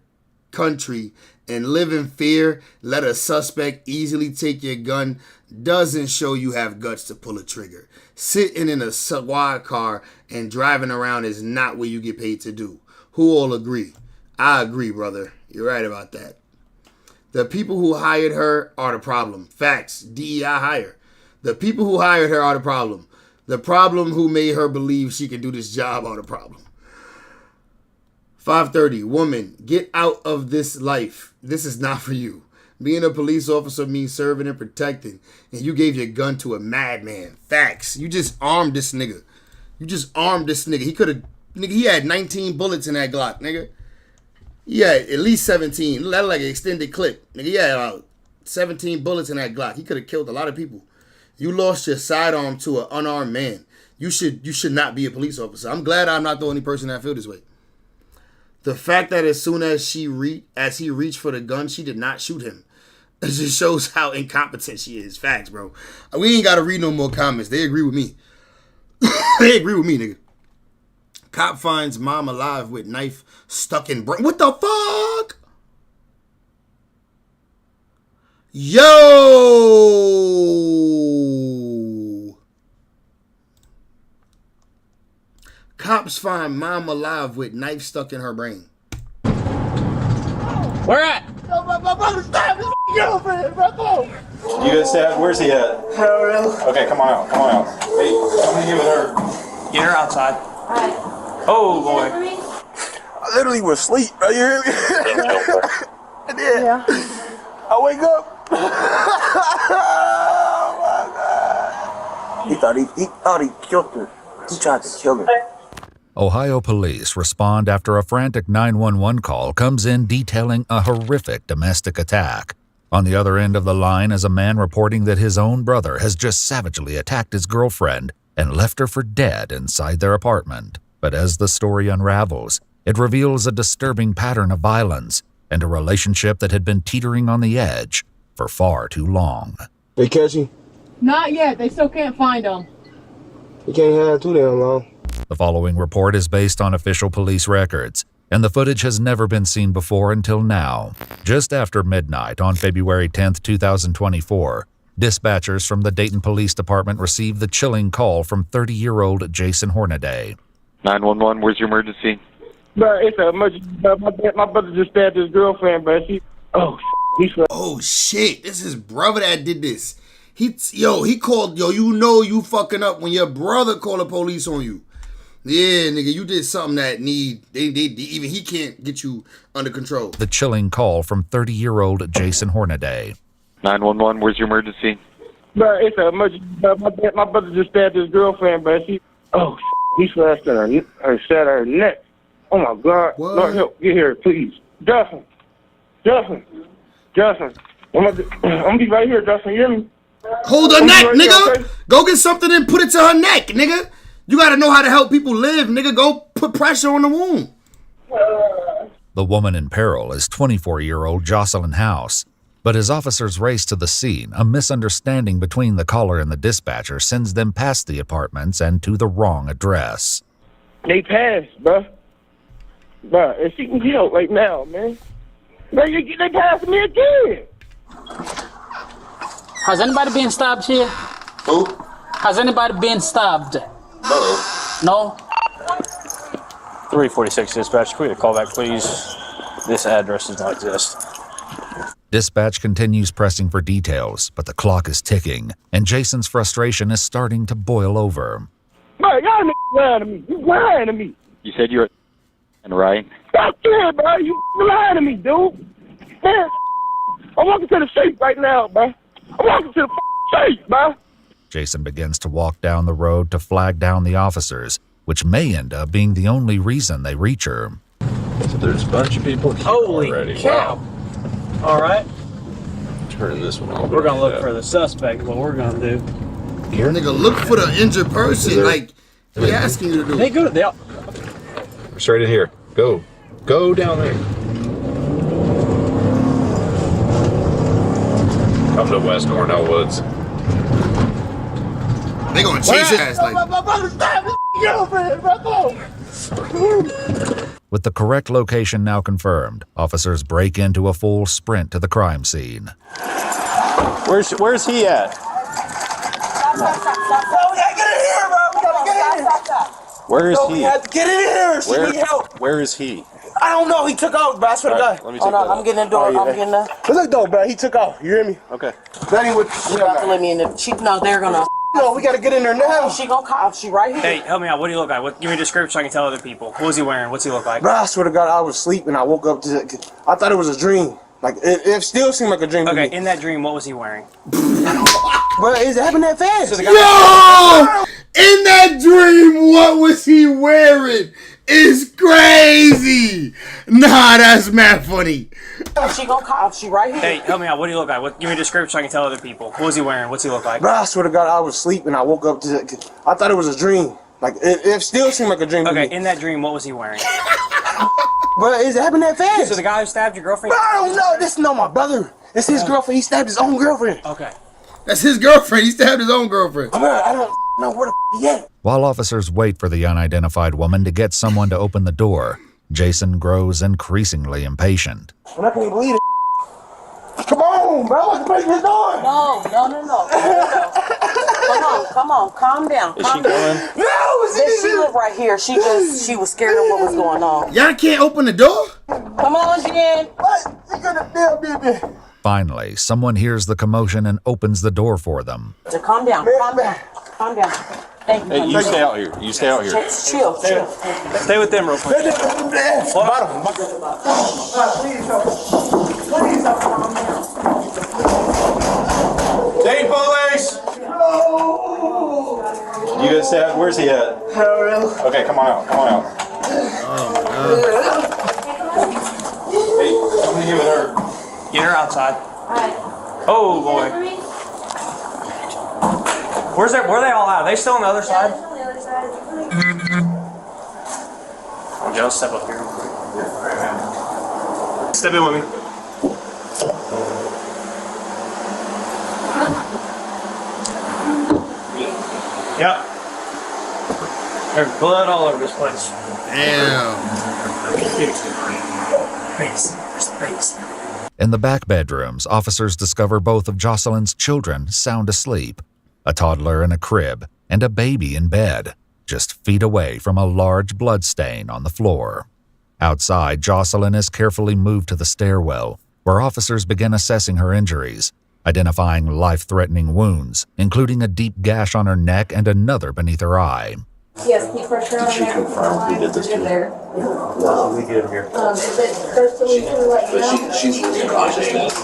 country and live in fear, let a suspect easily take your gun doesn't show you have guts to pull a trigger. Sitting in a squad car and driving around is not what you get paid to do. Who all agree? I agree, brother. You're right about that. The people who hired her are the problem. Facts. DEI hire. The people who hired her are the problem. The problem who made her believe she can do this job are the problem. 5:30. Woman, get out of this life. This is not for you. Being a police officer means serving and protecting, and you gave your gun to a madman. Facts. You just armed this nigga. He had 19 bullets in that Glock, nigga. He had at least 17. That like an extended clip. Nigga, he had about 17 bullets in that Glock. He could have killed a lot of people. You lost your sidearm to an unarmed man. You should not be a police officer. I'm glad I'm not the only person that feel this way. The fact that as soon as he reached for the gun, she did not shoot him. It just shows how incompetent she is. Facts, bro. We ain't got to read no more comments. They agree with me. They agree with me, nigga. Cop finds mom alive with knife stuck in brain. What the fuck? Yo! Cops find mom alive with knife stuck in her brain. Where at? Yo, my brother stabbed his girlfriend, bro. You guys said, where's he at? Okay, come on out. Hey, I'm gonna give it her. Get her outside. Alright. Oh boy. I literally was asleep. You hear me? And then I wake up. Oh my God. He thought he killed her. He tried to kill her. Ohio police respond after a frantic 911 call comes in detailing a horrific domestic attack. On the other end of the line is a man reporting that his own brother has just savagely attacked his girlfriend and left her for dead inside their apartment. But as the story unravels, it reveals a disturbing pattern of violence and a relationship that had been teetering on the edge for far too long. They catch him? Not yet. They still can't find him. He can't have too damn long. The following report is based on official police records, and the footage has never been seen before until now. Just after midnight on February 10, 2024, dispatchers from the Dayton Police Department received the chilling call from 30-year-old Jason Hornaday. 911, where's your emergency? Bro, it's an emergency. My brother just stabbed his girlfriend, bro. Oh shit, this is brother that did this. He called, you fucking up when your brother called the police on you. Yeah, nigga, you did something that even he can't get you under control. The chilling call from 30-year-old Jason Hornaday. 911, where's your emergency? Bro, it's an emergency. My brother just stabbed his girlfriend, bro. He slashed her sat her neck. Oh my God. What? Lord help, get here, please. Justin. I'm gonna be right here, Justin. You hear me? Hold her neck, nigga. Okay? Go get something and put it to her neck, nigga. You gotta know how to help people live, nigga. Go put pressure on the wound. The woman in peril is 24-year-old Jocelyn House. But as officers race to the scene, a misunderstanding between the caller and the dispatcher sends them past the apartments and to the wrong address. They passed, bro. Bro, and she can help right now, man. Bro, they passed me again. Has anybody been stabbed here? Who? Has anybody been stabbed? No? 346 dispatch, can we get a call back, please? This address does not exist. Dispatch continues pressing for details, but the clock is ticking, and Jason's frustration is starting to boil over. Bro, y'all niggas lying to me. You lying to me. You said you were right? Stop there, bro. You lying to me, dude. Man, I'm walking to the safe right now, man. I'm walking to the safe, man. Jason begins to walk down the road to flag down the officers, which may end up being the only reason they reach her. So there's a bunch of people here already. Cow. Wow. All right. Turn this one over. We're gonna look for the suspect. What we're gonna do? Here, nigga, look for the injured person. Like they asking you to do. They go to the. Straight in here. Go. Go down there. Come to West Cornell Woods. They gonna chase his ass like. My brother stabbed his girlfriend, bro. With the correct location now confirmed, officers break into a full sprint to the crime scene. Where's he at? Where is he? Get in here. She need help. Where is he? I don't know. He took off, bro. I swear to God. Let me take that. I'm getting in the door. I'm getting there. Look, though, bro. He took off. You hear me? Okay. Betty would. She about to let me in. No, they're gonna. No, we gotta get in there now. She gonna call. She right here. Hey, help me out. What do you look like? Give me a description so I can tell other people. What was he wearing? What's he look like? Bro, I swear to God, I was asleep and I woke up to. I thought it was a dream. Like it still seemed like a dream. Okay, in that dream, what was he wearing? Bro, is it happening that fast? So the Yo! In that dream, what was he wearing? It's crazy. Nah, that's mad funny. She gonna call. She right here. Hey, help me out. What do you look like? Give me a description so I can tell other people. What was he wearing? What's he look like? Bro, I swear to God, I was asleep and I woke up to. I thought it was a dream. Like it still seemed like a dream. Okay, in that dream, what was he wearing? Bro, is it happening that fast? So the guy who stabbed your girlfriend? Bro, I don't know. This is not my brother. It's his girlfriend. He stabbed his own girlfriend. Okay. That's his girlfriend. He stabbed his own girlfriend. Bro, I don't know where the he at. While officers wait for the unidentified woman to get someone to open the door, Jason grows increasingly impatient. And I can't believe it. Come on, bro. I can break this door. No. Come on. Calm down. Is she going? No, She live right here. She was scared of what was going on. Y'all can't open the door? Come on, Jen. What? She gonna nail me. Finally, someone hears the commotion and opens the door for them. So calm down. Calm down. Thank you. Hey, you stay out here. You stay out here. Chill. Stay with them real quick. State police! You guys stay out. Where's he at? Okay, come on out. Hey, somebody give it her. Get her outside. Oh boy. Where are they all at? Are they still on the other side? Joe, step up here real quick. Step in with me. Yep. There's blood all over this place. Damn. Face. In the back bedrooms, officers discover both of Jocelyn's children sound asleep, a toddler in a crib and a baby in bed, just feet away from a large blood stain on the floor. Outside, Jocelyn is carefully moved to the stairwell, where officers begin assessing her injuries, identifying life-threatening wounds, including a deep gash on her neck and another beneath her eye. Yes, keep pressure on She confirmed we did this to her. No, we get him here. She's losing consciousness, Is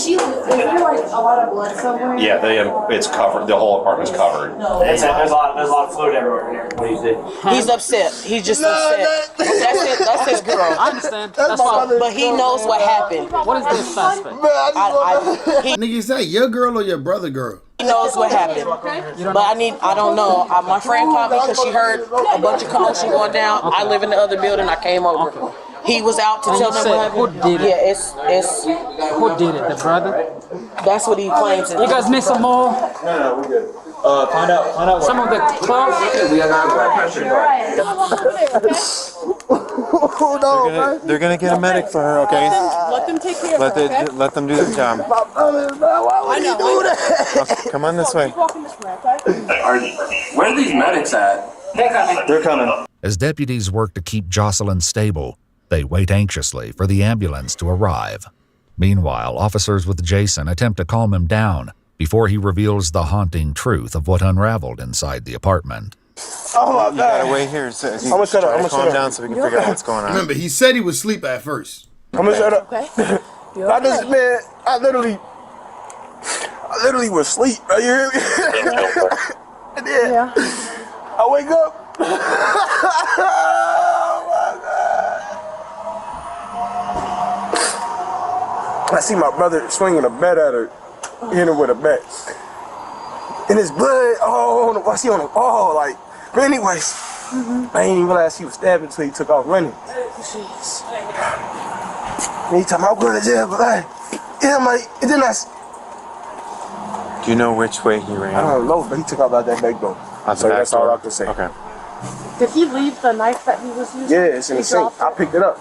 there like a lot of blood somewhere? Yeah, it's covered. The whole apartment's covered. There's a lot of fluid everywhere here. What do you think? He's upset. He's just upset. That's his girl. I understand. That's my But he knows what happened. What is this suspect? Nigga, is that your girl or your brother girl? He knows what happened. But I don't know. My friend called me because she heard a bunch of commotion going down. I live in the other building. I came over. He was out to tell them what happened. Who did it? Yeah, it's Who did it? The brother? that's what he claims. You guys need some more? No, we're good. Find out Some of the clothes? They're gonna get a medic for her, okay? Let them take care of her, okay? Let them do their job. Why would he do that? Okay, come on this way. Keep walking this way, okay? Where are these medics at? They're coming. As deputies work to keep Jocelyn stable, they wait anxiously for the ambulance to arrive. Meanwhile, officers with Jason attempt to calm him down before he reveals the haunting truth of what unraveled inside the apartment. Oh my You gotta God. wait here. So I'm gonna shut up. I'm gonna calm shut down up. so we can figure out what's going on. Remember, he said he was asleep at first. I'm gonna shut up. Okay. I literally was asleep, bro. You hear me? And then I wake up. Oh my God. I see my brother swinging a bat at her, hitting her with a bat. And his blood, I see on the wall, like, but anyways, I didn't even realize he was stabbing until he took off running. Jeez. And he told me, I'm going to jail, but I'm like, and then Do you know which way he ran? I don't know, but he took off out that back door. So that's all I can say. Okay. Did he leave the knife that he was using? Yeah, it's in the sink. I picked it up.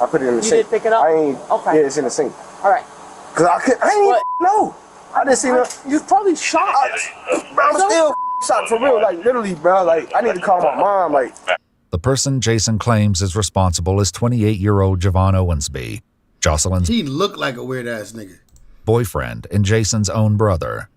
I put it in the sink. You did pick it up? Okay. Yeah, it's in the sink. All right. Cause I didn't even know. I didn't see no. You probably shot. Bro, I'm still shot for real. Like literally, bro. Like I need to call my mom. Like The person Jason claims is responsible is 28-year-old Javon Owensby, Jocelyn's He looked like a weird ass nigga. boyfriend and Jason's own brother.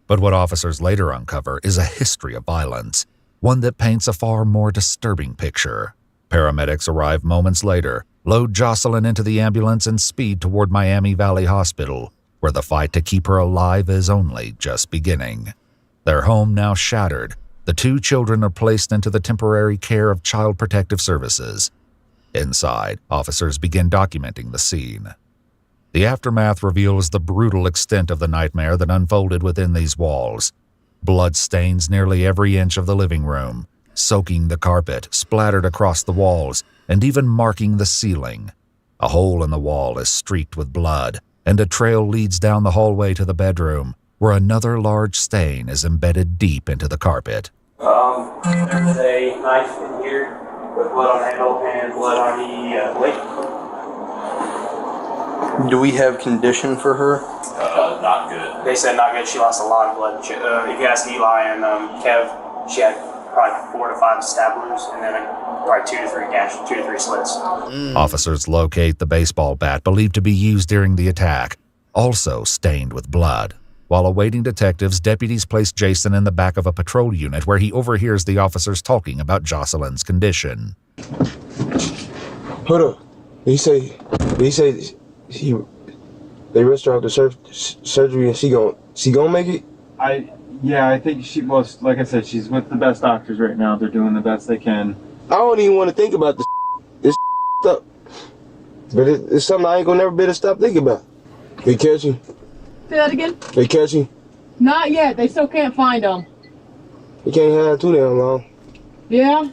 But what officers later uncover is a history of violence, one that paints a far more disturbing picture. Paramedics arrive moments later, load Jocelyn into the ambulance and speed toward Miami Valley Hospital, where the fight to keep her alive is only just beginning. Their home now shattered, the two children are placed into the temporary care of Child Protective Services. Inside, officers begin documenting the scene. The aftermath reveals the brutal extent of the nightmare that unfolded within these walls. Blood stains nearly every inch of the living room, soaking the carpet, splattered across the walls, and even marking the ceiling. A hole in the wall is streaked with blood, and a trail leads down the hallway to the bedroom, where another large stain is embedded deep into the carpet. There's a knife in here with blood on the handle and blood on the blade. Do we have condition for her? Not good. They said not good. She lost a lot of blood. If you ask Eli and Kev, she had probably 4 to 5 stab wounds and then probably 2 to 3 slits. Officers locate the baseball bat believed to be used during the attack, also stained with blood. While awaiting detectives, deputies place Jason in the back of a patrol unit where he overhears the officers talking about Jocelyn's condition. hold up. They say they rushed her off the surgery and she gonna make it? Yeah, I think she was, like I said, she's with the best doctors right now. They're doing the best they can. I don't even want to think about this stuff. But it's something I ain't gonna never be able to stop thinking about. They catch you? Say that again? They catch you? Not yet. They still can't find them. You can't have too damn long. Yeah?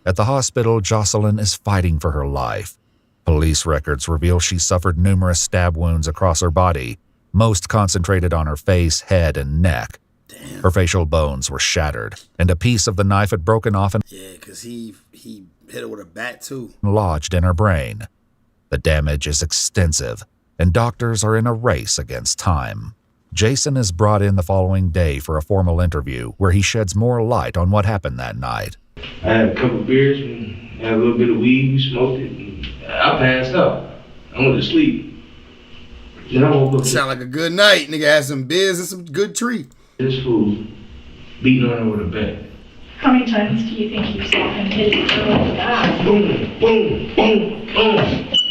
At the hospital, Jocelyn is fighting for her life. Police records reveal she suffered numerous stab wounds across her body, most concentrated on her face, head, and neck. Damn. Her facial bones were shattered, and a piece of the knife had broken off and because he hit her with a bat too. Lodged in her brain. The damage is extensive, and doctors are in a race against time. Jason is brought in the following day for a formal interview where he sheds more light on what happened that night. I had a couple beers, and had a little bit of weed, we smoked it, and I passed out. I went to sleep. Then I woke up. Sound like a good night. Nigga had some beers and some good tree. This fool beating on her with a bat. How many times do you think you saw him hit it girl with that? Boom, boom, boom, boom.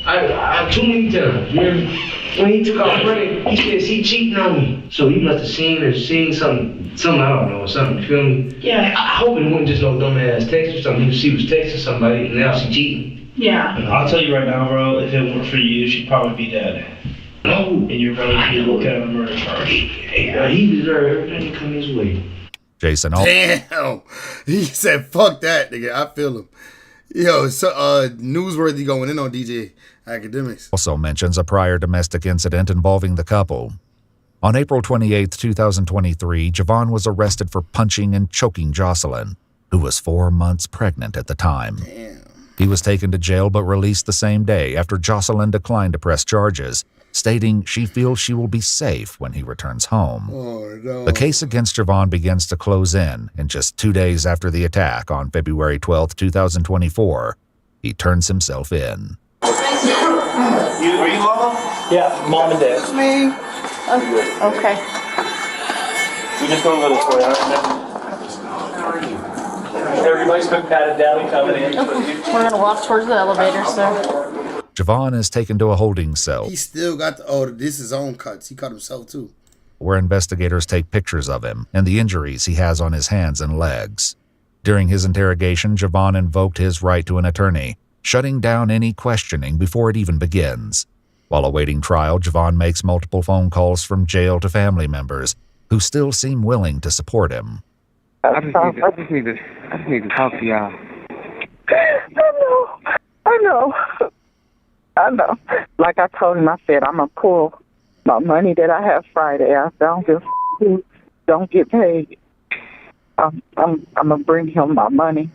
I too many times. Remember? When he took off running, he says he cheating on me. So he must have seen something I don't know, something, you feel me? Yeah. I hope it wasn't just no dumbass text or something. She was texting somebody and now she cheating. Yeah. I'll tell you right now, bro, if it weren't for you, she'd probably be dead. No. And you're probably be looking at a murder charge. He deserved everything to come his way. Jason Damn. He said, fuck that, nigga. I feel him. Yo, so newsworthy going in on DJ Academics. Also mentions a prior domestic incident involving the couple. On April 28, 2023, Javon was arrested for punching and choking Jocelyn, who was 4 months pregnant at the time. Damn. He was taken to jail but released the same day after Jocelyn declined to press charges, stating she feels she will be safe when he returns home. Oh, no. The case against Javon begins to close in, and just 2 days after the attack on February 12, 2024, he turns himself in. Are you mama? Yeah, mom and dad. It's me. Okay. We're just gonna go this way, alright? Everybody's been patted down and coming in. We're gonna walk towards the elevator, sir. Javon is taken to a holding cell. He still got this is his own cuts. He cut himself too. Where investigators take pictures of him and the injuries he has on his hands and legs. During his interrogation, Javon invoked his right to an attorney, shutting down any questioning before it even begins. While awaiting trial, Javon makes multiple phone calls from jail to family members who still seem willing to support him. I just need to talk to y'all. I know. Like I told him, I said, I'm going to pull my money that I have Friday. I don't get paid. I'm going to bring him my money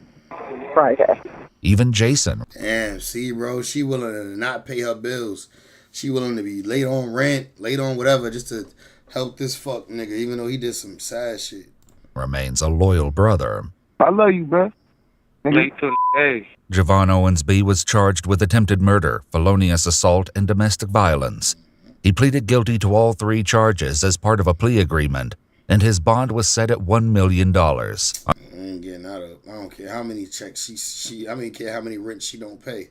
Friday. Even Jason. Damn, see, bro, she willing to not pay her bills. She willing to be late on rent, late on whatever, just to help this fuck nigga, even though he did some sad shit. Remains a loyal brother. I love you, bro. Late to the day. Javon Owensby was charged with attempted murder, felonious assault, and domestic violence. He pleaded guilty to all 3 charges as part of a plea agreement, and his bond was set at $1 million. I ain't getting out of. I don't care how many checks I don't care how many rents she don't pay.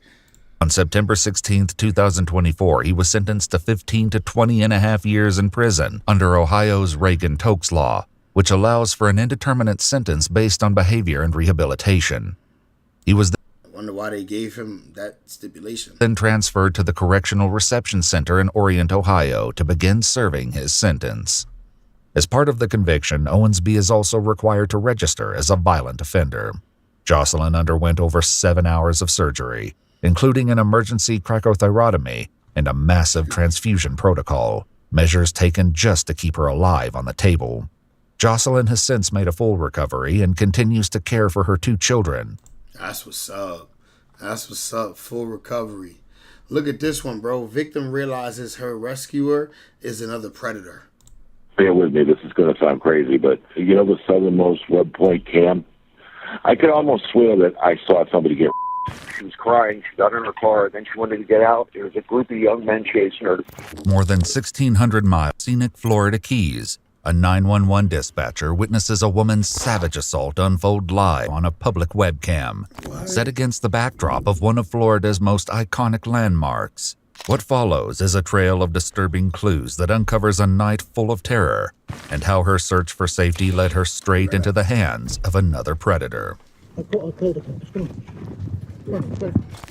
On September 16, 2024, he was sentenced to 15 to 20 and a half years in prison under Ohio's Reagan-Tokes law, which allows for an indeterminate sentence based on behavior and rehabilitation. He was I wonder why they gave him that stipulation. Then transferred to the Correctional Reception Center in Orient, Ohio, to begin serving his sentence. As part of the conviction, Owensby is also required to register as a violent offender. Jocelyn underwent over 7 hours of surgery, including an emergency cracothyrotomy and a massive transfusion protocol, measures taken just to keep her alive on the table. Jocelyn has since made a full recovery and continues to care for her 2 children. That's what's up. That's what's up. Full recovery. Look at this one, bro. Victim realizes her rescuer is another predator. Bear with me, this is going to sound crazy, but you know the southernmost Web Point camp? I could almost swear that I saw somebody get. She was crying, she got in her car, then she wanted to get out. There was a group of young men chasing her. More than 1,600 miles, scenic Florida Keys. A 911 dispatcher witnesses a woman's savage assault unfold live on a public webcam, set against the backdrop of one of Florida's most iconic landmarks. What follows is a trail of disturbing clues that uncovers a night full of terror and how her search for safety led her straight into the hands of another predator.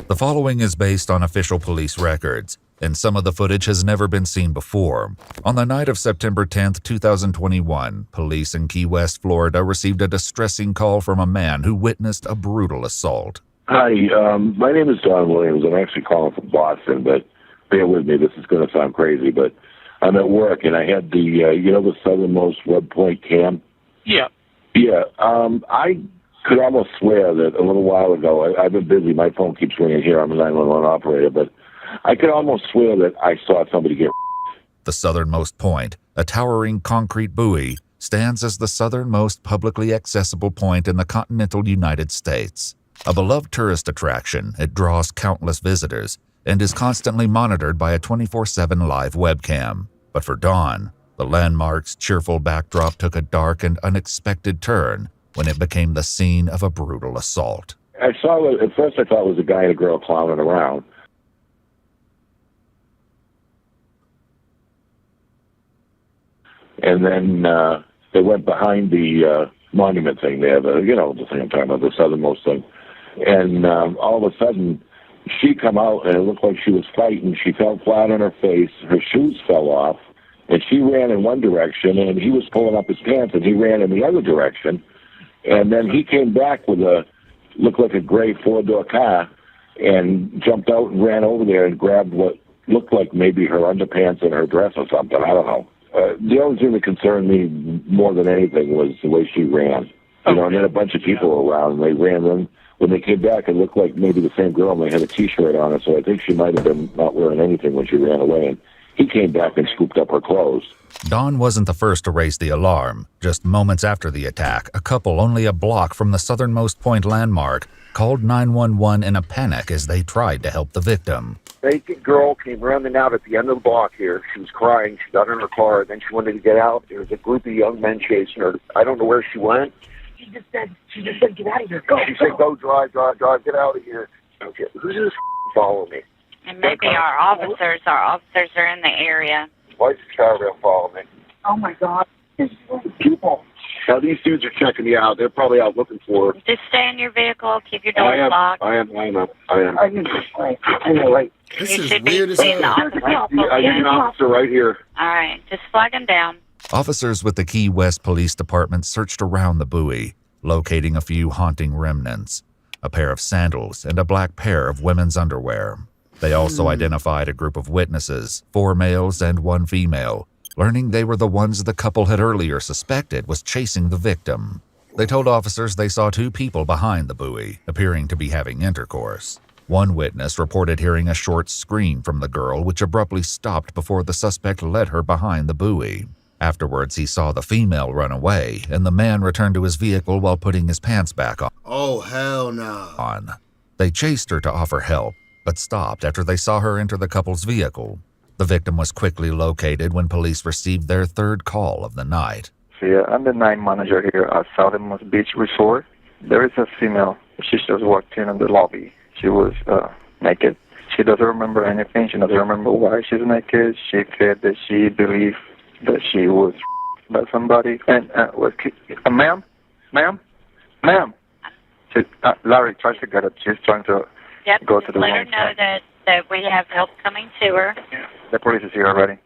The following is based on official police records, and some of the footage has never been seen before. On the night of September 10, 2021, police in Key West, Florida received a distressing call from a man who witnessed a brutal assault. Hi, my name is Don Williams. I'm actually calling from Boston, but bear with me, this is going to sound crazy, but I'm at work, and I had the southernmost Web Point camp? Yeah. Yeah, I could almost swear that a little while ago, I've been busy, my phone keeps ringing here, I'm a 911 operator, but I could almost swear that I saw somebody get. The southernmost point, a towering concrete buoy, stands as the southernmost publicly accessible point in the continental United States. A beloved tourist attraction, it draws countless visitors and is constantly monitored by a 24/7 live webcam. But for Dawn, the landmark's cheerful backdrop took a dark and unexpected turn when it became the scene of a brutal assault. I saw it, at first I thought it was a guy and a girl clowning around. And then they went behind the monument thing there, the thing I'm talking about, the southernmost thing. And all of a sudden, she come out, and it looked like she was fighting. She fell flat on her face. Her shoes fell off, and she ran in one direction, and he was pulling up his pants, and he ran in the other direction. And then he came back with looked like a gray 4-door car, and jumped out and ran over there and grabbed what looked like maybe her underpants and her dress or something. I don't know. The only thing that concerned me more than anything was the way she ran. And then a bunch of people were around, and they ran in. When they came back, it looked like maybe the same girl, and they had a T-shirt on her, so I think she might have been not wearing anything when she ran away. And he came back and scooped up her clothes. Dawn wasn't the first to raise the alarm. Just moments after the attack, a couple only a block from the southernmost point landmark called 911 in a panic as they tried to help the victim. Naked girl came running out at the end of the block here. She was crying. She got in her car. Then she wanted to get out. There was a group of young men chasing her. I don't know where she went. She just said, get out of here. Go. She said, go, drive, get out of here. Okay, who's this follow me? And maybe our officers are in the area. Why's the car rail follow me? Oh my God. There's people. Now, these dudes are checking you out. They're probably out looking for her. Just stay in your vehicle. Keep your doors locked. I am. I know, right? This You is should be weird as seeing the hell. officer. I need an officer right here. All right, just flag him down. Officers with the Key West Police Department searched around the buoy, locating a few haunting remnants, a pair of sandals and a black pair of women's underwear. They also identified a group of witnesses, 4 males and 1 female, learning they were the ones the couple had earlier suspected was chasing the victim. They told officers they saw 2 people behind the buoy, appearing to be having intercourse. One witness reported hearing a short scream from the girl, which abruptly stopped before the suspect led her behind the buoy. Afterwards, he saw the female run away, and the man returned to his vehicle while putting his pants back on. Oh, hell no. They chased her to offer help, but stopped after they saw her enter the couple's vehicle. The victim was quickly located when police received their 3rd call of the night. Yeah, I'm the night manager here at Southernmost Beach Resort. There is a female. She just walked in the lobby. She was naked. She doesn't remember anything. She doesn't remember why she's naked. She said that she believed that she was by somebody. And, ma'am? Larry tries to get her. She's trying to go to the Let her room. know that we have help coming to her. The police is here already.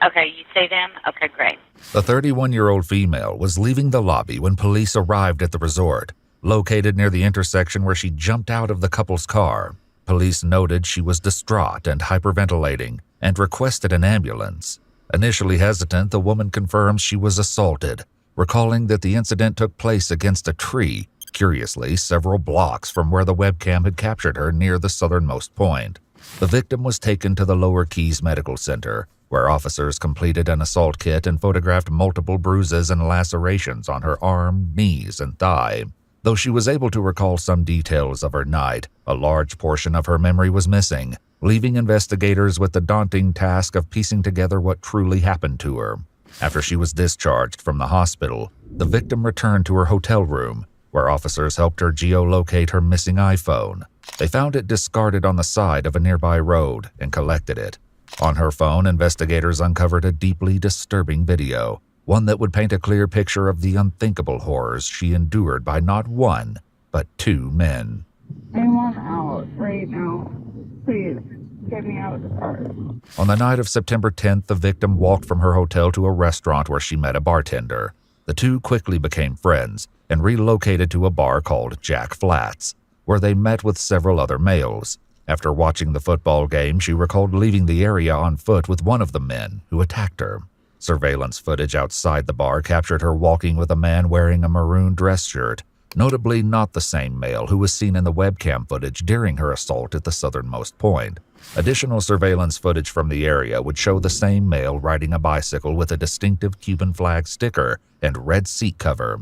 Okay, you see them? Okay, great. The 31-year-old female was leaving the lobby when police arrived at the resort, located near the intersection where she jumped out of the couple's car. Police noted she was distraught and hyperventilating and requested an ambulance. Initially hesitant, the woman confirms she was assaulted, recalling that the incident took place against a tree, curiously several blocks from where the webcam had captured her near the southernmost point. The victim was taken to the Lower Keys Medical Center, where officers completed an assault kit and photographed multiple bruises and lacerations on her arm, knees, and thigh. Though she was able to recall some details of her night, a large portion of her memory was missing, leaving investigators with the daunting task of piecing together what truly happened to her. After she was discharged from the hospital, the victim returned to her hotel room, where officers helped her geolocate her missing iPhone. They found it discarded on the side of a nearby road and collected it. On her phone, investigators uncovered a deeply disturbing video, one that would paint a clear picture of the unthinkable horrors she endured by not 1, but 2 men. I want out right now. Please, get me out of the car. On the night of September 10th, the victim walked from her hotel to a restaurant where she met a bartender. The 2 quickly became friends and relocated to a bar called Jack Flats, where they met with several other males. After watching the football game, she recalled leaving the area on foot with one of the men who attacked her. Surveillance footage outside the bar captured her walking with a man wearing a maroon dress shirt, notably not the same male who was seen in the webcam footage during her assault at the southernmost point. Additional surveillance footage from the area would show the same male riding a bicycle with a distinctive Cuban flag sticker and red seat cover.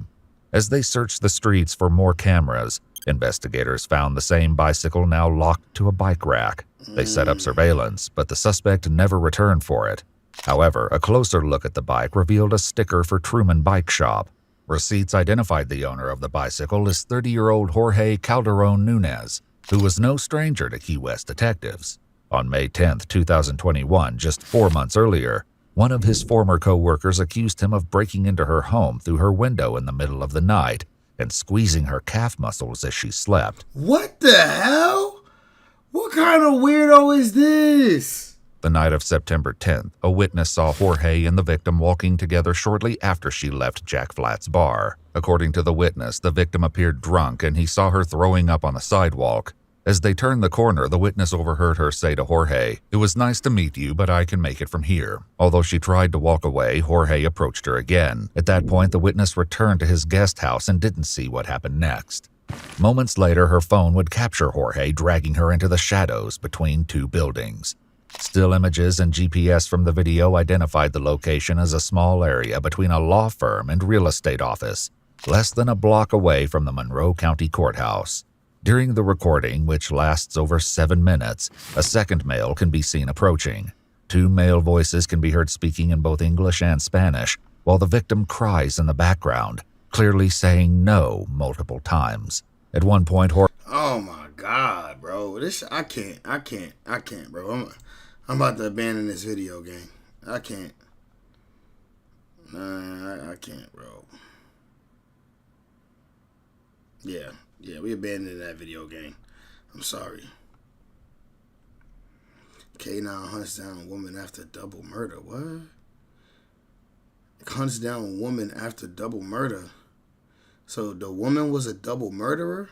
As they searched the streets for more cameras, investigators found the same bicycle now locked to a bike rack. They set up surveillance, but the suspect never returned for it. However, a closer look at the bike revealed a sticker for Truman Bike Shop. Receipts identified the owner of the bicycle as 30-year-old Jorge Calderon Nunez, who was no stranger to Key West detectives. On May 10, 2021, just 4 months earlier, one of his former co-workers accused him of breaking into her home through her window in the middle of the night and squeezing her calf muscles as she slept. What the hell? What kind of weirdo is this? The night of September 10th, a witness saw Jorge and the victim walking together shortly after she left Jack Flat's bar. According to the witness, the victim appeared drunk and he saw her throwing up on the sidewalk. As they turned the corner, the witness overheard her say to Jorge, "It was nice to meet you, but I can make it from here." Although she tried to walk away, Jorge approached her again. At that point, the witness returned to his guest house and didn't see what happened next. Moments later, her phone would capture Jorge dragging her into the shadows between 2 buildings. Still images and GPS from the video identified the location as a small area between a law firm and real estate office, less than a block away from the Monroe County Courthouse. During the recording, which lasts over 7 minutes, a second male can be seen approaching. 2 male voices can be heard speaking in both English and Spanish, while the victim cries in the background, clearly saying no multiple times. At one point, Oh my God, bro. I can't, bro. I'm about to abandon this video game. I can't. Nah, I can't, bro. Yeah, we abandoned that video game. I'm sorry. K9 hunts down woman after double murder. What? Hunts down woman after double murder. So the woman was a double murderer?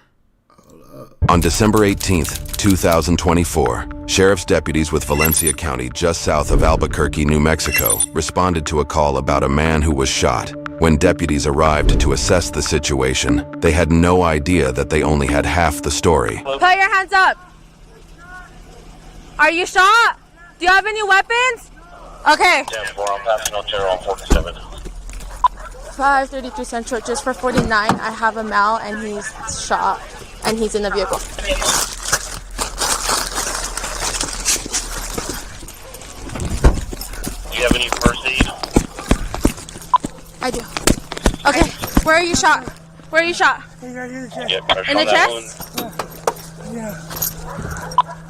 Hold up. On December 18th, 2024, sheriff's deputies with Valencia County, just south of Albuquerque, New Mexico, responded to a call about a man who was shot. When deputies arrived to assess the situation, they had no idea that they only had half the story. Put your hands up. Are you shot? Do you have any weapons? Okay. 10-4, I'm passing on terror on 47. 533 Central, just for 49. I have a male and he's shot and he's in the vehicle. Do you have any first aid? I do. Okay, where are you shot? Where are you shot? Yeah, pressure In on the that chest? one. Yeah.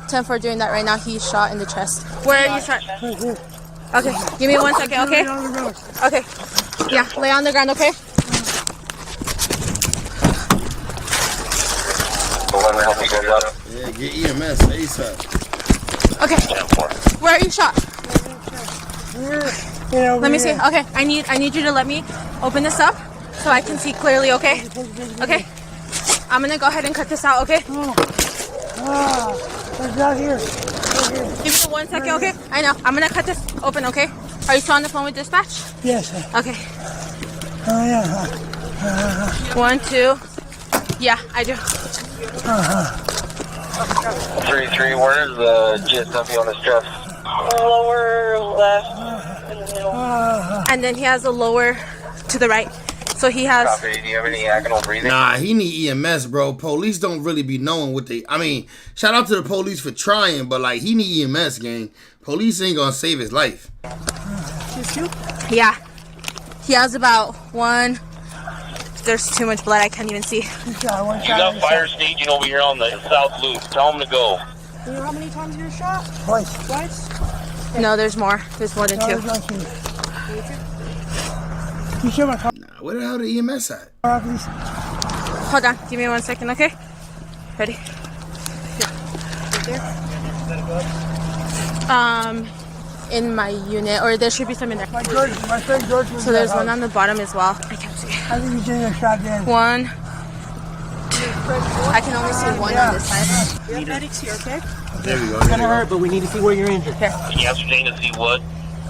10-4 doing that right now. He's shot in the chest. Where are you shot? Okay, give me 1 second, okay? Okay. Yeah, lay on the ground, okay? Yeah, get EMS ASAP. Okay. Where are you shot? Let me see. Okay, I need you to let me open this up so I can see clearly, okay? Okay. I'm gonna go ahead and cut this out, okay? It's out here. Give me 1 second, okay? I know. I'm gonna cut this open, okay? Are you still on the phone with dispatch? Yes. Okay. Oh, yeah. 1, 2. Yeah, I do. 33, where is the GSW on his chest? Lower left in the middle. And then he has a lower to the right. So he has... Copy. Do you have any agonal breathing? Nah, he need EMS, bro. Police don't really be knowing what they... I mean, shout out to the police for trying, but, like, he need EMS, gang. Police ain't gonna save his life. Yeah. He has about 1... There's too much blood. I can't even see. You got fire staging over here on the south loop. Tell him to go. You know how many times you were shot? Twice. No, there's more. There's more than 2. You should have Nah, where the hell the EMS at? Hold on. Give me 1 second, okay? Ready? In my unit, or there should be some in there. My friend George was So there's one on the bottom as well. I can't see. I think he's getting a shot then. 1, 2. I can only see 1 on this side. We have medics here, okay? There we go. It's kind of hurt, but we need to see where you're injured. Can you ascertain to see what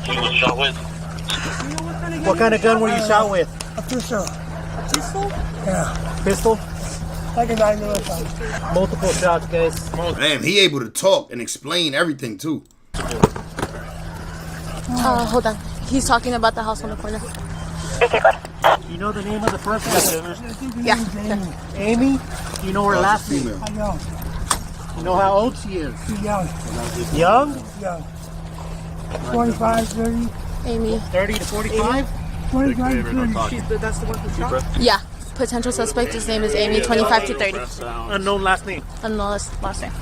he was shot with? What kind of gun were you shot with? A pistol. A pistol? Yeah. Pistol? Like a 9mm. Multiple shots, guys. Damn, he able to talk and explain everything, too. Hold on. He's talking about the house on the corner. You know the name of the person? Yeah. Amy? You know her last name? Female. I know. You know how old she is? She's young. Young? Young. 25, 30. Amy. 30 to 45? 25 to 30. That's the one who shot? Yeah. Potential suspect. His name is Amy. 25 to 30. Unknown last name. Unknown last name.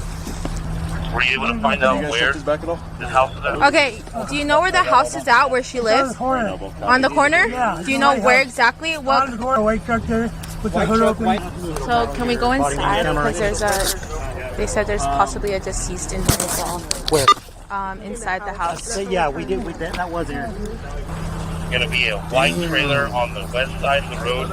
Were you able to find out where this house is at? Okay. Do you know where the house is at? Where she lives? On the corner? Yeah. Do you know where exactly? What? A white truck there with the hood open. So can we go inside? Because there's a. They said there's possibly a deceased in here as well. Where? Inside the house. Yeah, we did. That was there. Going to be a white trailer on the west side of the road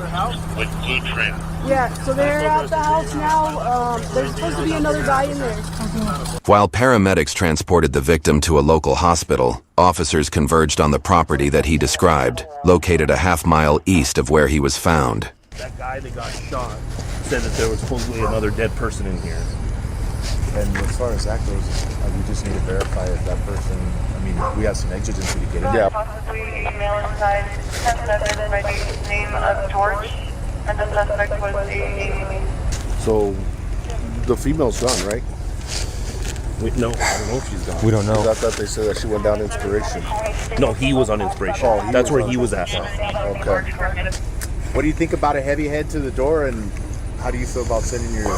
with blue trim. Yeah, so they're at the house now. There's supposed to be another guy in there. While paramedics transported the victim to a local hospital, officers converged on the property that he described, located a half-mile east of where he was found. That guy that got shot said that there was supposedly another dead person in here. And as far as that goes, we just need to verify if that person, I mean, we have some exigency to get in. Yeah. Possibly email inside 10-7 by the name of George, and the suspect was Amy. So, the female's gone, right? No, I don't know if she's gone. We don't know. I thought they said that she went down Inspiration. No, he was on Inspiration. Oh, that's where he was at. Okay. What do you think about a heavy head to the door and How do you feel about sending your...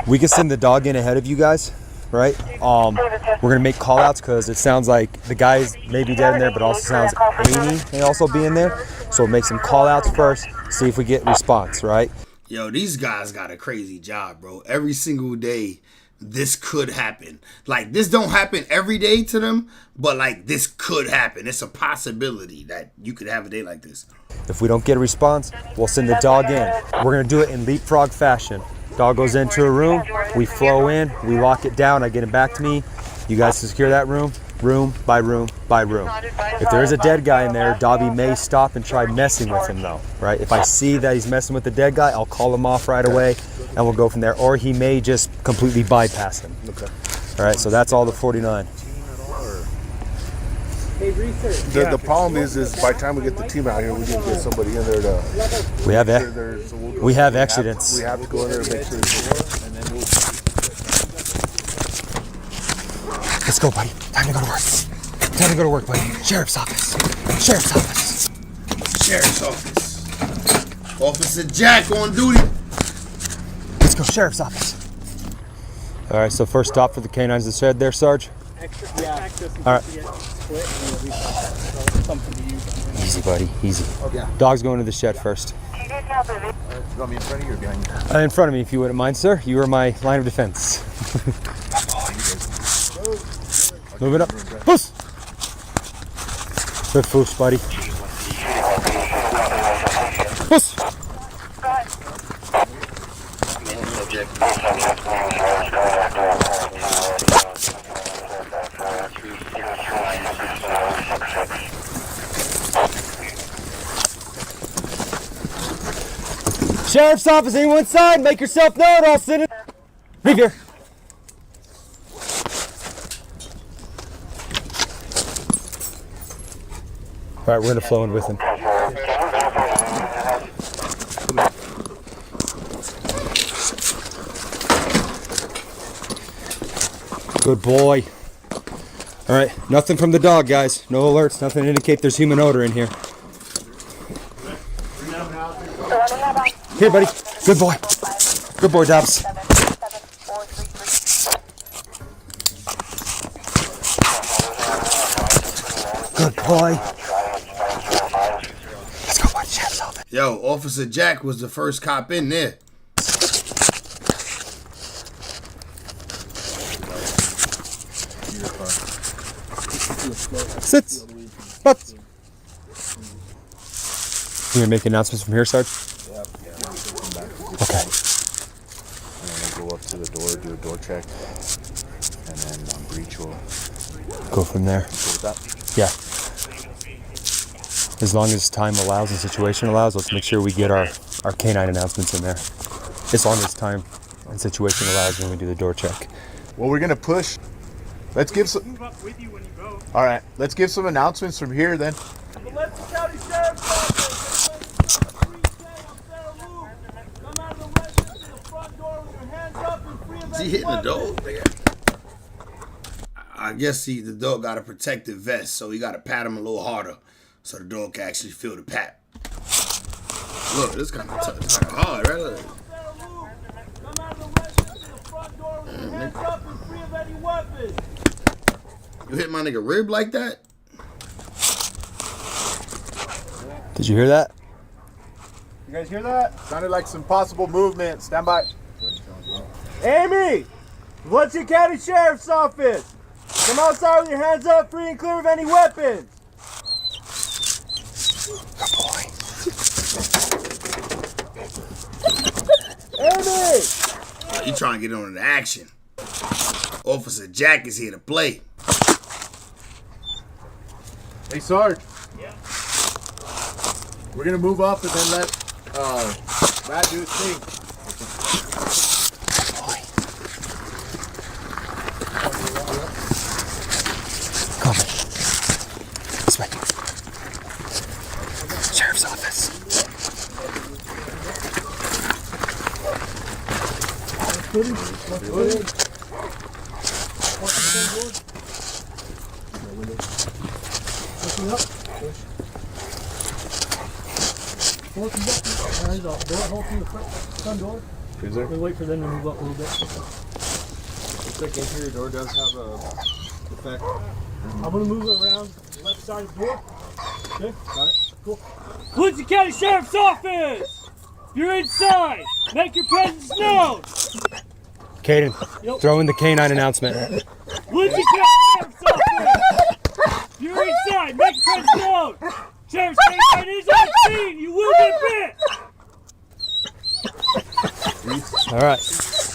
We can send the dog in ahead of you guys, right? We're gonna make call outs because it sounds like the guys may be dead in there, but also sounds Amy may also be in there. So we'll make some call outs first, see if we get response, right? Yo, these guys got a crazy job, bro. Every single day, this could happen. Like, this don't happen every day to them, but like, this could happen. It's a possibility that you could have a day like this. If we don't get a response, we'll send the dog in. We're gonna do it in leapfrog fashion. Dog goes into a room, we flow in, we lock it down, I get it back to me. You guys secure that room, room by room by room. If there is a dead guy in there, Dobby may stop and try messing with him though, right? If I see that he's messing with the dead guy, I'll call him off right away and we'll go from there. Or he may just completely bypass him. Okay. All right, so that's all the 49. The problem is by the time we get the team out here, we didn't get somebody in there to... We have accidents. We have to go in there and make sure and then we'll... Let's go, buddy. Time to go to work. Time to go to work, buddy. Sheriff's office. Sheriff's office. Sheriff's office. Officer Jack on duty. Let's go, Sheriff's office. All right, so first stop for the canines that said there, Sarge? All right. Easy, buddy. Easy. Okay. Dog's going to the shed first. You want me in front of you or behind you? In front of me, if you wouldn't mind, sir. You are my line of defense. Move it up. Push. Good push, buddy. Push. Sheriff's office, anyone inside? Make yourself known, I'll send it. Leave here. All right, we're gonna flow in with him. Good boy. All right, nothing from the dog, guys. No alerts, nothing to indicate there's human odor in here. Here, buddy. Good boy. Good boy, Dobbs. Good boy. Let's go, buddy. Sheriff's office. Yo, Officer Jack was the first cop in there. Sits. Butts. You gonna make announcements from here, Sarge? Okay. And then we'll go up to the door, do a door check, and then breach will go from there. Yeah. As long as time allows and situation allows, let's make sure we get our canine announcements in there. As long as time and situation allows when we do the door check. Well, we're gonna push. Let's give some. All right, let's give some announcements from here then. Is he hitting the dog? I guess the dog got a protective vest, so he got to pat him a little harder so the dog can actually feel the pat. Look, this kind of hard, right? Look. You hit my nigga rib like that? Did you hear that? You guys hear that? Sounded like some possible movement. Stand by. Amy! Valencia County Sheriff's Office! Come outside with your hands up, free and clear of any weapons! Good boy. Amy! You trying to get on the action. Officer Jack is here to play. Hey, Sarge. Yeah. We're gonna move up and then let Matt do his thing. Come on. This way. Sheriff's office. Door comes up. Door, hold through the front door. Is there? We wait for them to move up a little bit. Looks like interior door does have a effect. I'm gonna move it around the left side of the door. Okay, got it. Cool. Quincy County Sheriff's Office! You're inside! Make your presence known! Caden, throw in the canine announcement. Quincy County Sheriff's Office! You're inside! Make your presence known! Sheriff's canine is on scene! You will get bit! All right.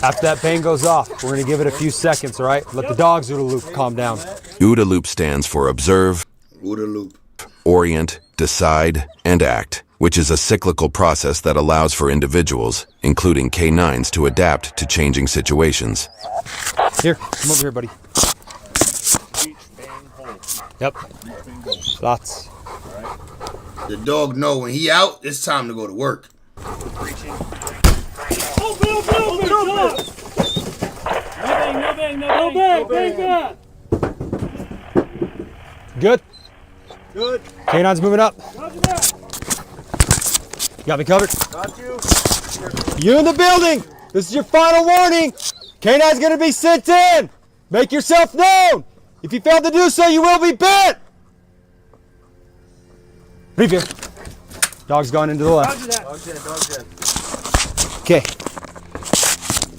After that bang goes off, we're going to give it a few seconds, all right? Let the dogs OODA loop calm down. OODA loop stands for observe, OODA loop, orient, decide, and act, which is a cyclical process that allows for individuals, including canines, to adapt to changing situations. Here, come over here, buddy. Yep. Lots. The dog know when he out, it's time to go to work. No bang. Good? Good. Canine's moving up. Got me covered? Got you. You in the building! This is your final warning! Canine's gonna be sent in! Make yourself known! If you fail to do so, you will be bit! Leave here. Dog's gone into the left. Dog's in. Okay.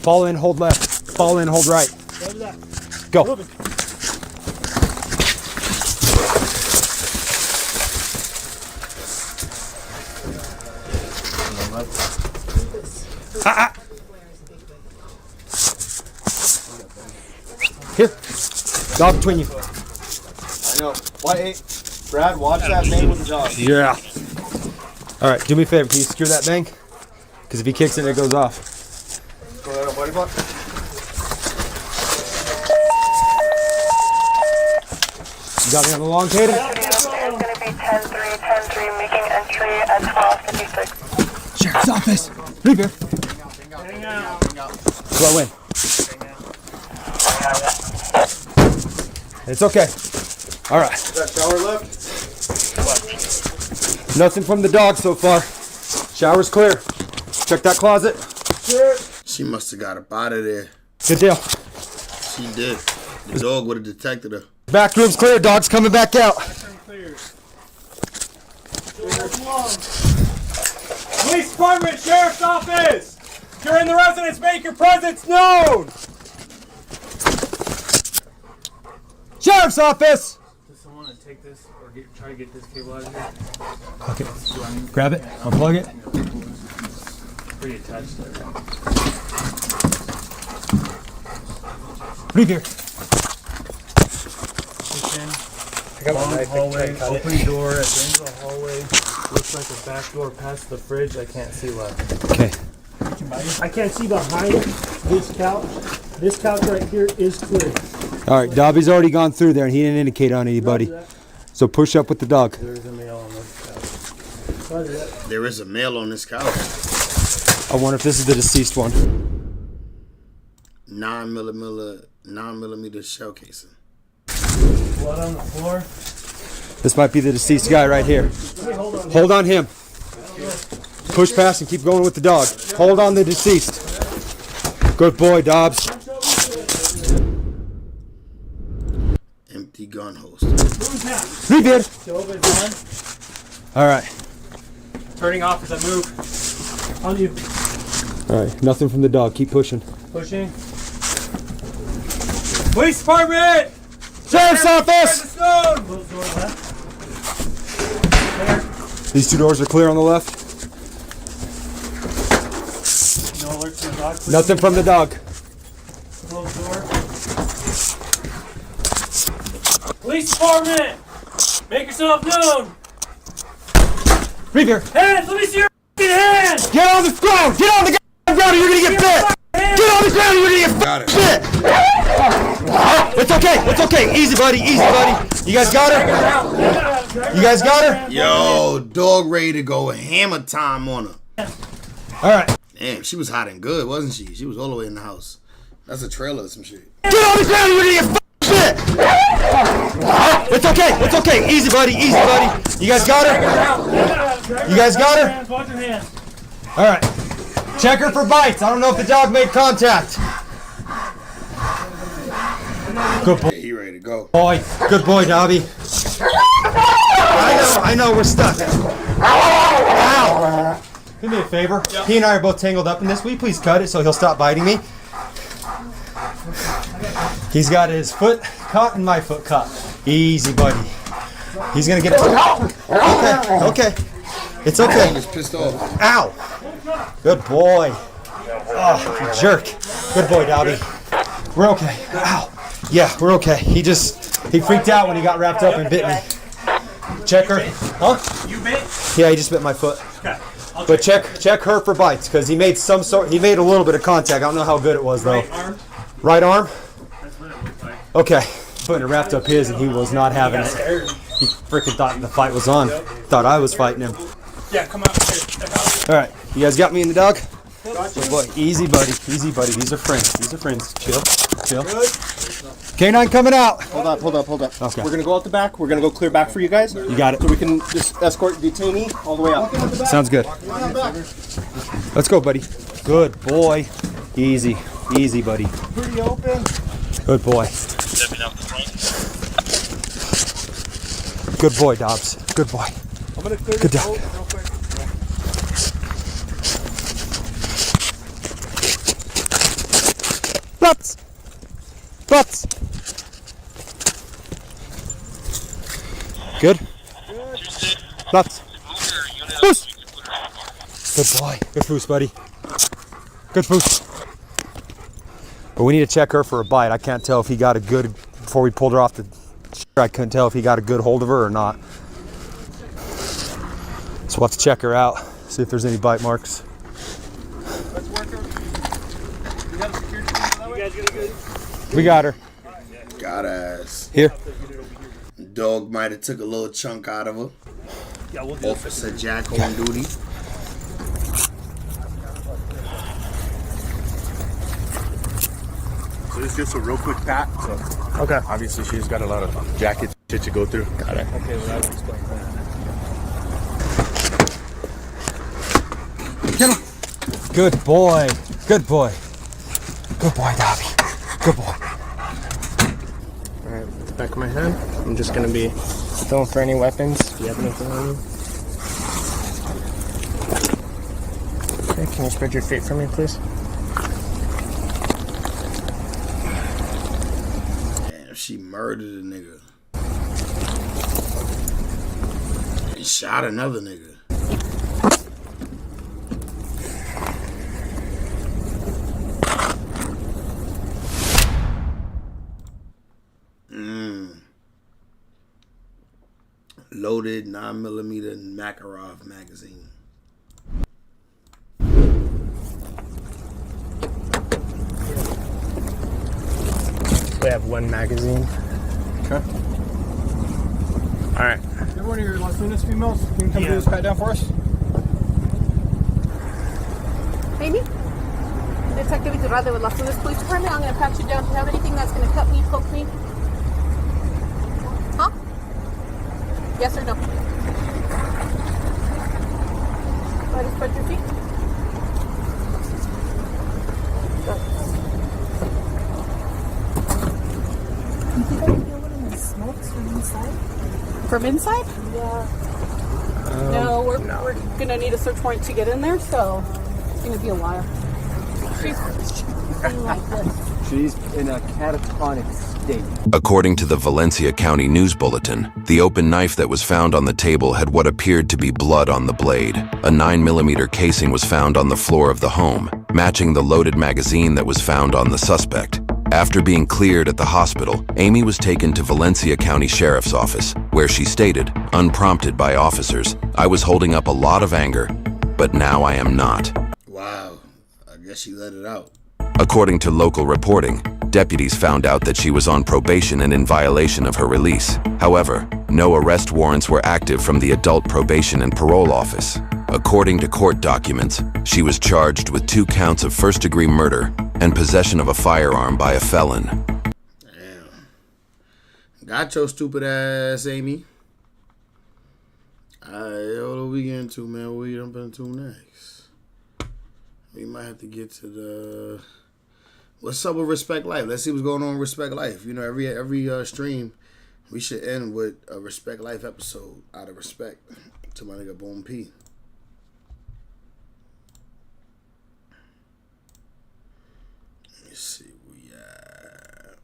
Fall in, hold left. Fall in, hold right. Go. Here. Dog between you. I know. Why, Brad, watch that bang with the dog. Yeah. All right, do me a favor. Can you secure that bang? Because if he kicks it, it goes off. Go ahead, buddy buck. You got me on the long, Caden? It's going to be 10-3, making entry at 12:56. Sheriff's Office. Leave here. Slow in. It's okay. All right. Is that shower left? Nothing from the dog so far. Shower's clear. Check that closet. She must have got up out of there. Good deal. She did. The dog would have detected her. Back room's clear. Dog's coming back out. Police Department, Sheriff's Office! If you're in the residence, make your presence known! Sheriff's Office! Does someone want to take this or try to get this cable out of here? Okay. Grab it. Unplug it. Pretty attached there. Leave here. Long hallway, open door at the end of the hallway. Looks like a back door past the fridge. I can't see left. Okay. I can't see behind this couch. This couch right here is clear. All right. Dobby's already gone through there and he didn't indicate on anybody. So push up with the dog. There's a male on this couch. There is a male on this couch. I wonder if this is the deceased one. 9mm shell casing. Blood on the floor. This might be the deceased guy right here. Hold on him. Push past and keep going with the dog. Hold on the deceased. Good boy, Dobbs. Empty gun holster. Leave it. All right. Turning off as I move. On you. All right. Nothing from the dog. Keep pushing. Pushing. Police Department! Sheriff's Office! These two doors are clear on the left. No alerts from the dog. Nothing from the dog. Closed door. Police Department! Make yourself known! Leave here. Hands! Let me see your hands! Get on the ground! Get on the ground or you're gonna get bit! Get on the ground or you're gonna get bit! It's okay, it's okay. Easy, buddy, easy, buddy. You guys got her? You guys got her? Yo, dog ready to go hammer time on her. All right. Damn, she was hot and good, wasn't she? She was all the way in the house. That's a trailer or some shit. Get on the ground or you're gonna get bit! It's okay, easy, buddy, easy, buddy. You guys got her? You guys got her? Watch your hands. All right. Check her for bites. I don't know if the dog made contact. Good boy. Yeah, he ready to go. Boy. Good boy, Dobby. I know, we're stuck. Ow! Do me a favor. Yep. He and I are both tangled up in this. Will you please cut it so he'll stop biting me? He's got his foot caught and my foot caught. Easy, buddy. He's gonna get it. Okay. It's okay. He's pissed off. Ow! Good boy. Oh, jerk. Good boy, Dobby. We're okay. Ow. Yeah, we're okay. He freaked out when he got wrapped up and bit me. Check her. Huh? You bit? Yeah, he just bit my foot. Okay. But check her for bites because he made a little bit of contact. I don't know how good it was though. Right arm? Right arm? That's what it looks like. Okay. Putting it wrapped up his and he was not having it. He freaking thought the fight was on. Thought I was fighting him. Yeah, come out here. Alright, you guys got me in the dog? Good boy. Easy buddy. Easy buddy. These are friends. Chill. K9 coming out. Hold up. Okay. We're gonna go out the back. We're gonna go clear back for you guys. You got it. So we can just escort detainee all the way out. Sounds good. Let's go, buddy. Good boy. Easy, buddy. Pretty open. Good boy. Good boy, Dobbs. Good boy. I'm gonna clear Good the dog. boat real quick. Butts. Good. Butts. Foos. Good boy. Good foos, buddy. Good foos. But we need to check her for a bite. I can't tell if he got a good, before we pulled her off the, I couldn't tell if he got a good hold of her or not. So we'll have to check her out, see if there's any bite marks. We got her. Got ass. Here. Dog might have took a little chunk out of her. Yeah, we'll Officer Jack on duty. So it's just a real quick pat. So okay. Obviously she's got a lot of jacket shit to go through. Got it. Okay, well, that will explain that. Get him. Good boy. Good boy. Good boy, Dobby. Good boy. Alright, back of my hand. I'm just gonna be feeling for any weapons. Do you have anything on you? Okay, can you spread your feet for me, please? Damn, she murdered a nigga. And shot another nigga. Loaded 9mm Makarov magazine. We have one magazine. Okay. Alright. You're one of your Las Lunas females. Can you come do this pat down for us? Amy? Detective Iturralde with Las Lunas Police Department. I'm going to pat you down. Do you have anything that's going to cut me, poke me? Huh? Yes or no? Go ahead and spread your feet. You think I can feel one of the smokes from inside? From inside? Yeah. No, we're going to need a search warrant to get in there, so it's going to be a while. She's like this. She's in a catatonic state. According to the Valencia County News Bulletin, the open knife that was found on the table had what appeared to be blood on the blade. A 9mm casing was found on the floor of the home, matching the loaded magazine that was found on the suspect. After being cleared at the hospital, Amy was taken to Valencia County Sheriff's Office, where she stated, unprompted by officers, "I was holding up a lot of anger, but now I am not." Wow, I guess she let it out. According to local reporting, deputies found out that she was on probation and in violation of her release. However, no arrest warrants were active from the Adult Probation and Parole Office. According to court documents, she was charged with 2 counts of first-degree murder and possession of a firearm by a felon. Damn. Got your stupid ass, Amy. Alright, what are we getting to, man? What we jumping to next? We might have to get to the... What's up with Respect Life? Let's see what's going on with Respect Life. You know, every stream, we should end with a Respect Life episode out of respect to my nigga Boom P. Let me see where we at.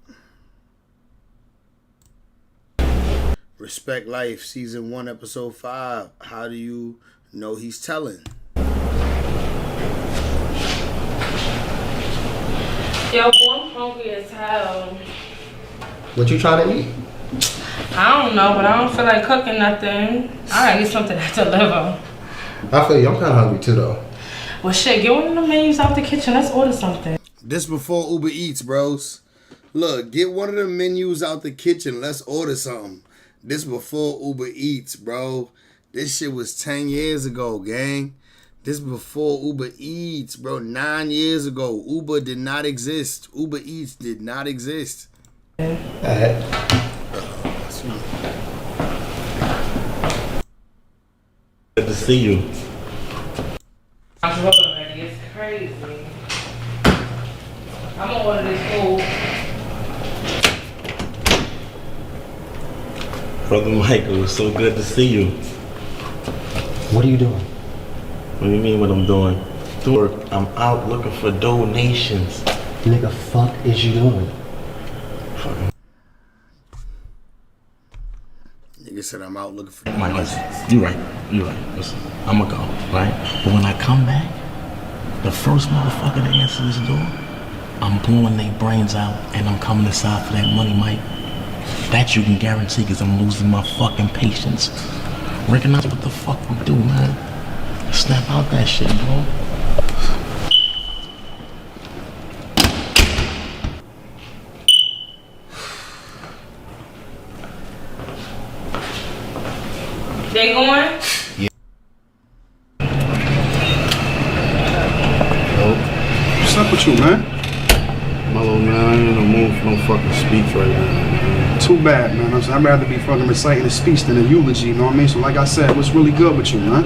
Respect Life, Season 1, Episode 5. How do you know he's telling? Yo, boy, I'm hungry as hell. What you trying to eat? I don't know, but I don't feel like cooking nothing. I gotta get something to deliver. I feel you. I'm kind of hungry too, though. Well, shit, get one of the menus out the kitchen. Let's order something. This before Uber Eats, bros. Look, get one of the menus out the kitchen. Let's order something. This before Uber Eats, bro. This shit was 10 years ago, gang. This before Uber Eats, bro. 9 years ago. Uber did not exist. Uber Eats did not exist. Good to see you. I'm rolling ready. It's crazy. I'm gonna order this food. Brother Michael, it's so good to see you. What are you doing? What do you mean what I'm doing? I'm out looking for donations. Nigga, fuck is you doing? Fucking. Nigga said I'm out looking for Mike, listen, you right. Listen, I'ma go, right? But when I come back, the first motherfucker that answers this door, I'm blowing their brains out and I'm coming inside for that money, Mike. That you can guarantee because I'm losing my fucking patience. Recognize what the fuck we do, man. Snap out that shit, bro. They going? Yeah. Yo, what's up with you, man? Mellow, man, I ain't in the mood for no fucking speech right now, man. Too bad, man. I'd rather be fucking reciting a speech than a eulogy, you know what I mean? So like I said, what's really good with you, man?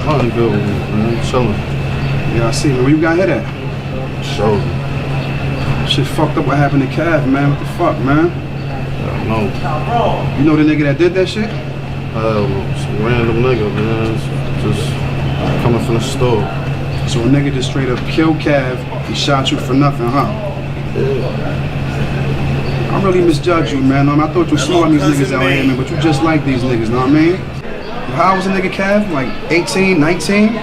Nothing good with me, man. Chilling. Yeah, I see, man. Where you got hit at? Shoulder. Shit fucked up what happened to Cav, man. What the fuck, man? I don't know. You know the nigga that did that shit? Some random nigga, man. Just coming from the store. So a nigga just straight up killed Cav, he shot you for nothing, huh? Yeah. I really misjudged you, man. I thought you were slow on these niggas out here, man, but you just like these niggas, know what I mean? How old was a nigga, Cav? Like 18, 19?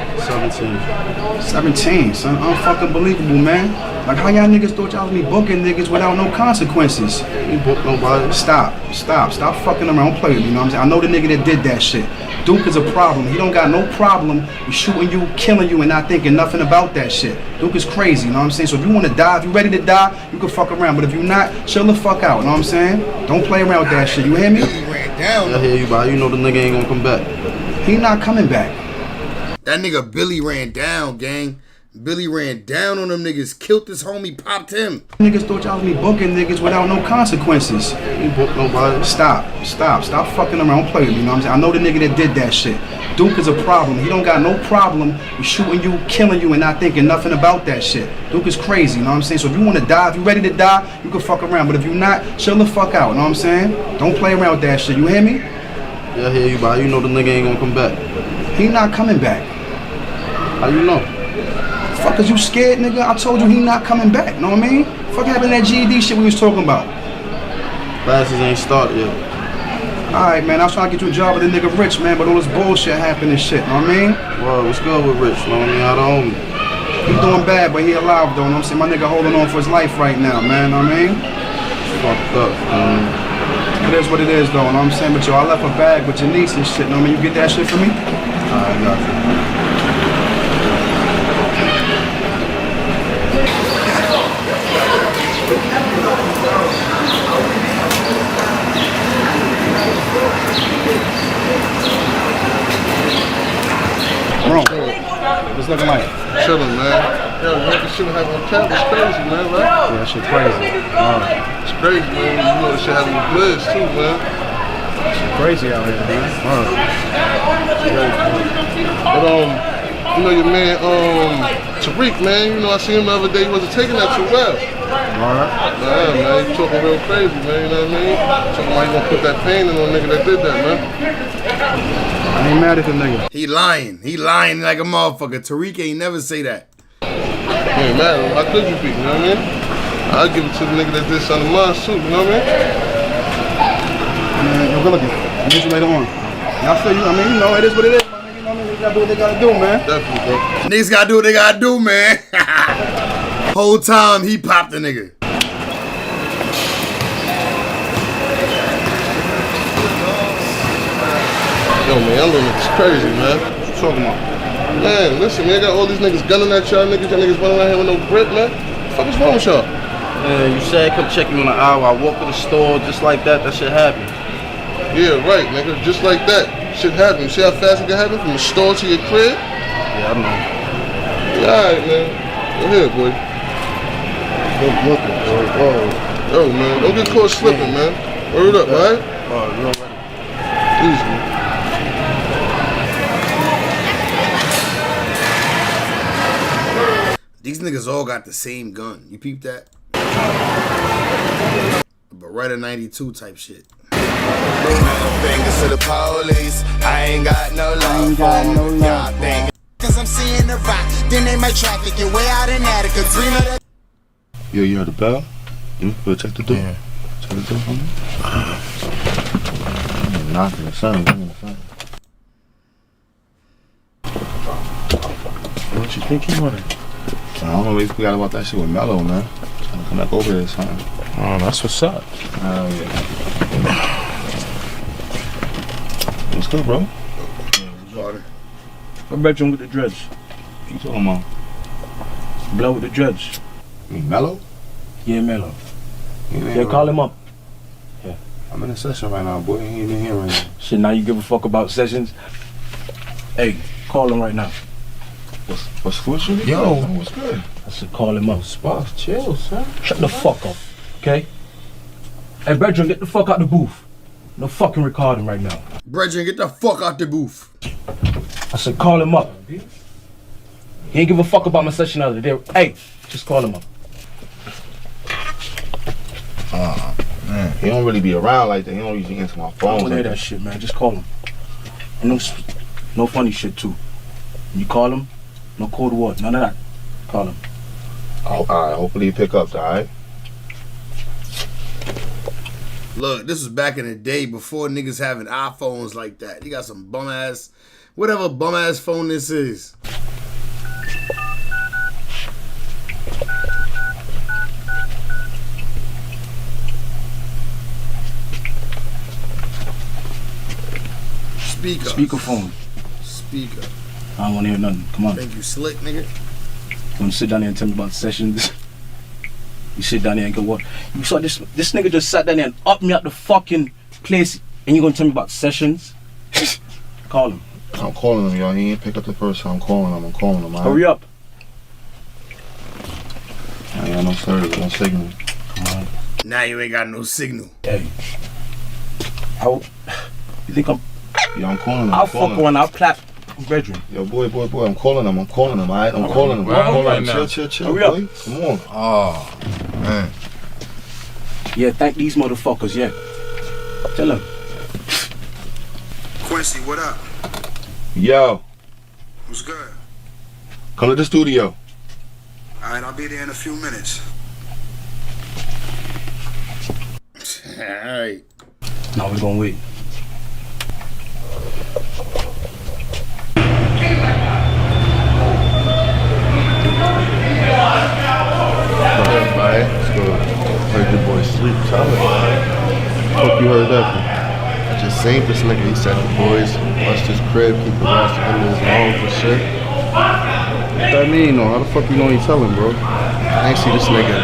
17, son. Unfucking believable, man. Like how y'all niggas thought y'all was me booking niggas without no consequences? You book nobody. Stop fucking around. Don't play with me, you know what I'm saying? I know the nigga that did that shit. Duke is a problem. He don't got no problem with shooting you, killing you, and not thinking nothing about that shit. Duke is crazy, you know what I'm saying? So if you want to die, if you ready to die, you can fuck around. But if you not, chill the fuck out, you know what I'm saying? Don't play around with that shit. You hear me? I hear you, but you know the nigga ain't gonna come back. He not coming back. That nigga Billy ran down, gang. Billy ran down on them niggas, killed this homie, popped him. Niggas thought y'all was me booking niggas without no consequences. You book nobody. Stop fucking around. Don't play with me, you know what I'm saying? I know the nigga that did that shit. Duke is a problem. He don't got no problem with shooting you, killing you, and not thinking nothing about that shit. Duke is crazy, you know what I'm saying? So if you want to die, if you ready to die, you can fuck around. But if you not, chill the fuck out, you know what I'm saying? Don't play around with that shit. You hear me? Yeah, I hear you, but you know the nigga ain't gonna come back. He not coming back. How you know? Fuck, is you scared, nigga? I told you he not coming back, know what I mean? Fuck happened to that GED shit we was talking about? Classes ain't started yet. Alright, man, I was trying to get you a job with a nigga Rich, man, but all this bullshit happened and shit, know what I mean? Well, what's good with Rich, know what I mean? How the homie? He doing bad, but he alive, though, know what I'm saying? My nigga holding on for his life right now, man, know what I mean? Fucked up, man. It is what it is, though, know what I'm saying? But yo, I left a bag with your niece and shit, know what I mean? You get that shit for me? Alright, got you. Bro, what's looking like? Chillin', man. Yo, nigga shit having on cap is crazy, man, right? Yeah, that shit crazy. It's crazy, man. You know this shit having with Blizz, too, man. Crazy out here, dude. But you know your man, Tariq, man. You know I seen him the other day. He wasn't taking that too well. Alright. Yeah, man. He talking real crazy, man. You know what I mean? Talking about he gonna put that pain in on a nigga that did that, man. I ain't mad at the nigga. He lying. He lying like a motherfucker. Tariq ain't never say that. Hey, man, how could you be? You know what I mean? I'll give it to the nigga that did something to mine too. You know what I mean? Man, good looking. I'll get you later on. Y'all feel you? I mean, you know, it is what it is. My nigga, you know, they gotta do what they gotta do, man. Definitely, bro. Niggas gotta do what they gotta do, man. Whole time he popped the nigga. Yo, man, y'all little niggas crazy, man. What you talking about? Man, listen, man, got all these niggas gunning at y'all niggas. Y'all niggas running around here with no grip, man. What the fuck is wrong with y'all? Man, you said come check you in an hour. I walk to the store just like that. That shit happened. Yeah, right, nigga. Just like that. Shit happened. You see how fast it can happen from the store to your crib? Yeah, I know. Yeah, alright, man. Go ahead, boy. Good looking, boy. Whoa. Yo, man, don't get caught slipping, man. Word up, right? Oh, you already. Please, man. These niggas all got the same gun. You peep that? Beretta 92 type shit. Fingers to the police. I ain't got no love for them. Y'all think cause I'm seeing the rock. Then they make traffic get way out in Attica. Dream of that. Yo, you heard the bell? Go check the door. Yeah. Check the door for me. Knocking the sun. What you think he wanted? I don't know, we forgot about that shit with Mello, man. Trying to come back over this time. Oh, that's what's up. Oh, yeah. What's good, bro? What bedroom with the dreads? What you talking about? Blow with the dreads. You mean Mello? Yeah, Mello. Yeah, call him up. Yeah. I'm in a session right now, boy. He ain't in here right now. Shit, now you give a fuck about sessions? Hey, call him right now. What's good? Yo. What's good? I said call him up. Spots, chill, son. Shut the fuck up, okay? Hey, Brethren, get the fuck out the booth. No fucking recording right now. Brethren, get the fuck out the booth. I said call him up. He ain't give a fuck about my session out of the day. Hey, just call him up. Man, he don't really be around like that. He don't usually answer my phone. Don't hear that shit, man. Just call him. And no funny shit, too. When you call him, no code word, none of that. Call him. Oh, all right, hopefully he pick up, all right? Look, this was back in the day before niggas having iPhones like that. You got some bum ass, whatever bum ass phone this is. Speaker. Speakerphone. Speaker. I don't want to hear nothing. Come on. Think you slick, nigga? You want to sit down there and tell me about sessions? You sit down there and go, what? You saw this nigga just sat down there and up me out the fucking place, and you gonna tell me about sessions? Call him. I'm calling him, y'all. He ain't pick up the first time. I'm calling him. All right? Hurry up. I ain't got no service, no signal. Come on. Now you ain't got no signal. Hey. How? You think I'm... Yo, I'm calling him. I'll fuck one. I'll clap. Bedroom. Yo, boy, I'm calling him, all right? I'm calling him. Right now. Chill, Hurry up. boy. Come on. Oh, man. Yeah, thank these motherfuckers, yeah. Tell them. Quincy, what up? Yo, What's good? come to the studio. Alright, I'll be there in a few minutes. Alright. Now we're gonna wait. Let's go. Heard your boy sleep. Tell him, man. Hope you heard that. I just seen this nigga. He said the boys bust his crib, keep the rest of his lungs and shit. What that mean, though? How the fuck you know he telling, bro? I ain't see this nigga